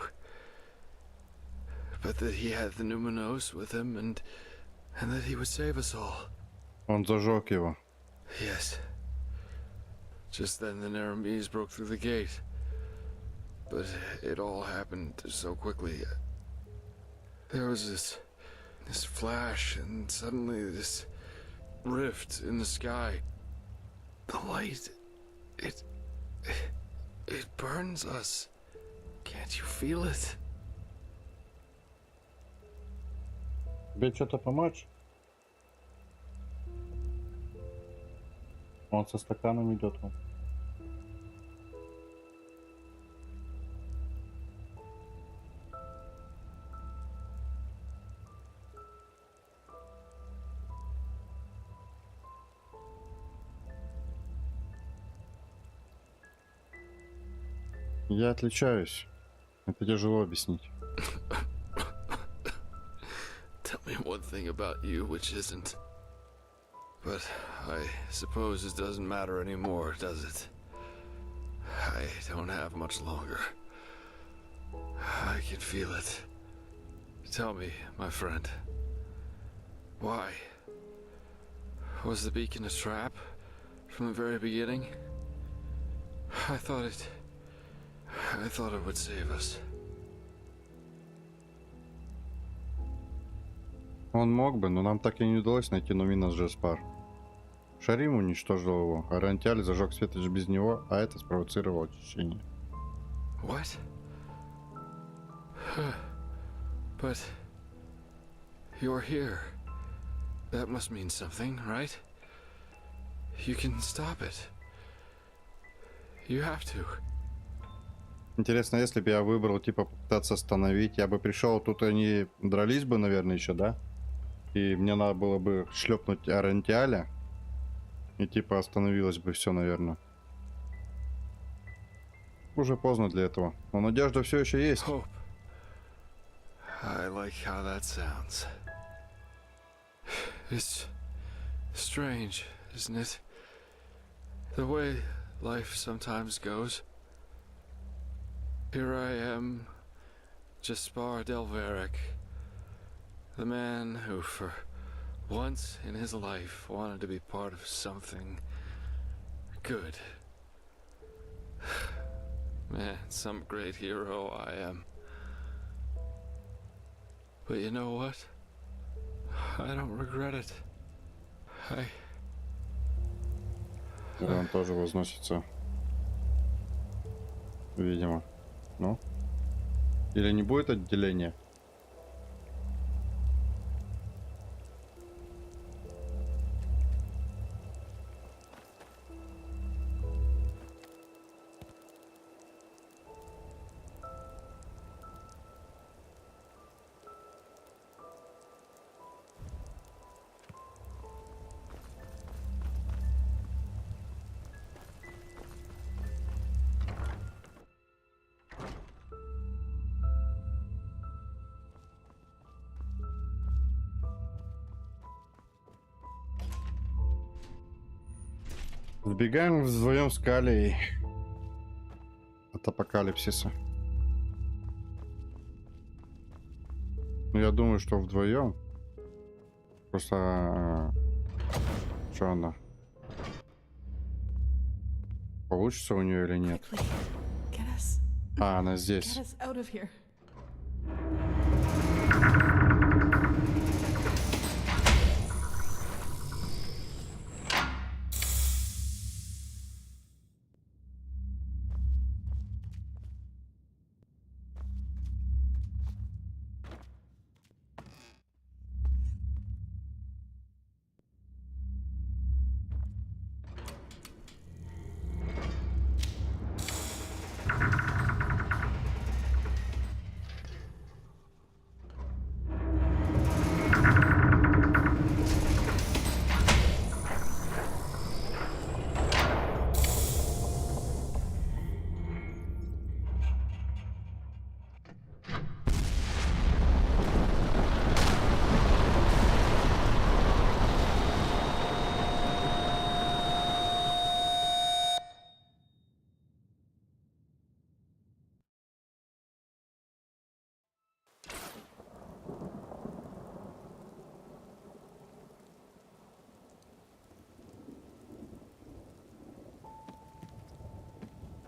But that he had the Numenos with him, and that he would save us all. Он зажег его. Yes. Just then the Nermese broke through the gate. But it all happened so quickly. There was this flash, and suddenly this rift in the sky. The light, it burns us. Can't you feel it? Тебе что-то помочь? Он со стаканом идет. Я отличаюсь. Это тяжело объяснить. Tell me one thing about you which isn't. But I suppose it doesn't matter anymore, does it? I don't have much longer. I can feel it. Tell me, my friend. Why? Was the beacon a trap from the very beginning? I thought it would save us. Он мог бы, но нам так и не удалось найти Нумина с Джеспар. Шарим уничтожил его, а Рантиаль зажег светоч без него, а это спровоцировало очищение. What? But you're here. That must mean something, right? You can stop it. You have to. Интересно, если бы я выбрал, типа, попытаться остановить, я бы пришел, тут они дрались бы, наверное, еще, да? И мне надо было бы шлепнуть Арантиаля, и типа остановилось бы все, наверное. Уже поздно для этого. Но надежда все еще есть. Hope. I like how that sounds. It's strange, isn't it? The way life sometimes goes. Here I am, Jaspar Delveric, the man who for once in his life wanted to be part of something good. Man, some great hero I am. But you know what? I don't regret it. Он тоже возносится. Видимо. Ну? Или не будет отделения? Сбегаем вдвоем с Калией от апокалипсиса. Ну, я думаю, что вдвоем. Просто... что она? Получится у нее или нет? А, она здесь.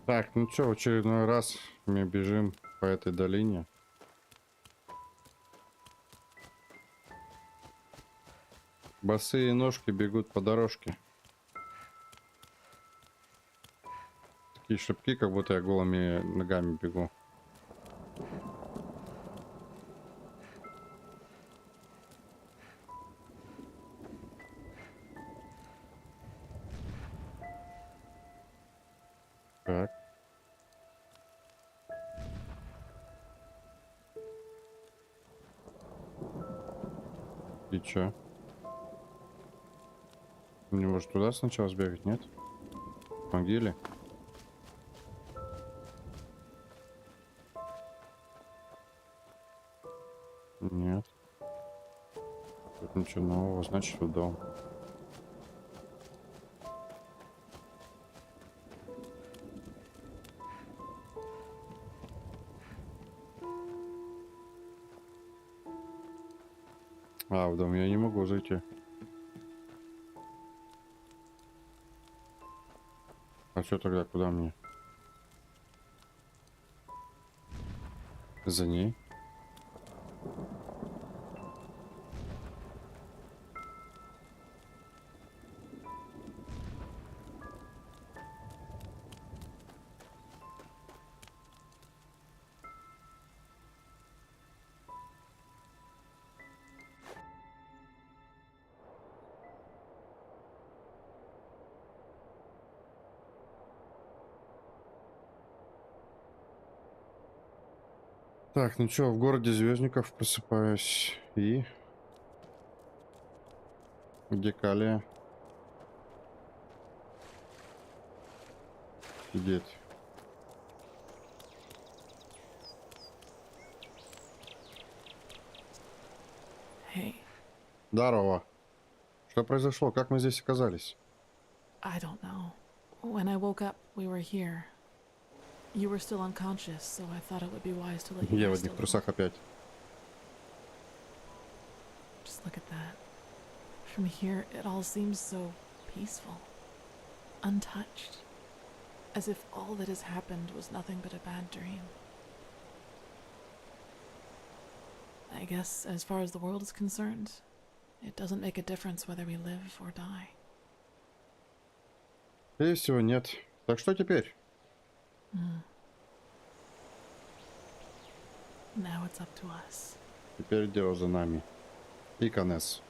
Так, ну что, в очередной раз мы бежим по этой долине. Босые ножки бегут по дорожке. Такие шипки, как будто я голыми ногами бегу. Так. И чё? Мне может туда сначала сбегать, нет? В могиле? Нет. Тут ничего нового, значит в дом. А, в дом я не могу зайти. А что тогда, куда мне? За ней? Так, ну чё, в городе Звездников просыпаюсь. И... Где Калия? Сидеть. Hey. Здорово. Что произошло? Как мы здесь оказались? I don't know. When I woke up, we were here. You were still unconscious, so I thought it would be wise to let you Я в rest a одних little. трусах опять. Just look at that. From here, it all seems so peaceful, untouched, as if all that has happened was nothing but a bad dream. I guess, as far as the world is concerned, it doesn't make a difference whether we live or die. Скорее всего, нет. Так что теперь? Now it's up to us. Теперь дело за нами. И конец.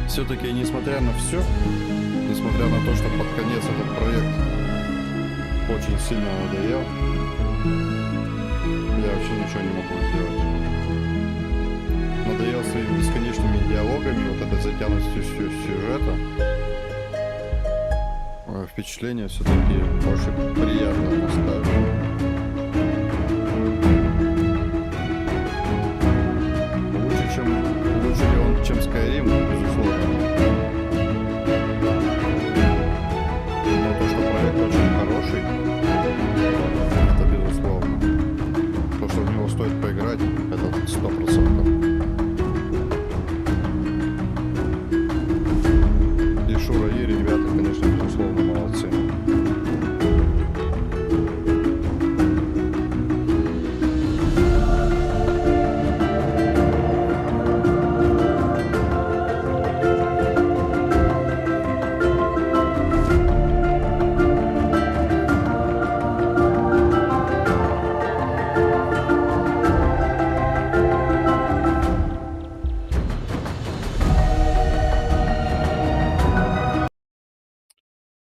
Все-таки, несмотря на все, несмотря на то, что под конец этот проект очень сильно надоел, я вообще ничего не могу сделать. Надоел своими бесконечными диалогами, вот этой затянутостью сюжета. впечатление все-таки очень приятно оставить. Лучше ли он, чем Skyrim, безусловно. Но то, что проект очень хороший, это безусловно. То, что в него стоит поиграть, это 100%. И Шура, и ребята, конечно, безусловно, молодцы.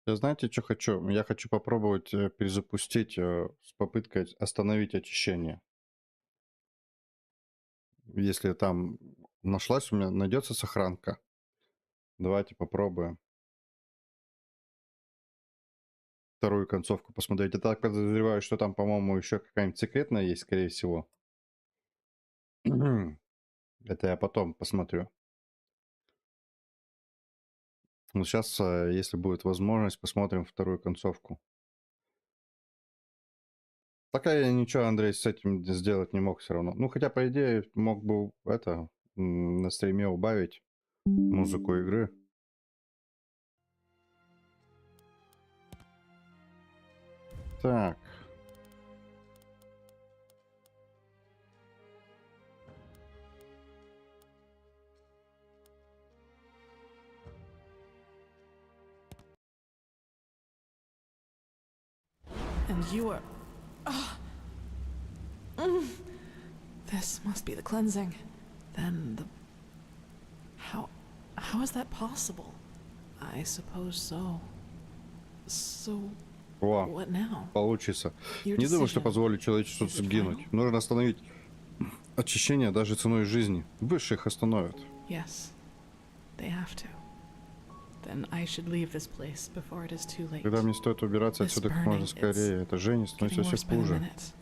Я знаете, что хочу? Я хочу попробовать перезапустить с попыткой остановить очищение. Если там нашлась у меня, найдется сохранка. Давайте попробуем. Вторую концовку посмотреть. Я так подозреваю, что там, по-моему, еще какая-нибудь секретная есть, скорее всего. Это я потом посмотрю. Но сейчас, если будет возможность, посмотрим вторую концовку. Пока я ничего, Андрей, с этим сделать не мог все равно. Ну, хотя, по идее, мог бы это на стриме убавить музыку игры. Так. And you are... This must be the cleansing. Then the... How is that possible? I suppose so. So... О, what now? получится. Your Не думаю, что decision. позволю человечеству Is it сгинуть. Нужно остановить очищение даже ценой жизни. Высшие их остановят. Yes, they have to. Then I should leave this place before it is too late. Когда мне стоит убираться This отсюда как burning, можно скорее, это Женя становится getting все worse by the хуже. minute.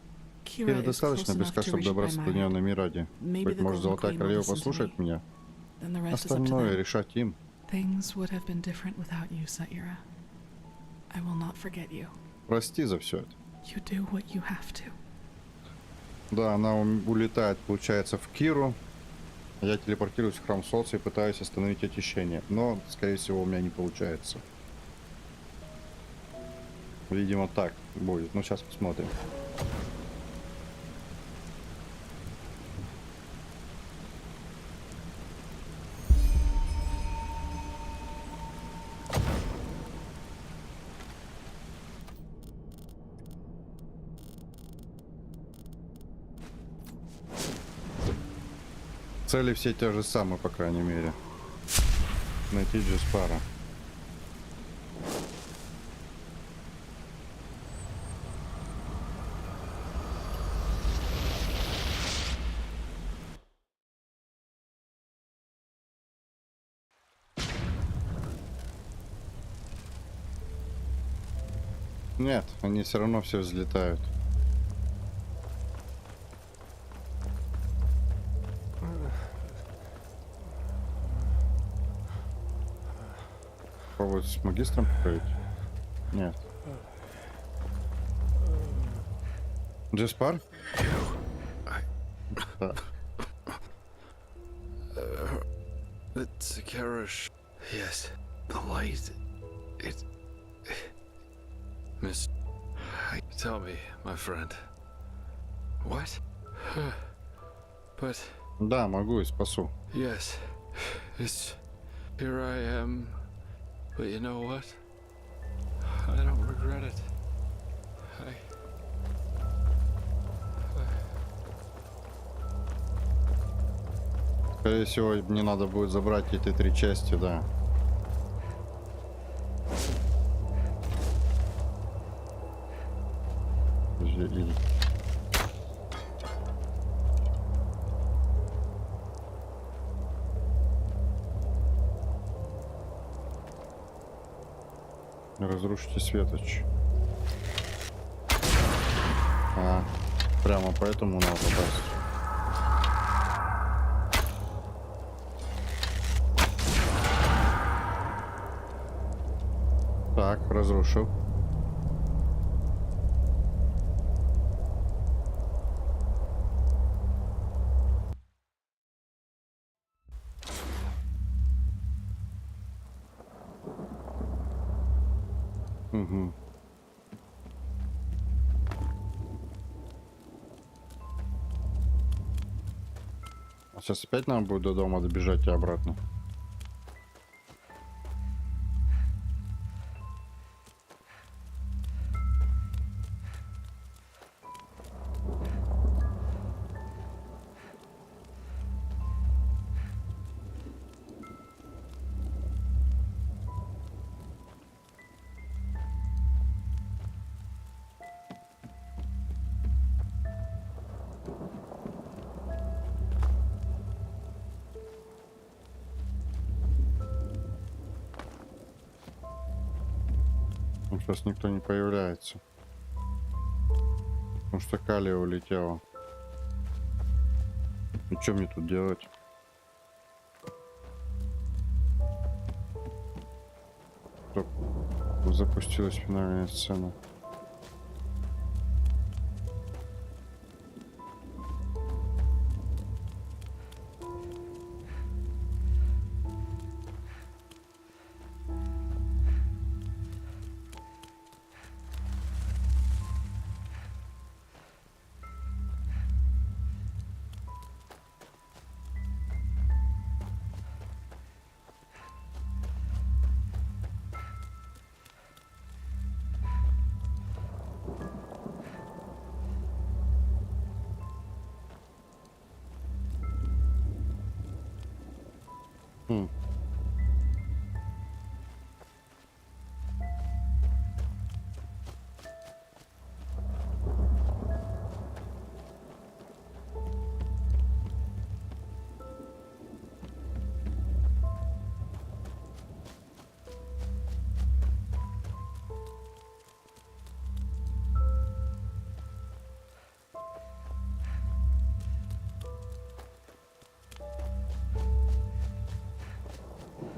Теперь Kira is достаточно close близка, enough to чтобы reach добраться до by нее mine. на Мираде. Maybe Быть the может, Golden Золотая Queen will Королева listen to послушает me. меня. Then the rest is up to Остальное them. решать им. Things would have been different without you, Saira. I will not forget you. Прости за все это. You do what you have to. Да, она улетает, получается, в Киру. Я телепортируюсь в храм Солнца и пытаюсь остановить очищение. Но, скорее всего, у меня не получается. Видимо, так будет. Ну, сейчас посмотрим. Цели все те же самые, по крайней мере. Найти Джеспара. Нет, они все равно все взлетают. Попробовать с магистром поговорить? Нет. Джеспар? Да. It's a Karish. Yes, the light. It. Miss. Tell me, my friend. What? But. Да, могу и спасу. Yes, it's. Here I am. But you know what? I don't regret it. Скорее всего, мне надо будет забрать эти 3 части, да. Разрушите светоч. А, прямо поэтому надо попасть. Так, разрушил. Угу. А сейчас опять нам будет до дома добежать и обратно. Сейчас никто не появляется. Потому что Калия улетела. Ну что мне тут делать? Стоп. Запустилась финальная сцена.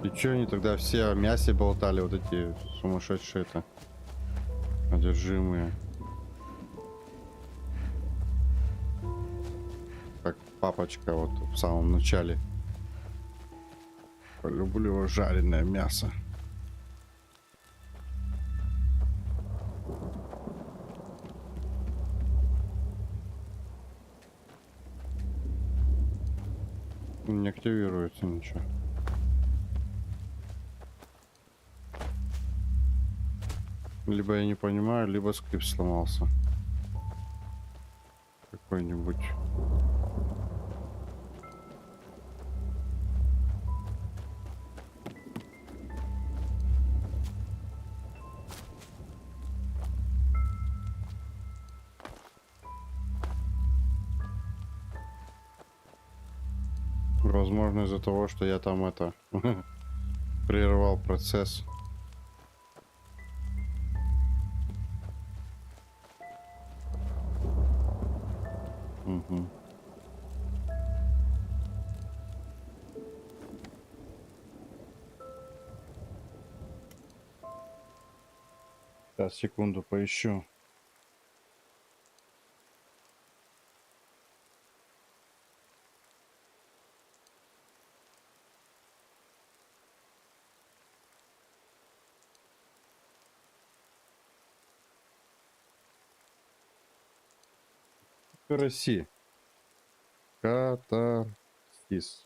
И чё они тогда все о мясе болтали, вот эти сумасшедшие-то одержимые? Как папочка вот в самом начале. Люблю жареное мясо. Не активируется ничего. Либо я не понимаю, либо скрипт сломался. Какой-нибудь. Возможно, из-за того, что я там это прервал процесс. Угу. Сейчас, секунду, поищу. Россия. Катарсис.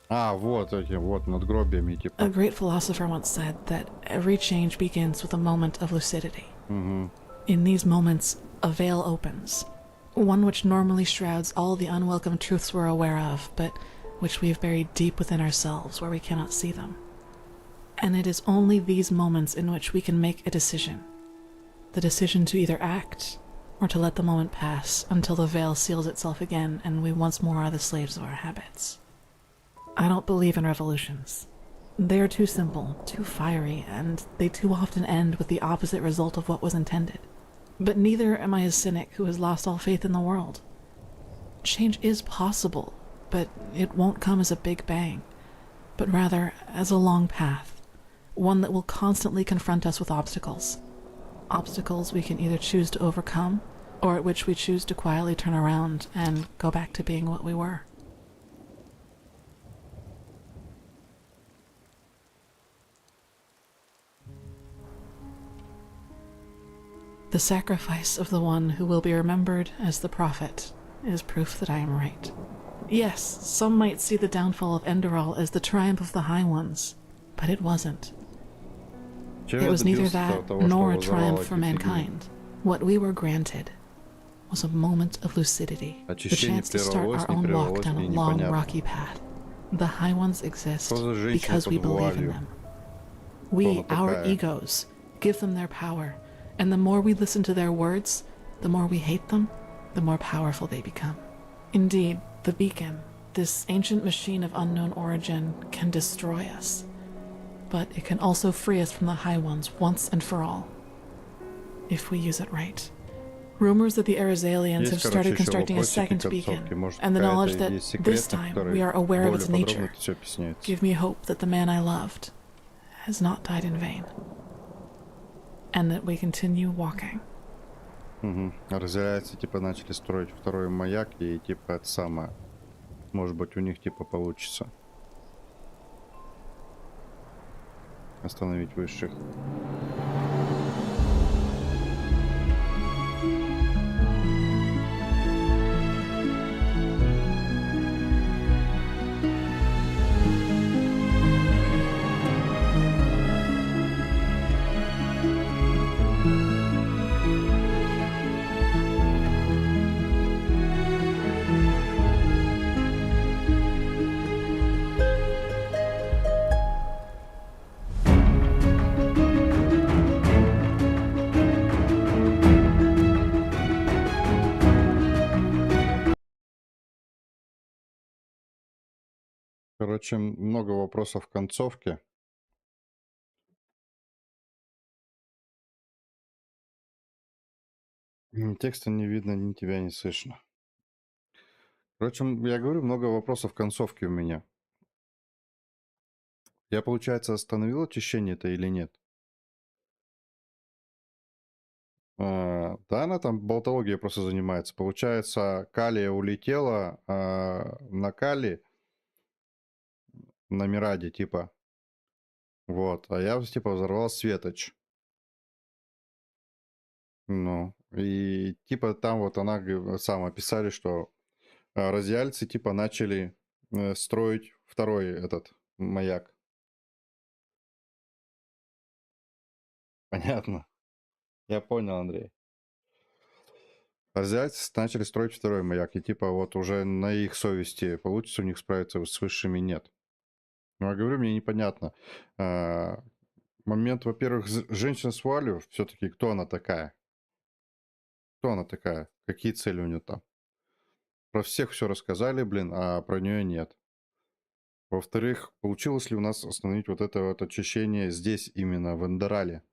А, вот эти вот надгробиями, A типа. great philosopher once said that every change begins with a moment of lucidity. Угу. In these moments, a veil opens, one which normally shrouds all the unwelcome truths we're aware of, but which we've buried deep within ourselves where we cannot see them. And it is only these moments in which we can make a decision. The decision to either act or to let the moment pass until the veil seals itself again and we once more are the slaves of our habits. I don't believe in revolutions. They are too simple, too fiery, and they too often end with the opposite result of what was intended. But neither am I a cynic who has lost all faith in the world. Change is possible, but it won't come as a big bang, but rather as a long path, one that will constantly confront us with obstacles. Obstacles we can either choose to overcome, or at which we choose to quietly turn around and go back to being what we were. The sacrifice of the one who will be remembered as the prophet is proof that I am right. Yes, some might see the downfall of Enderal as the triumph of the High Ones, but it wasn't. It was neither that nor a triumph for mankind. What we were granted was a moment of lucidity, the chance to start our own walk down a long, rocky path. The High Ones exist because we believe in them. We, our egos, give them their power, and the more we listen to their words, the more we hate them, the more powerful they become. Indeed, the beacon, this ancient machine of unknown origin, can destroy us. But it can also free us from the High Ones once and for all, if we use it right. Rumors that the Arizalians have started constructing a second beacon, and the knowledge that this time we are aware of its nature, give me hope that the man I loved has not died in vain, and that we continue walking. Угу. Разделяется, типа, начали строить второй маяк, и типа это самое. Может быть, у них типа получится остановить высших. Короче, много вопросов в концовке. Ни текста не видно, ни тебя не слышно. Короче, я говорю, много вопросов в концовке у меня. Я, получается, остановил очищение-то или нет? Да, она там болтологией просто занимается. Получается, Калия улетела на Кали, на Мираде, типа. Вот, а я, типа, взорвал Светоч. Ну, и, типа, там вот она сам описали, что разъяльцы, типа, начали строить второй этот маяк. Понятно. Я понял, Андрей. Разъяльцы начали строить второй маяк, и, типа, вот уже на их совести получится у них справиться с высшими, нет. Ну, я говорю, мне непонятно. Момент, во-первых, женщина с вуалью, все-таки кто она такая? Кто она такая? Какие цели у нее там? Про всех все рассказали, блин, а про нее нет. Во-вторых, получилось ли у нас остановить вот это вот очищение здесь именно, в Эндерале?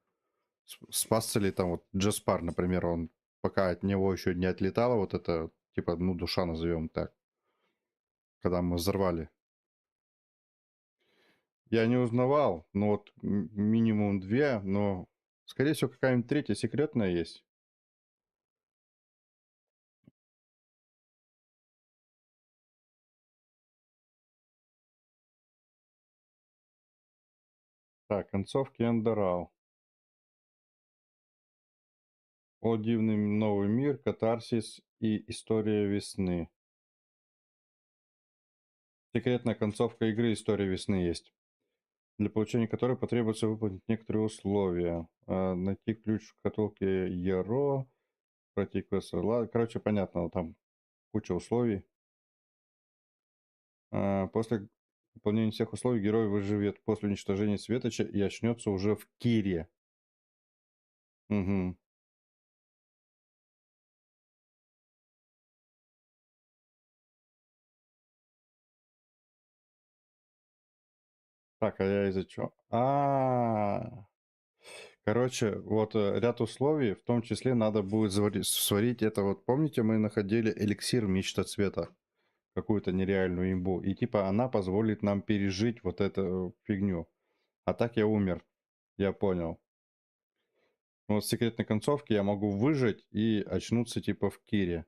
Спасся ли там вот Джаспар, например, он пока от него еще не отлетала вот это, типа, ну, душа назовем так, когда мы взорвали. Я не узнавал, но вот минимум 2, но, скорее всего, какая-нибудь третья секретная есть. Так, концовки Эндерал. О, дивный новый мир, катарсис и история весны. Секретная концовка игры «История весны» есть, для получения которой потребуется выполнить некоторые условия. Найти ключ в шкатулке Яро, пройти квест. Короче, понятно, там куча условий. После выполнения всех условий герой выживет после уничтожения Светоча и очнется уже в Кире. Угу. Так, а я из-за чего? Короче, вот ряд условий, в том числе надо будет сварить это. Вот помните, мы находили эликсир мечта цвета, какую-то нереальную имбу, и типа она позволит нам пережить вот эту фигню. А так я умер, я понял. Вот в секретной концовке я могу выжить и очнуться типа в Кире.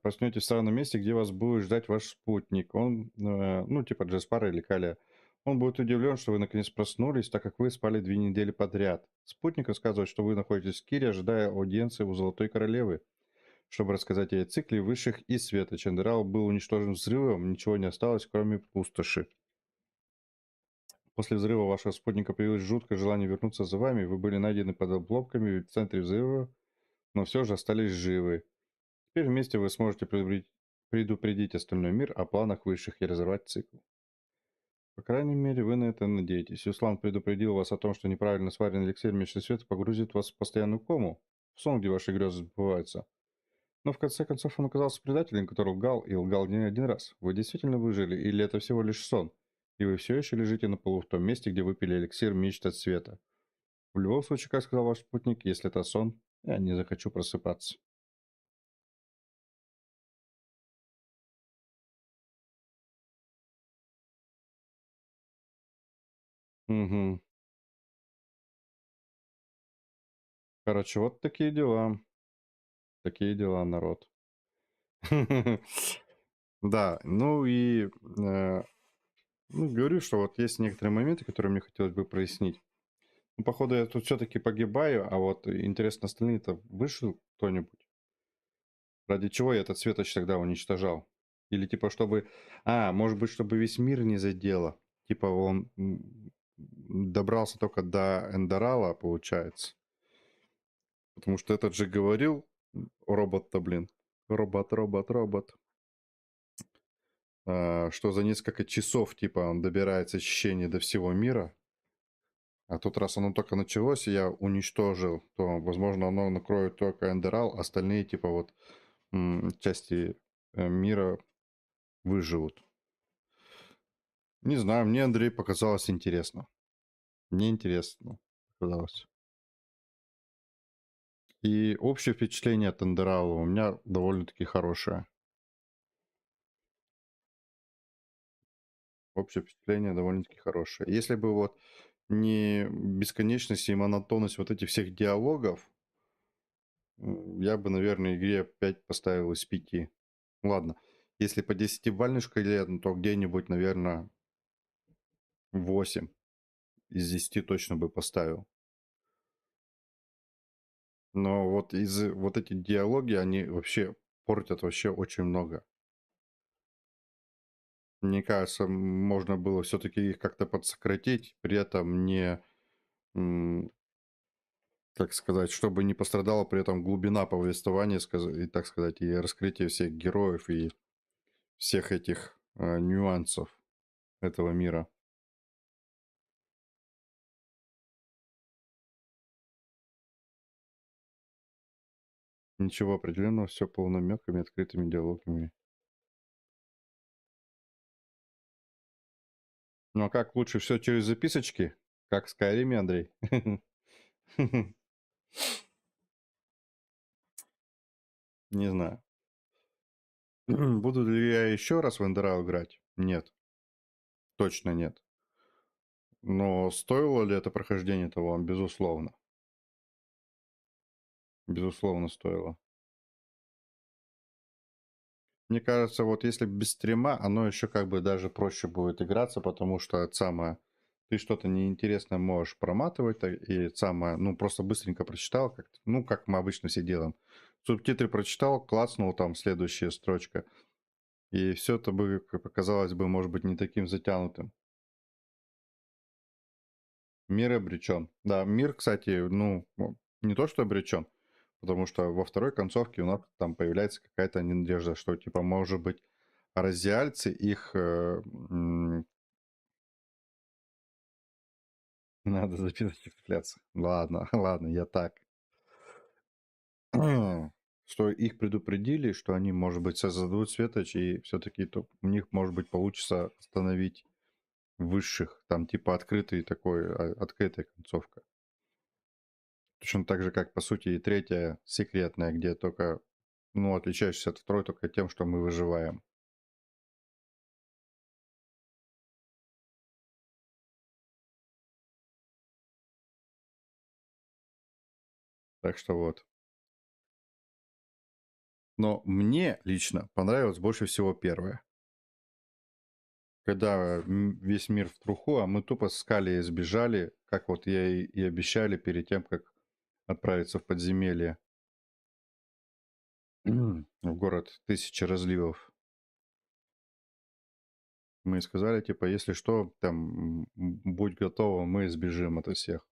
Проснетесь в странном месте, где вас будет ждать ваш спутник. Он, ну, типа Джеспара или Калия. Он будет удивлен, что вы наконец проснулись, так как вы спали 2 недели подряд. Спутник рассказывает, что вы находитесь в Кире, ожидая аудиенции у Золотой Королевы, чтобы рассказать ей о цикле высших и света. Enderal был уничтожен взрывом, ничего не осталось, кроме пустоши. После взрыва вашего спутника появилось жуткое желание вернуться за вами. Вы были найдены под обломками в центре взрыва, но все же остались живы. Теперь вместе вы сможете предупредить остальной мир о планах высших и разорвать цикл. По крайней мере, вы на это надеетесь. Услан предупредил вас о том, что неправильно сваренный эликсир Мечты Света погрузит вас в постоянную кому, в сон, где ваши грезы сбываются. Но в конце концов он оказался предателем, который лгал, и лгал не один раз. Вы действительно выжили, или это всего лишь сон? И вы все еще лежите на полу в том месте, где выпили эликсир Мечты Света. В любом случае, как сказал ваш спутник, если это сон, я не захочу просыпаться. Угу. Короче, вот такие дела. Такие дела, народ. Да, ну и говорю, что вот есть некоторые моменты, которые мне хотелось бы прояснить. Ну, походу, я тут все-таки погибаю, а вот интересно, остальные-то вышел кто-нибудь? Ради чего я этот светоч тогда уничтожал? Или типа, чтобы... может быть, чтобы весь мир не задело. Типа он добрался только до Эндерала, получается. Потому что этот же говорил, робот-то, блин. Робот. Что за несколько часов, типа, он добирается ощущение до всего мира. А тут, раз оно только началось, и я уничтожил, то, возможно, оно накроет только Эндерал, остальные, типа, вот, части мира выживут. Не знаю, мне, Андрей, показалось интересно. Мне интересно показалось. И общее впечатление от Эндерала у меня довольно-таки хорошее. Общее впечатление довольно-таки хорошее. Если бы вот не бесконечность и монотонность вот этих всех диалогов, я бы, наверное, игре 5 поставил из 5. Ладно, если по 10-бальной шкале, то где-нибудь, наверное, 8 из 10 точно бы поставил. Но вот вот эти диалоги, они вообще портят вообще очень много. Мне кажется, можно было все-таки их как-то подсократить, при этом не, как сказать, чтобы не пострадала при этом глубина повествования, и, так сказать, и раскрытие всех героев и всех этих нюансов этого мира. Ничего определенного, все полномеками, открытыми диалогами. Ну а как лучше все через записочки? Как в Skyrim, Андрей? Не знаю. Буду ли я еще раз в Enderal играть? Нет. Точно нет. Но стоило ли это прохождение того? Безусловно. Безусловно, стоило. Мне кажется, вот если без стрима, оно еще как бы даже проще будет играться, потому что самое, ты что-то неинтересное можешь проматывать, и самое, ну, просто быстренько прочитал, как мы обычно все делаем. Субтитры прочитал, клацнул, там следующая строчка. И все это бы, как показалось бы, может быть, не таким затянутым. Мир обречен. Да, мир, кстати, ну, не то, что обречен, потому что во второй концовке у нас там появляется какая-то надежда, что, типа, может быть, разиальцы их... Надо записать цепляться. Ладно, ладно, я так. Что их предупредили, что они, может быть, создадут светоч, и все-таки у них, может быть, получится остановить высших. Там типа открытая концовка. Точно так же, как, по сути, и третья секретная, где только, ну, отличающаяся от второй только тем, что мы выживаем. Так что вот. Но мне лично понравилось больше всего первое. Когда весь мир в труху, а мы тупо скали и сбежали, как вот я и обещали перед тем, как отправиться в подземелье. В город тысячи разливов. Мы сказали, типа, если что, там, будь готова, мы сбежим от всех.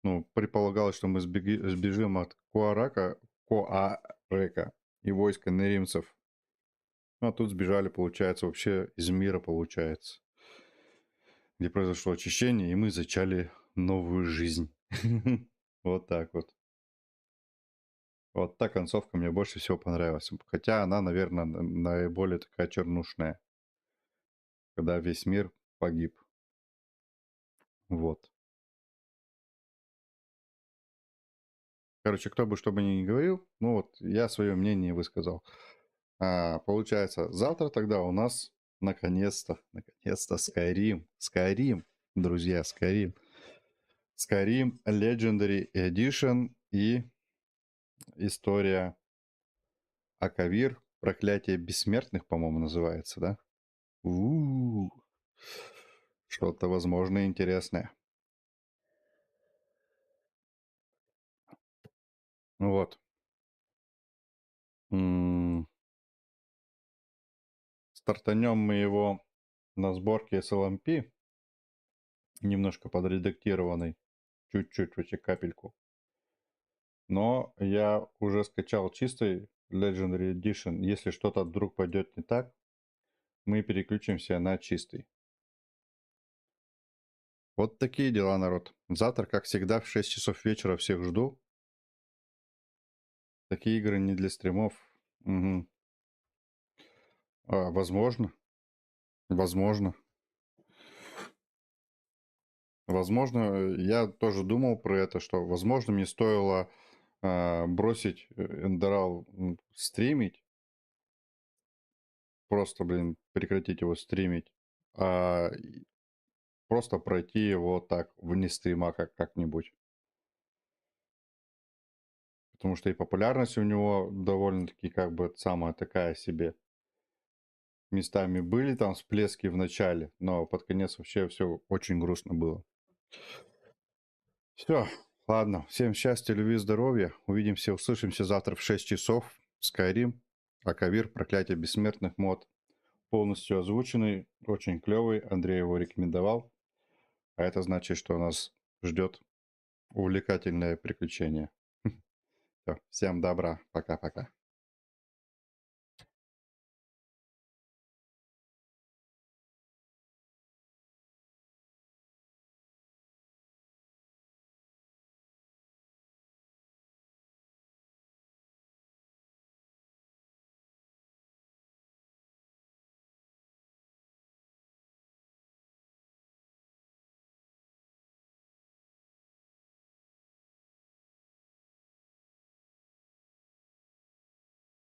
Ну, предполагалось, что мы сбежим от Коарека и войска неримцев. Ну, а тут сбежали, получается, вообще из мира, получается. Где произошло очищение, и мы зачали новую жизнь. Вот так вот. Вот та концовка мне больше всего понравилась. Хотя она, наверное, наиболее такая чернушная. Когда весь мир погиб. Вот. Короче, кто бы что бы ни говорил, ну вот я свое мнение высказал. Получается, завтра тогда у нас наконец-то Skyrim, друзья, Skyrim Legendary Edition и история Акавир, проклятие бессмертных, по-моему, называется, да? Что-то, возможно, интересное. Вот. Стартанем мы его на сборке SLMP, немножко подредактированный, чуть-чуть, вообще капельку. Но я уже скачал чистый Legendary Edition. Если что-то вдруг пойдет не так, мы переключимся на чистый. Вот такие дела, народ. Завтра, как всегда, в 6 часов вечера всех жду. Такие игры не для стримов. Угу. Возможно. Возможно. Возможно, я тоже думал про это, что, возможно, мне стоило бросить Enderal стримить. Просто, блин, прекратить его стримить. Просто пройти его так, вне стрима как-нибудь. Потому что и популярность у него довольно-таки как бы самая такая себе. Местами были там всплески в начале, но под конец вообще все очень грустно было. Все, ладно. Всем счастья, любви, здоровья. Увидимся, услышимся завтра в 6 часов. Skyrim, Акавир, проклятие бессмертных мод. Полностью озвученный, очень клевый. Андрей его рекомендовал. А это значит, что нас ждет увлекательное приключение. Всем добра. Пока-пока.